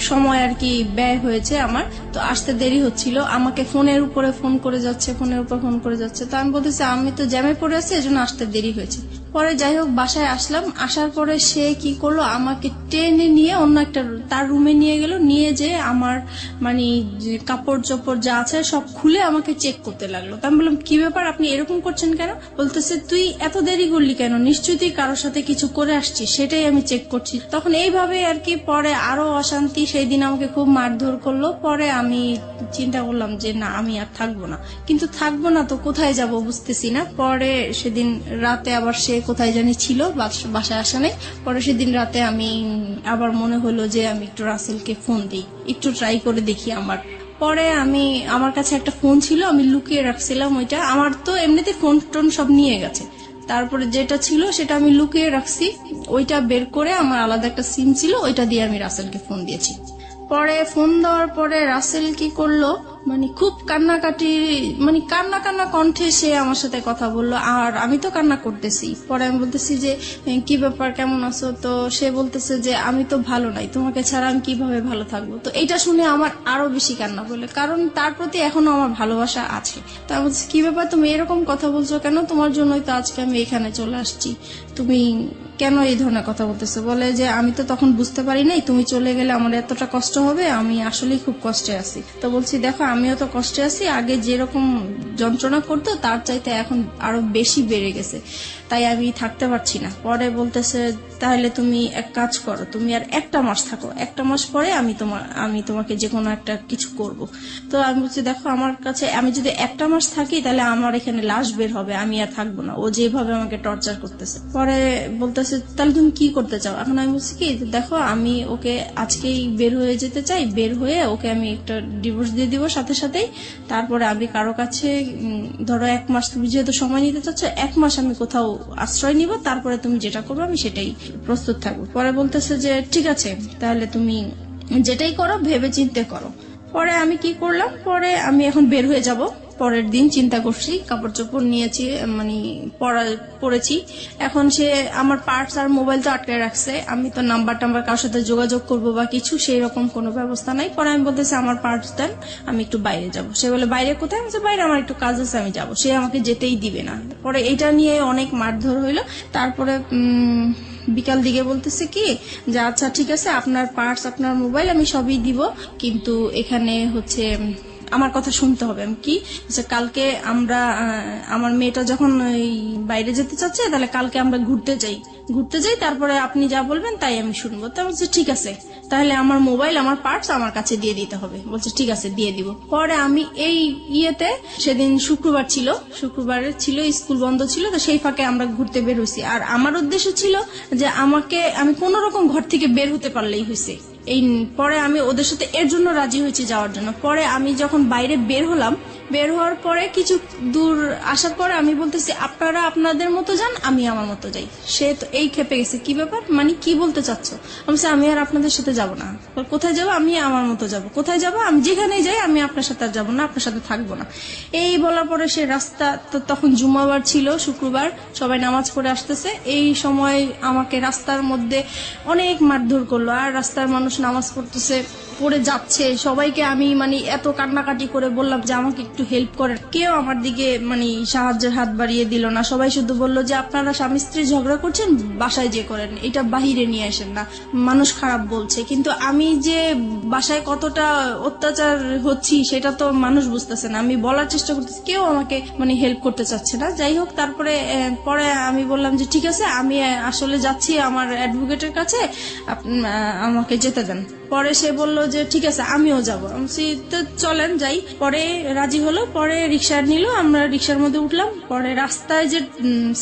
সময় আর কি ব্যয় হয়েছে আমার, তো আসতে দেরি হচ্ছিল। আমাকে ফোনের উপরে ফোন করে যাচ্ছে, ফোনের উপর ফোন করে যাচ্ছে। তো আমি বলতেছি আমি তো জ্যামে পড়ে আছি, এজন্য আসতে দেরি হয়েছে। পরে যাই হোক বাসায় আসলাম, আসার পরে সে কি করলো, আমাকে টেনে নিয়ে অন্য একটা তার রুমে নিয়ে গেল, নিয়ে যে আমার মানে কাপড় চোপড় যা আছে সব খুলে আমাকে চেক করতে লাগলো। তো আমি বললাম কি ব্যাপার, আপনি এরকম করছেন কেন? বলতেছে তুই এত দেরি করলি কেন, নিশ্চয়ই তুই কারোর সাথে কিছু করে আসছিস, সেটাই আমি চেক করছি। তখন এইভাবে আর কি পরে আরো অশান্তি, সেই দিন আমাকে খুব মারধর করলো। পরে আমি চিন্তা করলাম যে না আমি আর থাকবো না, কিন্তু থাকবো না তো কোথায় যাব বুঝতেছি না। পরে সেদিন রাতে আবার সে কোথায় জানি ছিল, বাসায় আসা নেই। পরে সেদিন রাতে আমি আবার মনে হলো যে আমি একটু রাসেলকে ফোন দিই, একটু ট্রাই করে দেখি। পরে আমার কাছে একটা ফোন ছিল, আমি লুকিয়ে রাখছিলাম ওইটা। আমার তো এমনিতে ফোন টোন সব নিয়ে গেছে, তারপরে যেটা ছিল সেটা আমি লুকিয়ে রাখছি। ওইটা বের করে আমার আলাদা একটা সিম ছিল, ওইটা দিয়ে আমি রাসেলকে ফোন দিয়েছি। পরে ফোন দেওয়ার পরে রাসেল কি করলো, মানে খুব কান্নাকাটি, মানে কান্না কান্না কণ্ঠে সে আমার সাথে কথা বললো, আর আমি তো কান্না করতেছি। পরে আমি বলতেছি যে কি ব্যাপার, কেমন আছো? তো সে বলতেছে যে আমি তো ভালো নাই, তোমাকে ছাড়া আমি কিভাবে ভালো থাকবো। তো এটা শুনে আমার আরো বেশি কান্না বলে, কারণ তার প্রতি এখনো আমার ভালোবাসা আছে। তো আমি বলছি কি ব্যাপার, তুমি এরকম কথা বলছো কেন? তোমার জন্যই তো আজকে আমি এখানে চলে আসছি, তুমি কেন এই ধরনের কথা বলতেছো? বলে যে আমি তো তখন বুঝতে পারি নাই তুমি চলে গেলে আমার এতটা কষ্ট হবে, আমি আসলেই খুব কষ্টে আছি। তো বলছি দেখো আমিও তো কষ্টে আছি, আগে যেরকম যন্ত্রণা করতো তার চাইতে এখন আরো বেশি বেড়ে গেছে, তাই আমি থাকতে পারছি না। পরে বলতেছে তাহলে তুমি এক কাজ করো, তুমি আর একটা মাস থাকো, একটা মাস পরে আমি তোমাকে যে কোনো একটা কিছু করব। তো আমি বলছি দেখো আমার কাছে আমি যদি একটা মাস থাকি তাহলে আমার এখানে লাশ বের হবে, আমি আর থাকবো না, ও যেভাবে আমাকে টর্চার করতেছে। পরে বলতেছে তাহলে তুমি কি করতে চাও? এখন আমি বলছি কি দেখো আমি ওকে আজকেই বের হয়ে যেতে চাই, বের হয়ে ওকে আমি একটা ডিভোর্স দিয়ে দিব সাথে সাথেই। তারপরে আমি কারো কাছে ধরো এক মাস, তুমি যেহেতু সময় নিতে চাচ্ছ, এক মাস আমি কোথাও আশ্রয় নিব, তারপরে তুমি যেটা করবে আমি সেটাই প্রস্তুত থাকবো। পরে বলতেছে যে ঠিক আছে তাহলে তুমি যেটাই করো ভেবে চিন্তে করো। পরে আমি কি করলাম, পরে আমি এখন বের হয়ে যাব। পরের দিন চিন্তা করছি, কাপড় চোপড় নিয়েছি, মানে পরেছি। এখন সে আমার পার্টস আর মোবাইল তো আটকে রাখছে, আমি তো নাম্বার কারোর সাথে যোগাযোগ করবো বা কিছু সেই রকম কোনো ব্যবস্থা নাই। পরে আমি বলতেছি আমার পার্টস দেন, আমি একটু বাইরে যাব। সে বলে বাইরে কোথায়? আমি বাইরে আমার একটু কাজ আছে, আমি যাব। সে আমাকে যেতেই দিবে না। পরে এটা নিয়ে অনেক মারধর হইলো। তারপরে বিকাল দিকে বলতেছে কি যে আচ্ছা ঠিক আছে আপনার পার্টস আপনার মোবাইল আমি সবই দিব, কিন্তু এখানে হচ্ছে আমার কথা শুনতে হবে। আমি কি কালকে আমরা আমার মেয়েটা যখন বাইরে যেতে চাচ্ছে তাহলে কালকে আমরা ঘুরতে যাই, তারপরে আপনি যা বলবেন তাই আমি শুনবো। তো বলছে ঠিক আছে তাহলে আমার মোবাইল আমার পার্টস আমার কাছে দিয়ে দিতে হবে। বলছে ঠিক আছে দিয়ে দিব। পরে আমি এই সেদিন শুক্রবার ছিল, স্কুল বন্ধ ছিল, তো সেই ফাঁকে আমরা ঘুরতে বের হয়েছি। আর আমার উদ্দেশ্য ছিল যে আমি কোন রকম ঘর থেকে বের হতে পারলেই হয়েছে, এই পরে আমি ওদের সাথে এর জন্য রাজি হয়েছি যাওয়ার জন্য। পরে আমি যখন বাইরে বের হলাম, বের হওয়ার পরে কিছু দূর আসার পরে আমি বলতেছি আপনারা আপনাদের মতো যান, আমি আমার মতো যাই। সে তো এই খেপে গেছে, কি ব্যাপার, মানে কি বলতে চাচ্ছ? আমি বলছি আমি আর আপনাদের সাথে যাব না। কোথায় যাবো? আমি আমার মতো যাব। কোথায় যাব? আমি যেখানে যাই আমি আপনার সাথে আর যাবো না, আপনার সাথে থাকবো না। এই বলার পরে সে রাস্তা, তো তখন জুম্মাবার ছিল, শুক্রবার, সবাই নামাজ পড়ে আসতেছে। এই সময় আমাকে রাস্তার মধ্যে অনেক মারধর করলো। আর রাস্তার মানুষ নামাজ পড়তেছে, পড়ে যাচ্ছে, সবাইকে আমি মানে এত কান্নাকাটি করে বললাম যে আমাকে একটু হেল্প করেন, কেউ আমার দিকে মানে সাহায্যের হাত বাড়িয়ে দিল না। সবাই শুধু বললো যে আপনারা স্বামী স্ত্রী ঝগড়া করছেন, বাসায় যে করেন, এটা বাহিরে নিয়ে আসেন না, মানুষ খারাপ বলছে। কিন্তু আমি যে বাসায় কতটা অত্যাচার হচ্ছি সেটা তো মানুষ বুঝতেছে না। আমি বলার চেষ্টা করতেছি, কেউ আমাকে মানে হেল্প করতে চাচ্ছে না। যাই হোক, তারপরে পরে আমি বললাম যে ঠিক আছে, আমি আসলে যাচ্ছি আমার অ্যাডভোকেটের কাছে, আমাকে যেতে দেন। পরে সে বলল যে ঠিক আছে আমিও যাবো। আমি বলছি, তো চলেন যাই। পরে রাজি হলো, পরে রিক্সা নিল, আমরা রিক্সার মধ্যে উঠলাম। পরে রাস্তায় যে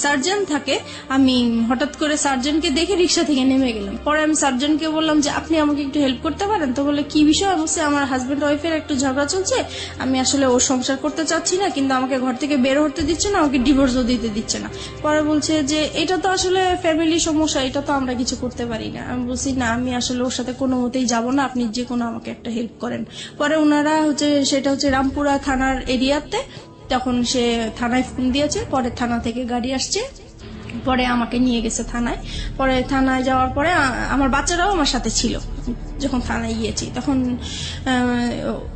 সার্জন থাকে, আমি হঠাৎ করে সার্জনকে দেখে রিক্সা থেকে নেমে গেলাম। পরে আমি সার্জনকে বললাম যে আপনি আমাকে একটু হেল্প করতে পারেন? তো বলে কি বিষয়? আমি বলছি আমার হাজবেন্ড ওয়াইফের একটু ঝগড়া চলছে, আমি আসলে ওর সংসার করতে চাচ্ছি না, কিন্তু আমাকে ঘর থেকে বের হতে দিচ্ছে না, আমাকে ডিভোর্সও দিতে দিচ্ছে না। পরে বলছে যে এটা তো আসলে ফ্যামিলি সমস্যা, এটা তো আমরা কিছু করতে পারি না। আমি বলছি না, আমি আসলে ওর সাথে কোনো মতেই যাব না, আপনি যে কোনো আমাকে একটা হেল্প করেন। পরে ওনারা সেটা হচ্ছে রামপুরা থানার এরিয়াতে, তখন সে থানায় ফোন দিয়েছে। পরে থানা থেকে গাড়ি আসছে, পরে আমাকে নিয়ে গেছে থানায়। পরে থানায় যাওয়ার পরে আমার বাচ্চারাও আমার সাথে ছিল। যখন থানায় গিয়েছি তখন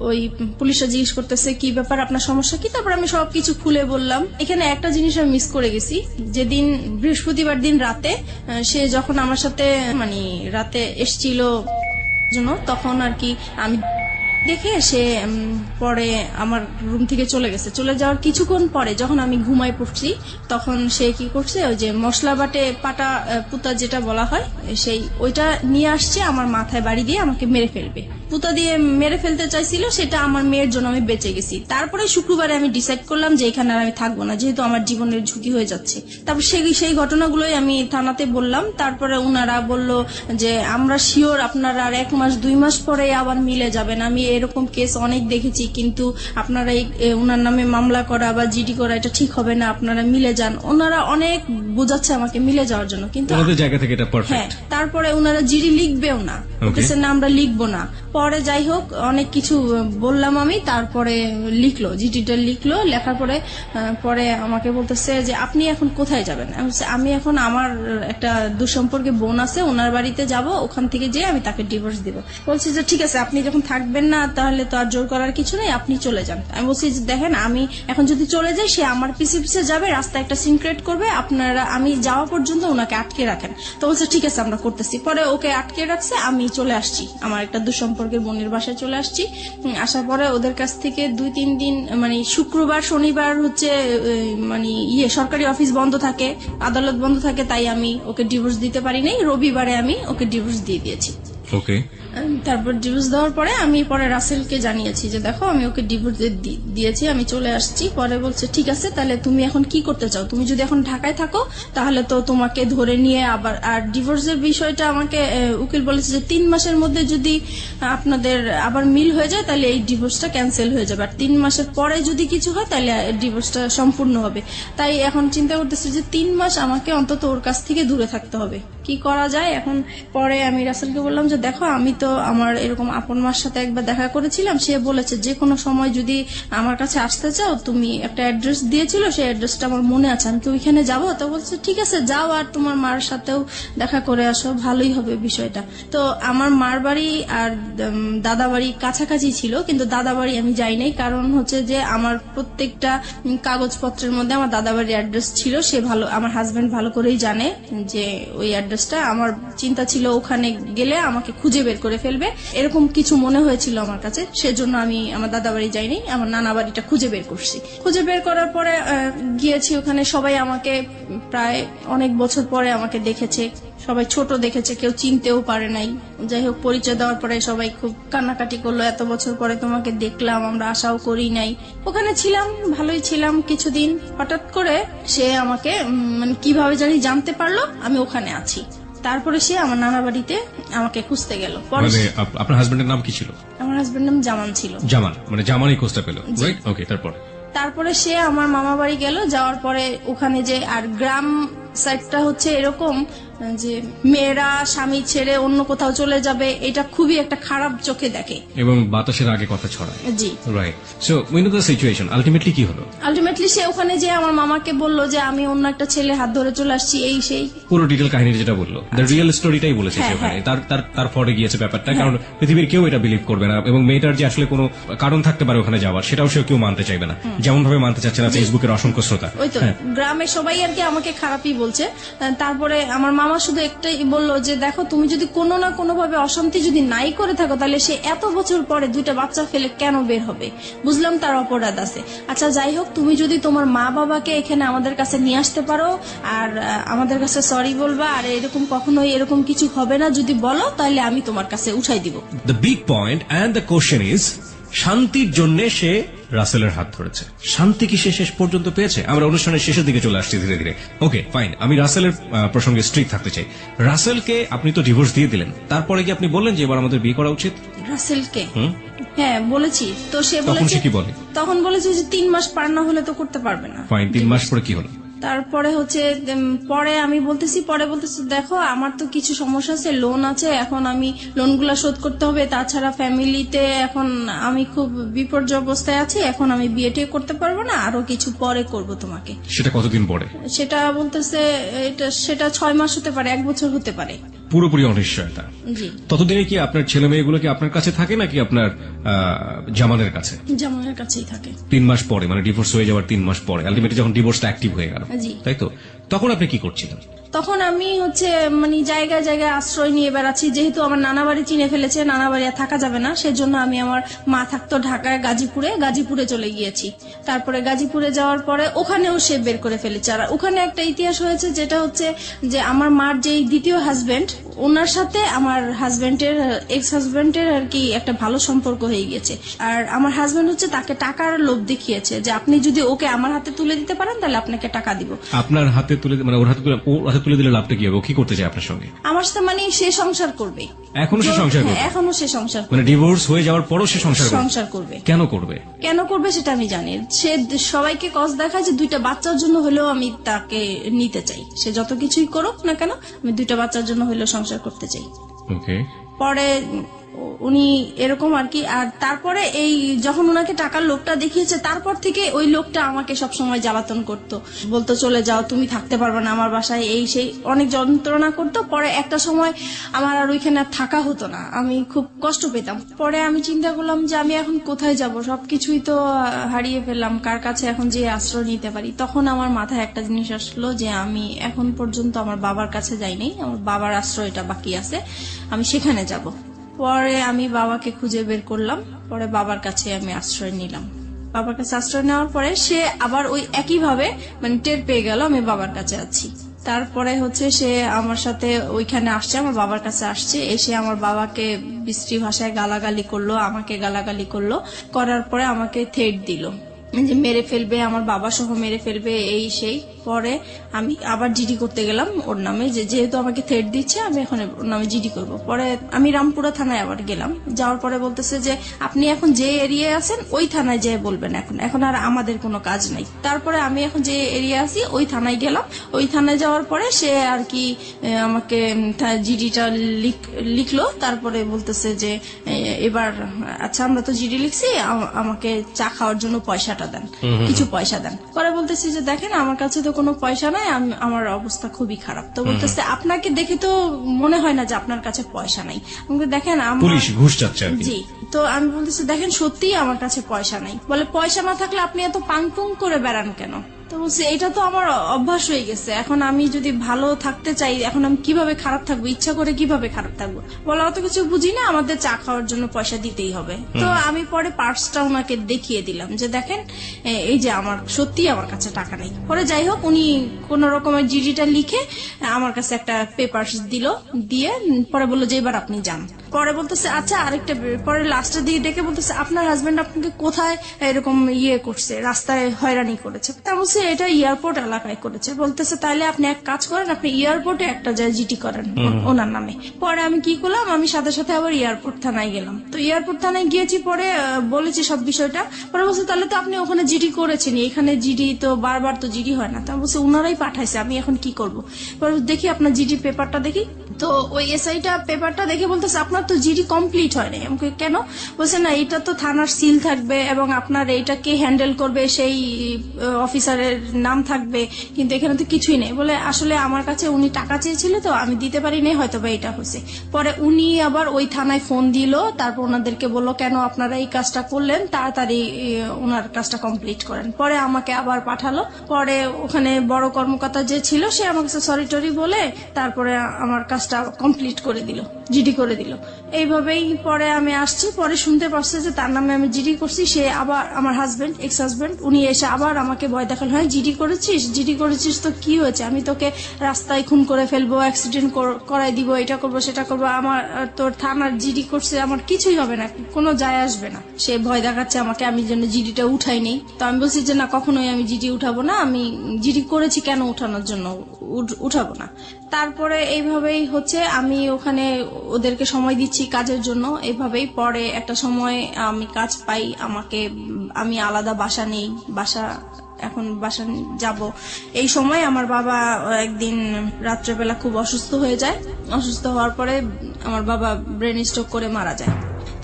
ওই পুলিশরা জিজ্ঞেস করতেছে কি ব্যাপার, আপনার সমস্যা কি? তারপর আমি সবকিছু খুলে বললাম। এখানে একটা জিনিস আমি মিস করে গেছি, যেদিন বৃহস্পতিবার দিন রাতে সে যখন আমার সাথে মানে রাতে এসছিল জন্য, তখন আর কি আমি দেখে সে পরে আমার রুম থেকে চলে গেছে। চলে যাওয়ার কিছুক্ষণ পরে যখন আমি ঘুমায় পড়ছি, তখন সে কি করছে, ওই যে মশলা বাটে পাটা পুতা যেটা বলা হয়, ওইটা নিয়ে আসছে, আমার মাথায় বাড়ি দিয়ে আমাকে মেরে ফেলবে। পুতা দিয়ে মেরে ফেলতে চাইছিল, সেটা আমার মেয়ের জন্য আমি বেঁচে গেছি। তারপরে শুক্রবারে আমি ডিসাইড করলাম যে এখানে আর আমি থাকবো না, যেহেতু আমার জীবনের ঝুঁকি হয়ে যাচ্ছে। তারপর সেই ঘটনাগুলোই আমি থানাতে বললাম। তারপরে উনারা বলল যে আমরা শিওর আপনারা আর 1 মাস 2 মাস পরে আবার মিলে যাবেন। আমি এরকম কেস অনেক দেখেছি, কিন্তু আপনারা উনার নামে মামলা করা বা জিডি করা এটা ঠিক হবে না, আপনারা মিলে যান। ওনারা অনেক বোঝাচ্ছে আমাকে মিলে যাওয়ার জন্য, কিন্তু ওনাদের জায়গা থেকে এটা হ্যাঁ, পারফেক্ট। তারপরে ওনারা জিডি লিখবেও না, বলতেছে না আমরা লিখবো না। পরে যাই হোক অনেক কিছু বললাম আমি, তারপরে লিখলো, জিডিটা লিখলো। লেখার পরে পরে আমাকে বলতেছে যে আপনি এখন কোথায় যাবেন? আমি এখন আমার একটা দুঃসম্পর্কে বোন আছে, ওনার বাড়িতে যাব, ওখান থেকে যেয়ে আমি তাকে ডিভোর্স দিব। বলছি যে ঠিক আছে, আপনি যখন থাকবেন না তাহলে তো আর জোর করার কিছু নেই, আপনি চলে যান। আমি বলছি যে দেখেন, আমি এখন যদি চলে যাই, সে আমার পিছে পিছে যাবে, রাস্তায় একটা সিন ক্রিয়েট করবে, আপনারা আমি যাওয়া পর্যন্ত ওনাকে আটকে রাখেন। তো বলছে ঠিক আছে আমরা করতেছি। পরে ওকে আটকে রাখছে, আমি চলে আসছি, আমার একটা দুঃসম্পর্কের বোনের বাসায় চলে আসছি। আসার পরে ওদের কাছ থেকে 2-3 দিন মানে শুক্রবার শনিবার হচ্ছে মানে সরকারি অফিস বন্ধ থাকে, আদালত বন্ধ থাকে, তাই আমি ওকে ডিভোর্স দিতে পারি নাই। রবিবারে আমি ওকে ডিভোর্স দিয়ে দিয়েছি। ওকে, তারপর ডিভোর্স দেওয়ার পরে আমি পরে রাসেলকে জানিয়েছি যে দেখো আমি ওকে ডিভোর্স দিয়েছি, আমি চলে আসছি। পরে বলছে ঠিক আছে, তাহলে তুমি এখন কি করতে চাও? তুমি যদি এখন ঢাকায় থাকো তাহলে তো তোমাকে ধরে নিয়ে আবার, আর ডিভোর্সের বিষয়টা আমাকে উকিল বলেছে যে 3 মাসের মধ্যে যদি আপনাদের আবার মিল হয়ে যায় তাহলে এই ডিভোর্সটা ক্যান্সেল হয়ে যাবে, আর 3 মাসের পরে যদি কিছু হয় তাহলে ডিভোর্সটা সম্পূর্ণ হবে। তাই এখন চিন্তা করতেছি যে 3 মাস আমাকে অন্তত ওর কাছ থেকে দূরে থাকতে হবে, কি করা যায় এখন। পরে আমি রাসেলকে বললাম যে দেখো আমি তো আমার এরকম আপন মার সাথে একবার দেখা করেছিলাম, সে বলেছে যে কোনো সময় যদি আমার কাছে আসতে চাও, তুমি একটা অ্যাড্রেস দিয়েছিল, সেই অ্যাড্রেসটা আমার মনে আছে, আমি কি ওইখানে যাবো? তো বলছে ঠিক আছে যাও, আর তোমার মার সাথেও দেখা করে আসো, ভালোই হবে বিষয়টা। তো আমার মার বাড়ি আর দাদা বাড়ি কাছাকাছি ছিল, কিন্তু দাদা বাড়ি আমি যাই নাই, কারণ হচ্ছে যে আমার প্রত্যেকটা কাগজপত্রের মধ্যে আমার দাদা বাড়ির অ্যাড্রেস ছিল। সে ভালো, আমার হাজবেন্ড ভালো করেই জানে যে ওই অ্যাড্রেসটা, আমার চিন্তা ছিল ওখানে গেলে আমাকে খুঁজে বের করে ফেলবে, এরকম কিছু মনে হয়েছিল আমার কাছে। সেজন্য আমি আমার দাদা বাড়ি যাইনি, আমার নানা বাড়িটা খুঁজে বের করছি। খুঁজে বের করার পরে গিয়েছি ওখানে, সবাই আমাকে প্রায় অনেক বছর পরে আমাকে দেখেছে, সবাই ছোট দেখেছে, কেউ চিনতেও পারে নাই। যাই হোক পরিচয় দেওয়ার পরে সবাই খুব কান্নাকাটি করলো, এত বছর পরে তোমাকে দেখলাম, আমরা আশাও করি নাই। ওখানে ছিলাম, ভালোই ছিলাম কিছুদিন। হঠাৎ করে সে আমাকে মানে কিভাবে জানি জানতে পারলো আমি ওখানে আছি। তারপরে সে আমার নানা বাড়িতে আমাকে খুঁজতে গেল। পরে মানে আপনার হাজবেন্ডের নাম কি ছিল? আমার হাজবেন্ড নাম জামান ছিল। জামান, মানে জামানই খোঁজটা পেল, রাইট? ওকে, তারপর? তারপরে সে আমার মামা বাড়ি গেল, যাওয়ার পরে ওখানে যে আর গ্রাম সাইডটা হচ্ছে এরকম যে মেয়েরা স্বামী ছেড়ে অন্য কোথাও চলে যাবে, এটা খুবই একটা খারাপ চোখে দেখে এবং বাতাসের আগে কথা ছড়ায়, জি। Right. So we know the situation, ultimately কি হলো? আলটিমেটলি সে ওখানে যে আমার মামাকে বললো যে আমি অন্য একটা ছেলে হাত ধরে চলে আসছি, এই সেই পুরো ডিটেল কাহিনী যেটা বললো, দ্য রিয়েল স্টোরিটাই বলেছে সে হ্যাঁ, ওখানে। হ্যাঁ। তার তার তার ফরে গিয়েছে ব্যাপারটা, কারণ পৃথিবীর কেউ এটা বিলিভ করবে না, এবং মেয়েটার যে আসলে কোনো কারণ থাকতে পারে ওখানে যাওয়ার, সেটাও সে কেউ মানতে চাইবে না, যেমন ভাবে মানতে চাচ্ছে না ফেসবুকের অসংখ্য শ্রোতা। ওই তো হ্যাঁ। গ্রামের সবাই আর কি আমাকে খারাপই বলছে। তারপরে আমার মামা শুধু একটাই বললো যে দেখো, তুমি যদি কোনো না কোনো ভাবে অশান্তি যদি নাই করে থাকো, তাহলে সে এত বছর পরে 2টা বাচ্চা ফেলে কেন বের হবে? বুঝলাম তার অপরাধ আছে। আচ্ছা যাই হোক, তুমি যদি তোমার মা বাবাকে এখানে আমাদের কাছে নিয়ে আসতে পারো আর আমাদের কাছে সরি বলবা, আর এরকম কখনোই এরকম কিছু হবে না যদি বলো, তাহলে আমি তোমার কাছে উঠাই দিব। The big point and the question is, শান্তির জন্য সে রাসেলের হাত ধরেছে। শান্তি কি সে শেষ পর্যন্ত পেয়েছে? আমরা অনুষ্ঠানের শেষের দিকে চলে আসছি ধীরে ধীরে। ওকে ফাইন, আমি রাসেলের প্রসঙ্গে স্ট্রিক্ট থাকতে চাই। রাসেলকে আপনি তো ডিভোর্স দিয়ে দিলেন, তারপরে কি আপনি বললেন যে এবার আমাদের বিয়ে করা উচিত? রাসেলকে হ্যাঁ বলেছি তো, সে তখন বলেছে, সে কি বলে? তখন বলেছে যে 3 মাস পার না হলে তো করতে পারবে না। ফাইন, 3 মাস পরে কি হলো? তারপরে হচ্ছে পরে আমি বলতেছি দেখো আমার তো কিছু সমস্যা আছে, লোন আছে, এখন আমি লোনগুলা শোধ করতে হবে, তাছাড়া ফ্যামিলিতে এখন আমি খুব বিপর্যয় অবস্থায় আছি, এখন আমি বিয়েটা করতে পারবো না, আরো কিছু পরে করব তোমাকে। সেটা কতদিন পরে? সেটা বলতেছে সেটা 6 মাস হতে পারে, 1 বছর হতে পারে। পুরোপুরি অনিশ্চয়তা। জি। ততদিনে কি আপনার ছেলে মেয়েগুলো কি আপনার কাছে থাকে নাকি আপনার জামানের কাছে? জামানের কাছেই থাকে। 3 মাস পরে, মানে ডিভোর্স হয়ে যাওয়ার 3 মাস পরে, আলটিমেটলি যখন ডিভোর্সটা অ্যাক্টিভ হয়ে গেল, জি। তাই তো? তখন আপনি কি করছিলেন? তখন আমি হচ্ছে মানে জায়গায় জায়গায় আশ্রয় নিয়ে বেড়াচ্ছি, যেহেতু আমার নানা বাড়ি চিনে ফেলেছে, নানা বাড়ি আর থাকা যাবে না, সেজন্য আমি আমার মা থাকতো ঢাকায় গাজীপুরে চলে গিয়েছি। তারপরে গাজীপুরে যাওয়ার পরে ওখানেও সে বের করে ফেলেছে। আর ওখানে একটা ইতিহাস হয়েছে, যেটা হচ্ছে যে আমার মার যে দ্বিতীয় হাজবেন্ড, ওনার সাথে আমার হাজবেন্ডের এক্স হাজবেন্ডের আর কি একটা ভালো সম্পর্ক হয়ে গেছে। আর আমার হাজবেন্ড হচ্ছে তাকে টাকার লোভ দেখিয়েছে যে আপনি যদি ওকে আমার হাতে তুলে দিতে পারেন তাহলে আপনাকে টাকা দিব। আপনার হাতে তুলে, মানে ওর হাতে তুলে দিলে লাভটা কি হবে? ও কি করতে চায় আপনার সঙ্গে? আমার সাথে মানে সে সংসার করবে। এখনো সে সংসার করবে? হ্যাঁ, এখনো সে সংসার করবে। মানে ডিভোর্স হয়ে যাওয়ার পরও সে সংসার করবে? কেন করবে? কেন করবে সেটা আমি জানি। সে সবাইকে কস দেখায় যে 2টা বাচ্চার জন্য হলেও আমি তাকে নিতে চাই। সে যত কিছুই করুক না কেন, আমি 2টা বাচ্চার জন্য হলেও সংসার করতে চাই। ওকে। পরে উনি এরকম আর কি। আর তারপরে এই যখন ওনাকে টাকার লোকটা দেখিয়েছে, তারপর থেকে ওই লোকটা আমাকে সবসময় জ্বালাতন করতো, বলতো চলে যাও, তুমি থাকতে পারবে না আমার বাসায়, এই সেই অনেক যন্ত্রণা করতো। পরে একটা সময় আমার আর ওইখানে আর থাকা হতো না, আমি খুব কষ্ট পেতাম। পরে আমি চিন্তা করলাম যে আমি এখন কোথায় যাব, সবকিছুই তো হারিয়ে ফেললাম, কার কাছে এখন যে আশ্রয় নিতে পারি। তখন আমার মাথায় একটা জিনিস আসলো যে আমি এখন পর্যন্ত আমার বাবার কাছে যাইনি, আমার বাবার আশ্রয়টা বাকি আছে, আমি সেখানে যাব। পরে আমি বাবাকে খুঁজে বের করলাম, পরে বাবার কাছে আমি আশ্রয় নিলাম। বাবার কাছে আশ্রয় নেওয়ার পরে সে আবার ওই একইভাবে মানে টের পেয়ে গেল আমি বাবার কাছে আছি। তারপরে হচ্ছে সে আমার সাথে ওইখানে আসছে, আমার বাবার কাছে আসছে, এসে আমার বাবাকে বিশ্রী ভাষায় গালাগালি করলো, আমাকে গালাগালি করলো, করার পরে আমাকে থ্রেট দিল যে মেরে ফেলবে, আমার বাবা সহ মেরে ফেলবে, এই সেই। পরে আমি আবার জিডি করতে গেলাম ওর নামে, যেহেতু আমাকে থ্রেট দিচ্ছে আমি এখন ওর নামে জিডি করব। পরে আমি রামপুরা থানায় আবার গেলাম, যাওয়ার পরে বলতেছে যে আপনি এখন যে এরিয়ায় আছেন ওই থানায় যেয়ে বলবেন, এখন আর আমাদের কোনো কাজ নাই। তারপরে আমি এখন যে এরিয়া আছি ওই থানায় গেলাম, ওই থানায় যাওয়ার পরে সে আর কি আমাকে জিডিটা লিখলো। তারপরে বলতেছে যে এবার আচ্ছা আমরা তো জিডি লিখছি, আমাকে চা খাওয়ার জন্য পয়সাটা দেন, কিছু পয়সা দেন। পরে বলতেছি যে দেখেন আমার কাছে তো কোনো পয়সা নাই, আমার অবস্থা খুবই খারাপ। তো বলতেছে আপনাকে দেখে তো মনে হয় না যে আপনার কাছে পয়সা নাই। আমাকে দেখেন পুলিশ ঘুষ চাচ্ছে আর কি। জি। তো আমি বলতেছি দেখেন সত্যিই আমার কাছে পয়সা নাই। বলে পয়সা না থাকলে আপনি এত পাংপুং করে বেড়ান কেন? তো বলছি এটা তো আমার অভ্যাস হয়ে গেছে, এখন আমি যদি ভালো থাকতে চাই এখন আমি কিভাবে খারাপ থাকবো, ইচ্ছা করে কিভাবে খারাপ থাকবো? বলা অত কিছু বুঝি না, আমাদের চা খাওয়ার জন্য পয়সা দিতেই হবে। তো আমি পরে পার্সটা ওনাকে দেখিয়ে দিলাম যে দেখেন এই যে আমার সত্যি আমার কাছে টাকা নেই। পরে যাই হোক উনি কোন রকমের জিডিটা লিখে আমার কাছে একটা পেপারস দিল, দিয়ে পরে বললো যে এবার আপনি যান। পরে বলতেছে আচ্ছা আরেকটা, পরে লাস্টের দিকে ডেকে বলতেছে আপনার হাজবেন্ড আপনাকে কোথায় এরকম করছে, রাস্তায় হয়রানি করেছে? তা বলছে বলতেছে এটা এয়ারপোর্ট এলাকায় করেছে। বলতেছে তাহলে আপনি এক কাজ করেন, আপনি এয়ারপোর্টে একটা যায় জিটি করেন ওনার নামে। পরে আমি কি করলাম, আমি সাথে সাথে আবার এয়ারপোর্ট থানায় গেলাম। তো এয়ারপোর্ট থানায় গিয়েছি, পরে বলেছি সব বিষয়টা। পরে বলছে তাহলে তো আপনি ওখানে জিডি করেছেন, এখানে জিডি তো বারবার তো জিডি হয় না। তো আমি বলছি উনারাই পাঠাইছে, আমি এখন কি করব। পরে দেখি আপনার জিডি পেপারটা দেখি, তো ওই এসআইটা পেপারটা দেখে বলতেছে আপনার তো জিডি কমপ্লিট হয় নাই। আমাকে কেন? বলছে না এটা তো থানার সিল থাকবে এবং আপনার এইটা কে হ্যান্ডেল করবে সেই অফিসারের নাম থাকবে, কিন্তু এখানে তো কিছুই নেই। বলে আসলে আমার কাছে উনি টাকা চেয়েছিল তো আমি দিতে পারি নাই, হয়তো বা এটা হয়েছে। পরে উনি আবার ওই থানায় ফোন দিল, তারপর ওনাদেরকে বললো কেন আপনারা এই কাজটা করলেন, তাড়াতাড়ি ওনার কাজটা কমপ্লিট করেন। পরে আমাকে আবার পাঠালো। পরে ওখানে বড় কর্মকর্তা যে ছিল সে আমার কাছে সরি টরি বলে তারপরে আমার কাজটা কমপ্লিট করে দিল, জিডি করে দিল। এইভাবেই পরে আমি আসছি, পরে শুনতে পারছে যে তার নামে আমি জিডি করছি। সে আবার আমার হাজবেন্ড, এক্স হাজবেন্ড, উনি এসে আবার আমাকে ভয় দেখালো, হ্যাঁ জিডি করেছিস তো কি হয়েছে, আমি তোকে রাস্তায় খুন করে ফেলবো, অ্যাক্সিডেন্ট করাই দিব, এটা করবো সেটা করবো, আমার তোর থানার জিডি করছে, আমার কিছুই হবে না, কোনো যায় আসবে না। সে ভয় দেখাচ্ছে আমাকে, আমি যেন জিডিটা উঠাই নেই। তো আমি বলছি যে না, কখনোই আমি জিডি উঠাবো না, আমি জিডি করেছি কেন উঠানোর জন্য উঠাবো না। তারপরে এইভাবেই হচ্ছে আমি ওখানে ওদেরকে সময় দিচ্ছি কাজের জন্য। এইভাবেই পরে একটা সময় আমি কাজ পাই, আমি আলাদা বাসা নেই, এখন বাসা যাব। এই সময় আমার বাবা একদিন রাত্রেবেলা খুব অসুস্থ হয়ে যায়। অসুস্থ হওয়ার পরে আমার বাবা ব্রেন স্ট্রোক করে মারা যায়।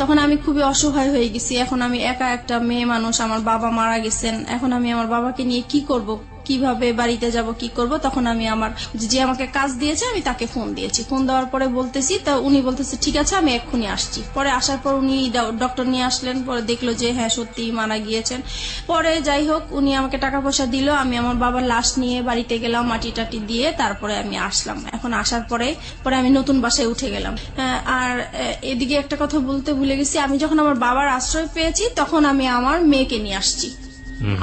তখন আমি খুবই অসহায় হয়ে গেছি। এখন আমি একা একটা মেয়ে মানুষ, আমার বাবা মারা গেছেন, এখন আমি আমার বাবাকে নিয়ে কি করব, কিভাবে বাড়িতে যাব, কি করব। তখন আমি যে আমাকে কাজ দিয়েছে আমি তাকে ফোন দিয়েছি। ফোন দেওয়ার পরে বলতেছি, তা উনি বলতেছে ঠিক আছে আমি এক্ষুনি আসছি। পরে আসার পর উনি ডক্টর নিয়ে আসলেন, পরে দেখলো যে হ্যাঁ সত্যি মারা গিয়েছেন। পরে যাই হোক উনি আমাকে টাকা পয়সা দিল, আমি আমার বাবার লাশ নিয়ে বাড়িতে গেলাম, মাটি টাটি দিয়ে তারপরে আমি আসলাম। এখন আসার পরে আমি নতুন বাসায় উঠে গেলাম। আর এদিকে একটা কথা বলতে ভুলে গেছি, আমি যখন আমার বাবার আশ্রয় পেয়েছি তখন আমি আমার মেয়েকে নিয়ে আসছি,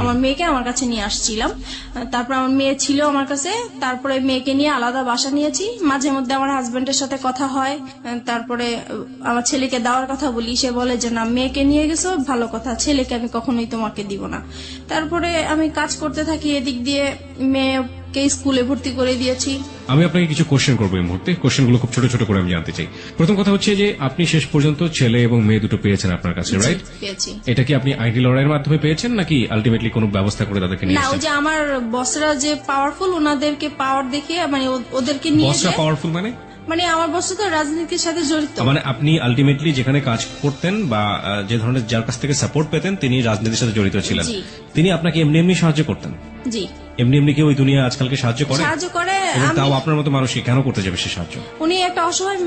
আমার মেয়েকে আমার কাছে নিয়ে আসছিলাম। তারপর আমার মেয়ে ছিল আমার কাছে, তারপরে মেয়েকে নিয়ে আলাদা বাসা নিয়েছি। মাঝে মধ্যে আমার হাজবেন্ডের সাথে কথা হয়, তারপরে আমার ছেলেকে দেওয়ার কথা বলি, সে বলে যে না মেয়েকে নিয়ে গেছো ভালো কথা, ছেলেকে আমি কখনোই তোমাকে দিব না। তারপরে আমি কাজ করতে থাকি, এদিক দিয়ে মেয়েকে স্কুলে ভর্তি করে দিয়েছি। আমি আপনাকে কিছু কোশ্চেন করবো এই মুহূর্তে, কোশ্চেনগুলো খুব ছোট ছোট করে আমি জানতে চাই। প্রথম কথা হচ্ছে যে আপনি শেষ পর্যন্ত ছেলে এবং মেয়ে দুটো পেয়েছেন আপনার কাছে, রাইট? পেয়েছি। এটা কি আপনি আইনি লড়াইয়ের মাধ্যমে পেয়েছেন নাকি আলটিমেটলি কোনো ব্যবস্থা করে তাদেরকে নিয়ে না, ওই এসেছেন? যে আমার বসরা যে পাওয়ারফুল, ওনাদেরকে পাওয়ার দেখিয়ে মানে ওদেরকে নিয়ে বসরা পাওয়ারফুল মানে আমার বস তো রাজনীতির সাথে জড়িত। মানে আপনি আলটিমেটলি যেখানে কাজ করতেন বা যে ধরনের যার কাছ থেকে সাপোর্ট পেতেন তিনি রাজনীতির সাথে জড়িত ছিলেন, জি। তিনি আপনাকে এমনি এমনি সাহায্য করতেন? জি, এমনি কি ওই দুনিয়া আজকালকে সাহায্য করে? সাহায্য করে। এবং তাও আপনার মতো মানুষকে কেন করতে যাবে সে সাহায্য? উনি একটা অসহায়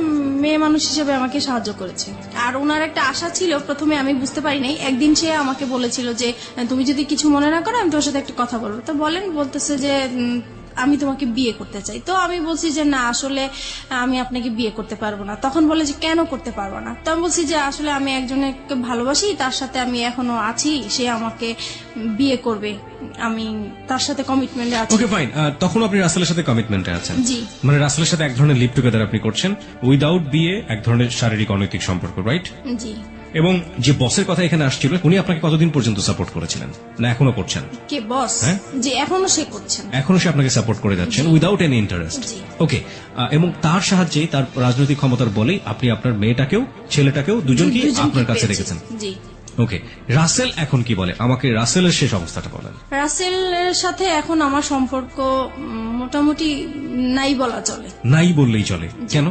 মেয়ে মানুষ হিসেবে আমাকে সাহায্য করেছে। আর ওনার একটা আশা ছিল, প্রথমে আমি বুঝতে পারি নাই। একদিন সে আমাকে বলেছিল যে তুমি যদি কিছু মনে না করো আমি তোর সাথে একটা কথা বলবো। তো বলতেছে যে আমি তোমাকে বিয়ে করতে চাই। তো আমি বলছি যে না আসলে আমি আপনাকে বিয়ে করতে পারবো না। তখন বলে যে কেন করতে পারবো না? তো আমি বলছি যে আসলে আমি একজনকে ভালোবাসি, তার সাথে আমি এখনো আছি, সে আমাকে বিয়ে করবে, আমি তার সাথে কমিটমেন্টে আছি। Okay fine. তখন আপনি রাসেলের সাথে কমিটমেন্টে আছেন? জি। মানে রাসেলের সাথে এক ধরনের লিভ টুগেদার আপনি করছেন উইদাউট বিয়ে, এক ধরনের শারীরিক অনৈতিক সম্পর্ক, রাইট? জি। এবং যে বসের কথা এখানে আসছিল উনি আপনাকে কতদিন পর্যন্ত সাপোর্ট করেছিলেন, না এখনো করছেন? কে বস? হ্যাঁ? যে এখনো সে করছেন। এখনো সে আপনাকে সাপোর্ট করে যাচ্ছেন উইদাউট এনি ইন্টারেস্ট? জি। ওকে। এবং তার সাহায্যেই, তার রাজনৈতিক ক্ষমতার বলেই আপনি আপনার মেয়েটাকেও ছেলেটাকেও দুজনকে আপনার কাছে পেয়েছি। রেখেছেন? জি। ওকে। রাসেল এখন কি বলে, আমাকে রাসেলের শেষ অবস্থাটা বলেন। রাসেলের সাথে এখন আমার সম্পর্ক মোটামুটি নাই বলা চলে। নাই বললেই চলে? কেন?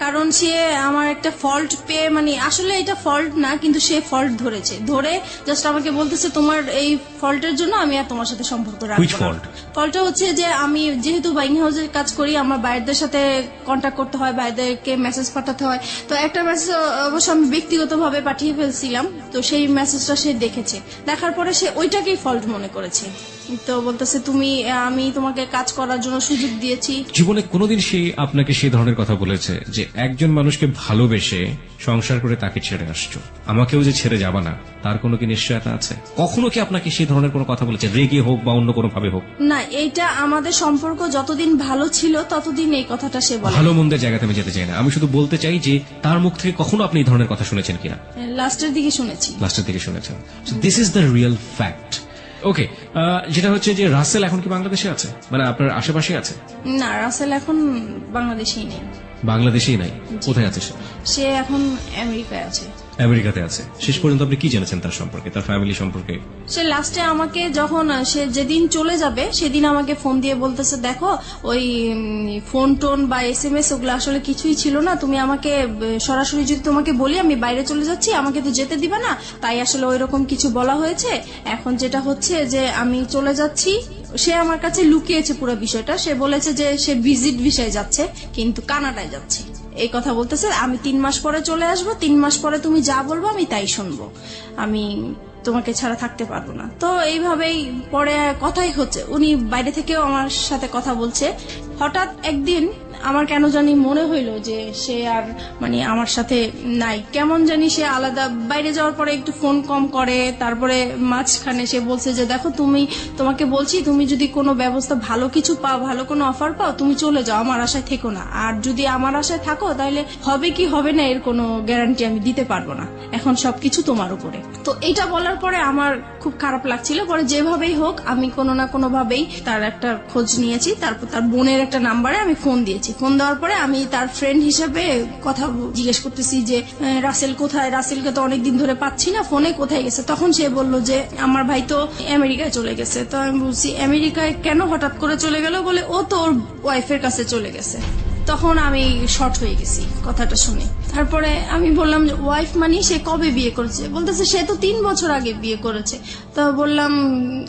কারণ সে আমার একটা ফল্ট পেয়ে, মানে আসলে এটা ফল্ট না, কিন্তু সে ফল্ট ধরে জাস্ট আমাকে বলতেছে তোমার এই ফল্টের জন্য আমি আর তোমার সাথে সম্পর্ক রাখবো Which না। fault? ফল্টটা হচ্ছে যে আমি যেহেতু বাইং হাউসের কাজ করি, আমার বাইরেদের সাথে কন্ট্যাক্ট করতে হয়, বাইরেদেরকে মেসেজ পাঠাতে হয়। তো একটা মেসেজ অবশ্য আমি ব্যক্তিগতভাবে পাঠিয়ে ফেলছিলাম, তো সেই মেসেজটা সে দেখেছে, দেখার পরে সে ওইটাকেই ফল্ট মনে করেছে। তো বলতেছে আমি তোমাকে কাজ করার জন্য সুযোগ দিয়েছি। জীবনে কোনোদিন সে আপনাকে সেই ধরনের কথা বলেছে যে একজন মানুষকে ভালোবেসে সংসার করে তাকে ছেড়ে আসছো, আমাকেও যে ছেড়ে যাবা না, তার কোনো কি নিশ্চয়তা আছে? কখনো কি আপনাকে সেই ধরনের কোনো কথা বলেছে, রেগে হোক বা অন্য কোনো ভাবে হোক? না, এইটা আমাদের সম্পর্ক যতদিন ভালো ছিল ততদিন এই কথাটা সে বলে। ভালো মন্দের জায়গাতে আমি যেতে চাই না, আমি শুধু বলতে চাই যে তার মুখ থেকে কখনো আপনি এই ধরনের কথা শুনেছেন কিনা? লাস্টের দিকে শুনেছি। লাস্টের দিকে শুনেছেন। This is the real fact. Okay, যেটা হচ্ছে যে রাসেল এখন কি বাংলাদেশে আছে, মানে আপনার আশেপাশে আছে? না, রাসেল এখন বাংলাদেশেই নেই। বাংলাদেশেই নাই, কোথায় আছে সে? সে এখন আমেরিকায় আছে। আমেরিকাতে আছে। শেষ পর্যন্ত আপনি কি জেনেছেন তার সম্পর্কে, তার ফ্যামিলি সম্পর্কে? সে লাস্টে আমাকে যখন সে যেদিন চলে যাবে সেদিন আমাকে ফোন দিয়ে বলতেছে, দেখো ওই ফোন টোন বা SMS ওগুলো আসলে কিছুই ছিল না, তুমি আমাকে সরাসরি যদি তোমাকে বলি আমি বাইরে চলে যাচ্ছি, আমাকে তো যেতে দিবা না, তাই আসলে ওইরকম কিছু বলা হয়েছে। এখন যেটা হচ্ছে যে আমি চলে যাচ্ছি, সে আমার কাছে লুকিয়েছে পুরো বিষয়টা। সে বলেছে যে সে ভিজিট ভিসায় যাচ্ছে কিন্তু কানাডায় যাচ্ছে, এই কথা বলতেছে। আমি 3 মাস পরে চলে আসবো, 3 মাস পরে তুমি যা বলবো আমি তাই শুনবো, আমি তোমাকে ছাড়া থাকতে পারবো না। তো এইভাবেই পরে কথাই হচ্ছে, উনি বাইরে থেকেও আমার সাথে কথা বলছে। হঠাৎ একদিন আমার কেন জানি মনে হইলো যে সে আর মানে আমার সাথে নাই, কেমন জানি সে আলাদা। বাইরে যাওয়ার পরে একটু ফোন কম করে, তারপরে মাঝখানে সে বলছে যে দেখো তোমাকে বলছি, তুমি যদি কোনো ব্যবস্থা ভালো কিছু পাও, ভালো কোনো অফার পাও, তুমি চলে যাও, আমার আশায় থেকো না। আর যদি আমার আশায় থাকো তাহলে হবে কি হবে না এর কোনো গ্যারান্টি আমি দিতে পারবো না, এখন সবকিছু তোমার উপরে। তো এটা বলার পরে আমার খুব খারাপ লাগছিল। পরে যেভাবেই হোক আমি কোনো না কোনো ভাবেই তার একটা খোঁজ নিয়েছি, তারপর তার বোনের একটা নাম্বারে আমি ফোন দিয়েছি। ফোন দেওয়ার পরে আমি তার ফ্রেন্ড হিসেবে কথা জিজ্ঞেস করতেছি যে রাসেল কোথায়, রাসেলকে তো অনেকদিন ধরে পাচ্ছি না, ফোনে কোথায় গেছে। তখন সে বলল যে আমার ভাই তো আমেরিকায় চলে গেছে। তো আমি বলছি আমেরিকায় কেন হঠাৎ করে চলে গেল, বলে ও তো ওর ওয়াইফের কাছে চলে গেছে। তখন আমি শর্ট হয়ে গেছি কথাটা শুনে। তারপরে আমি বললাম যে ওয়াইফ মানে সে কবে বিয়ে করেছে, বলতেছে সে তো 3 বছর আগে বিয়ে করেছে। তো বললাম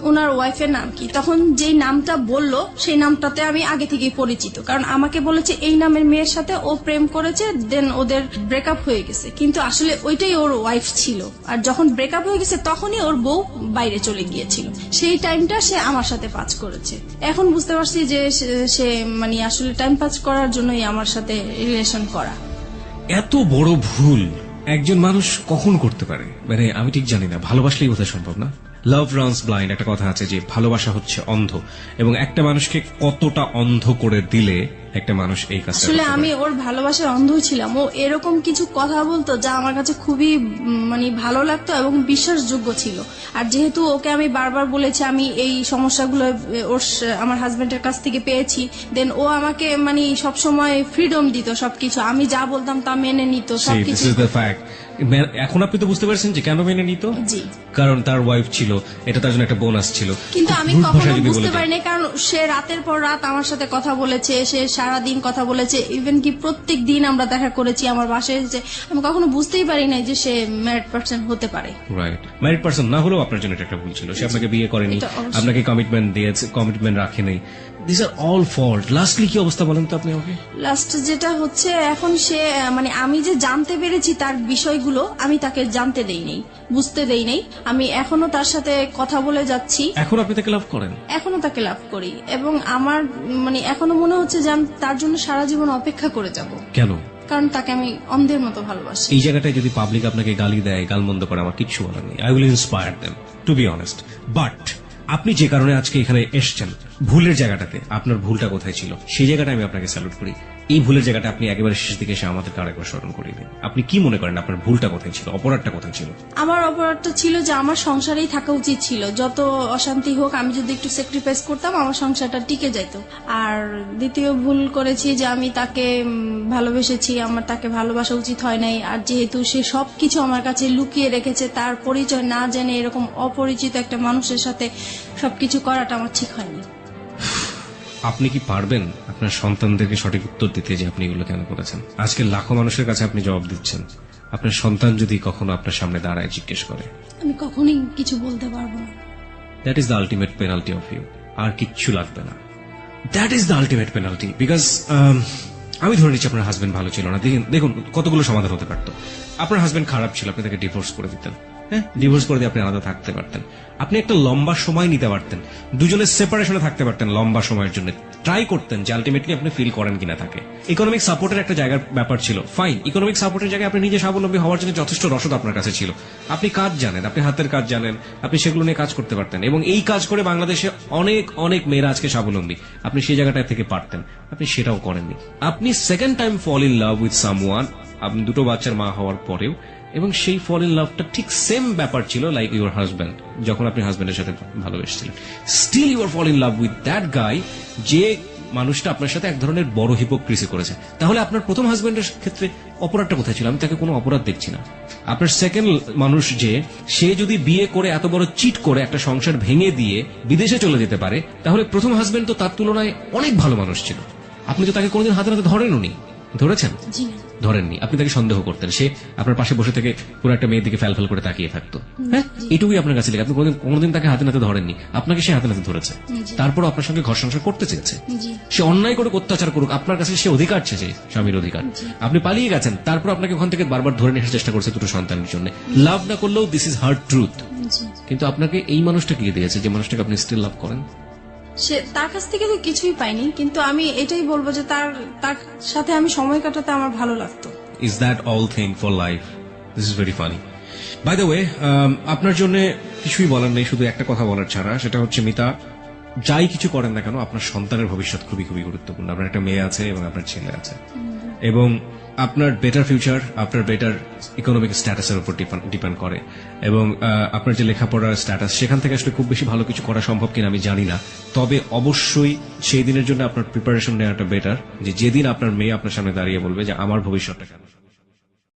ওনার ওয়াইফের নাম কি? তখন যেই নামটা বললো সেই নামটাতে আমি আগে থেকেই পরিচিত, কারণ আমাকে বলেছে এই নামের মেয়ের সাথে ও প্রেম করেছে, দেন ওদের ব্রেকআপ হয়ে গেছে, কিন্তু আসলে ওইটাই ওর ওয়াইফ ছিল। আর যখন ব্রেকআপ হয়ে গেছে তখনই ওর বউ বাইরে চলে গিয়েছিল, সেই টাইমটা সে আমার সাথে পাস করেছে। এখন বুঝতে পারছি যে সে মানে আসলে টাইম পাস করার জন্যই আমার সাথে রিলেশন করা। এত বড় ভুল একজন মানুষ কখন করতে পারে, মানে আমি ঠিক জানি না। ভালোবাসলেই বোধহয় সম্ভব না। লাভ রানস ব্লাইন্ড একটা কথা আছে যে ভালোবাসা হচ্ছে অন্ধ, এবং একটা মানুষকে কতটা অন্ধ করে দিলে একটা মানুষ এই কাজটা আসলে করতে পারে। আমি ওর ভালোবাসার অন্ধ ছিলাম। ও এরকম কিছু কথা বলতো যা আমার কাছে খুবই মানে ভালো লাগতো এবং বিশ্বাসযোগ্য ছিল। আর যেহেতু ওকে আমি বারবার বলেছি আমি এই সমস্যাগুলো আমার হাজবেন্ডের কাছ থেকে পেয়েছি, দেন ও আমাকে মানে সবসময় ফ্রিডম দিত, সবকিছু আমি যা বলতাম তা মেনে নিত See, this সবকিছু। is the fact. এখন আপনি তো বুঝতে পারছেন যে কেন মেনে নিত। জি। কারণ তার ওয়াইফ ছিল, এটা তার জন্য একটা বোনাস ছিল। কিন্তু আমি রুট কখনো ভাষায় যদি বুঝতে বলে দিই। পারিনি, কারণ সে রাতের পর রাত আমার সাথে কথা বলেছে, সে সারাদিন কথা বলেছে, ইভেন কি প্রত্যেক দিন আমরা দেখা করেছি আমার বাসায়। যে আমি কখনো বুঝতেই পারি নাই যে সে ম্যারিড পার্সন হতে পারে। রাইট, ম্যারিড পার্সন না হলেও আপনার জন্য এটা একটা ভুল ছিল। সে আপনাকে বিয়ে করেনি, এটা অবশ্যই। আপনাকে কমিটমেন্ট দিয়েছে, কমিটমেন্ট রাখেনি। This are all fault. Lastly কি অবস্থা বলেন তো আপনি আমাকে? লাস্ট যেটা হচ্ছে এখন সে মানে আমি যে জানতে পেরেছি তার বিষয়গুলো আমি তাকে জানতে দেই নাই, বুঝতে দেই নাই। আমি এখনো তার সাথে কথা বলে যাচ্ছি, এখন আপনি তাকে লাভ করেন? এখনো তাকে লাভ করি, এবং আমার মানে এখনো মনে হচ্ছে যে আমি তার জন্য সারা জীবন অপেক্ষা করে যাব, কেন? কারণ তাকে আমি অন্ধের মতো ভালোবাসি। এই জায়গাটায় যদি পাবলিক আপনাকে গালি দেয়, গালমন্দ করে, আমার কিচ্ছু বলার নেই। I will inspire them to be honest. But আপনি যে কারণে আজকে এখানে এসছেন, ভুলের জায়গাটাতে আপনার ভুলটা কোথায় ছিল সেই জায়গাটা আমি আপনাকে স্যালুট করি। এই ভুলের জায়গাটা আপনি একেবারে শেষ দিকে এসে আমাদেরকে আরেকবার স্মরণ করিয়ে দিন। আপনি কি মনে করেন আপনার ভুলটা কোথায় ছিল, অপরাধটা কোথায় ছিল? আমার অপরাধটা ছিল যে আমার সংসারেই থাকা উচিত ছিল, যত অশান্তি হোক আমি যদি একটু স্যাক্রিফাইস করতাম আমার সংসারটা টিকে যেত। আর দ্বিতীয় ভুল করেছি যে আমি তাকে ভালোবেসেছি, আমার তাকে ভালোবাসা উচিত হয় নাই। আর যেহেতু সে সবকিছু আমার কাছে লুকিয়ে রেখেছে, তার পরিচয় না জেনে এরকম অপরিচিত একটা মানুষের সাথে সবকিছু করাটা আমার ঠিক হয়নি। আপনি কি পারবেন আপনার সন্তানদেরকে সঠিক উত্তর দিতে যে আপনি এগুলো কেন করেছেন? আজকে লাখো মানুষের কাছে আপনি জবাব দিচ্ছেন। আপনার সন্তান যদি কখনো আপনার সামনে দাঁড়ায় জিজ্ঞেস করে, আমি কখনোই কিছু বলতে পারবো না। That is the ultimate penalty of you. আর কিচ্ছু লাগবে না। That is the ultimate penalty. Because আমি ধরে নিচ্ছি আপনার হাজবেন্ড ভালো ছিল না। দেখুন কতগুলো সমাধান হতে পারতো। আপনার হাজবেন্ড খারাপ ছিল, আপনি তাকে ডিভোর্স করে দিতেন। হ্যাঁ, ডিভোর্স করে দিয়ে আপনি আলাদা থাকতে পারতেন। আপনি একটা লম্বা সময় নিতে পারতেন, দুজনের সেপারেশনে থাকতে পারতেন লম্বা সময়ের জন্য। ট্রাই করতেন যে আলটিমেটলি আপনি ফিল করেন কিনা তাকে। ইকোনমিক সাপোর্টের একটা জায়গার ব্যাপার ছিল, ফাইন। ইকোনমিক সাপোর্টের জায়গায় আপনি নিজে স্বাবলম্বী হওয়ার জন্য যথেষ্ট রসদ আপনার কাছে ছিল। আপনি কাজ জানেন, আপনি হাতের কাজ জানেন, আপনি সেগুলো নিয়ে কাজ করতে পারতেন। এবং এই কাজ করে বাংলাদেশে অনেক অনেক মেয়েরা আজকে স্বাবলম্বী। আপনি সেই জায়গাটা থেকে পারতেন, আপনি সেটাও করেননি। আপনি second time fall in love with someone, আপনি দুটো বাচ্চার মা হওয়ার পরেও এবং সেই ফল ইন লাভটা ঠিক সেম ব্যাপার ছিল লাইক ইউর হাজব্যান্ড, যখন আপনি হাজব্যান্ডের সাথে ভালোবেসেছিলেন, still you are fall in love with that guy, যে মানুষটা আপনার সাথে এক ধরনের বড় হিপোক্রিসি করেছে। তাহলে আপনার প্রথম হাজব্যান্ডের ক্ষেত্রে অপরাধটা কোথায় ছিল? আমি তাকে কোনো অপরাধ দেখছি না। আপনার সেকেন্ড মানুষ যে, সে যদি বিয়ে করে এত বড় চিট করে একটা সংসার ভেঙে দিয়ে বিদেশে চলে যেতে পারে, তাহলে প্রথম হাজব্যান্ড তো তার তুলনায় অনেক ভালো মানুষ ছিল। আপনি তো তাকে কোনোদিন হাতে নাতে ধরেননি, ধরেছেন? জি না। ধরেননি, আপনি তাকে সন্দেহ করতেন, সে আপনার পাশে বসে থেকে পুরো একটা মেয়ের দিকে ফ্যাল ফ্যাল করে তাকিয়ে থাকতো। হ্যাঁ, এটুকুই আপনার কাছে লেগে, আপনি কোনোদিন তাকে হাতে নাতে ধরেননি, আপনাকে সে হাতে নাতে ধরেছে, তারপর আপনার সঙ্গে ঘর সংসার করতে চেয়েছে। জি। সে অন্যায় করে অত্যাচার করুক, আপনার কাছে সে অধিকার চেয়েছে, স্বামীর অধিকার। আপনি পালিয়ে গেছেন, তারপর আপনাকে ওখান থেকে বারবার ধরে নিয়ে আসার চেষ্টা করছে দুটো সন্তানের জন্য। লাভ না করলেও দিস ইজ হার্ড ট্রুথ। জি। কিন্তু আপনাকে এই মানুষটা কি দিয়েছে, যে মানুষটাকে আপনি স্টিল লাভ করেন? সে তার কাছ থেকে তো কিছুই পাইনি, কিন্তু আমি এটাই বলবো যে তার সাথে আমি সময় কাটাতে আমার ভালো লাগতো। Is that all thing for life? This is very funny. By the way, আপনার জন্য কিছুই বলার নেই, শুধু একটা কথা বলার ছাড়া, সেটা হচ্ছে মিতা, যাই কিছু করেন না কেন, আপনার সন্তানের ভবিষ্যৎ খুবই খুবই গুরুত্বপূর্ণ। আপনার একটা মেয়ে আছে এবং আপনার ছেলে আছে, এবং আপনার বেটার ফিউচার আপনার বেটার ইকোনমিক স্ট্যাটাসের উপর ডিপেন্ড করে। এবং আপনার যে লেখাপড়ার স্ট্যাটাস, সেখান থেকে আসলে খুব বেশি ভালো কিছু করা সম্ভব কিনা আমি জানি না, তবে অবশ্যই সেই দিনের জন্য আপনার প্রিপারেশন নেওয়াটা বেটার, যে যেদিন আপনার মেয়ে আপনার সামনে দাঁড়িয়ে বলবে যে আমার ভবিষ্যৎটা কেন।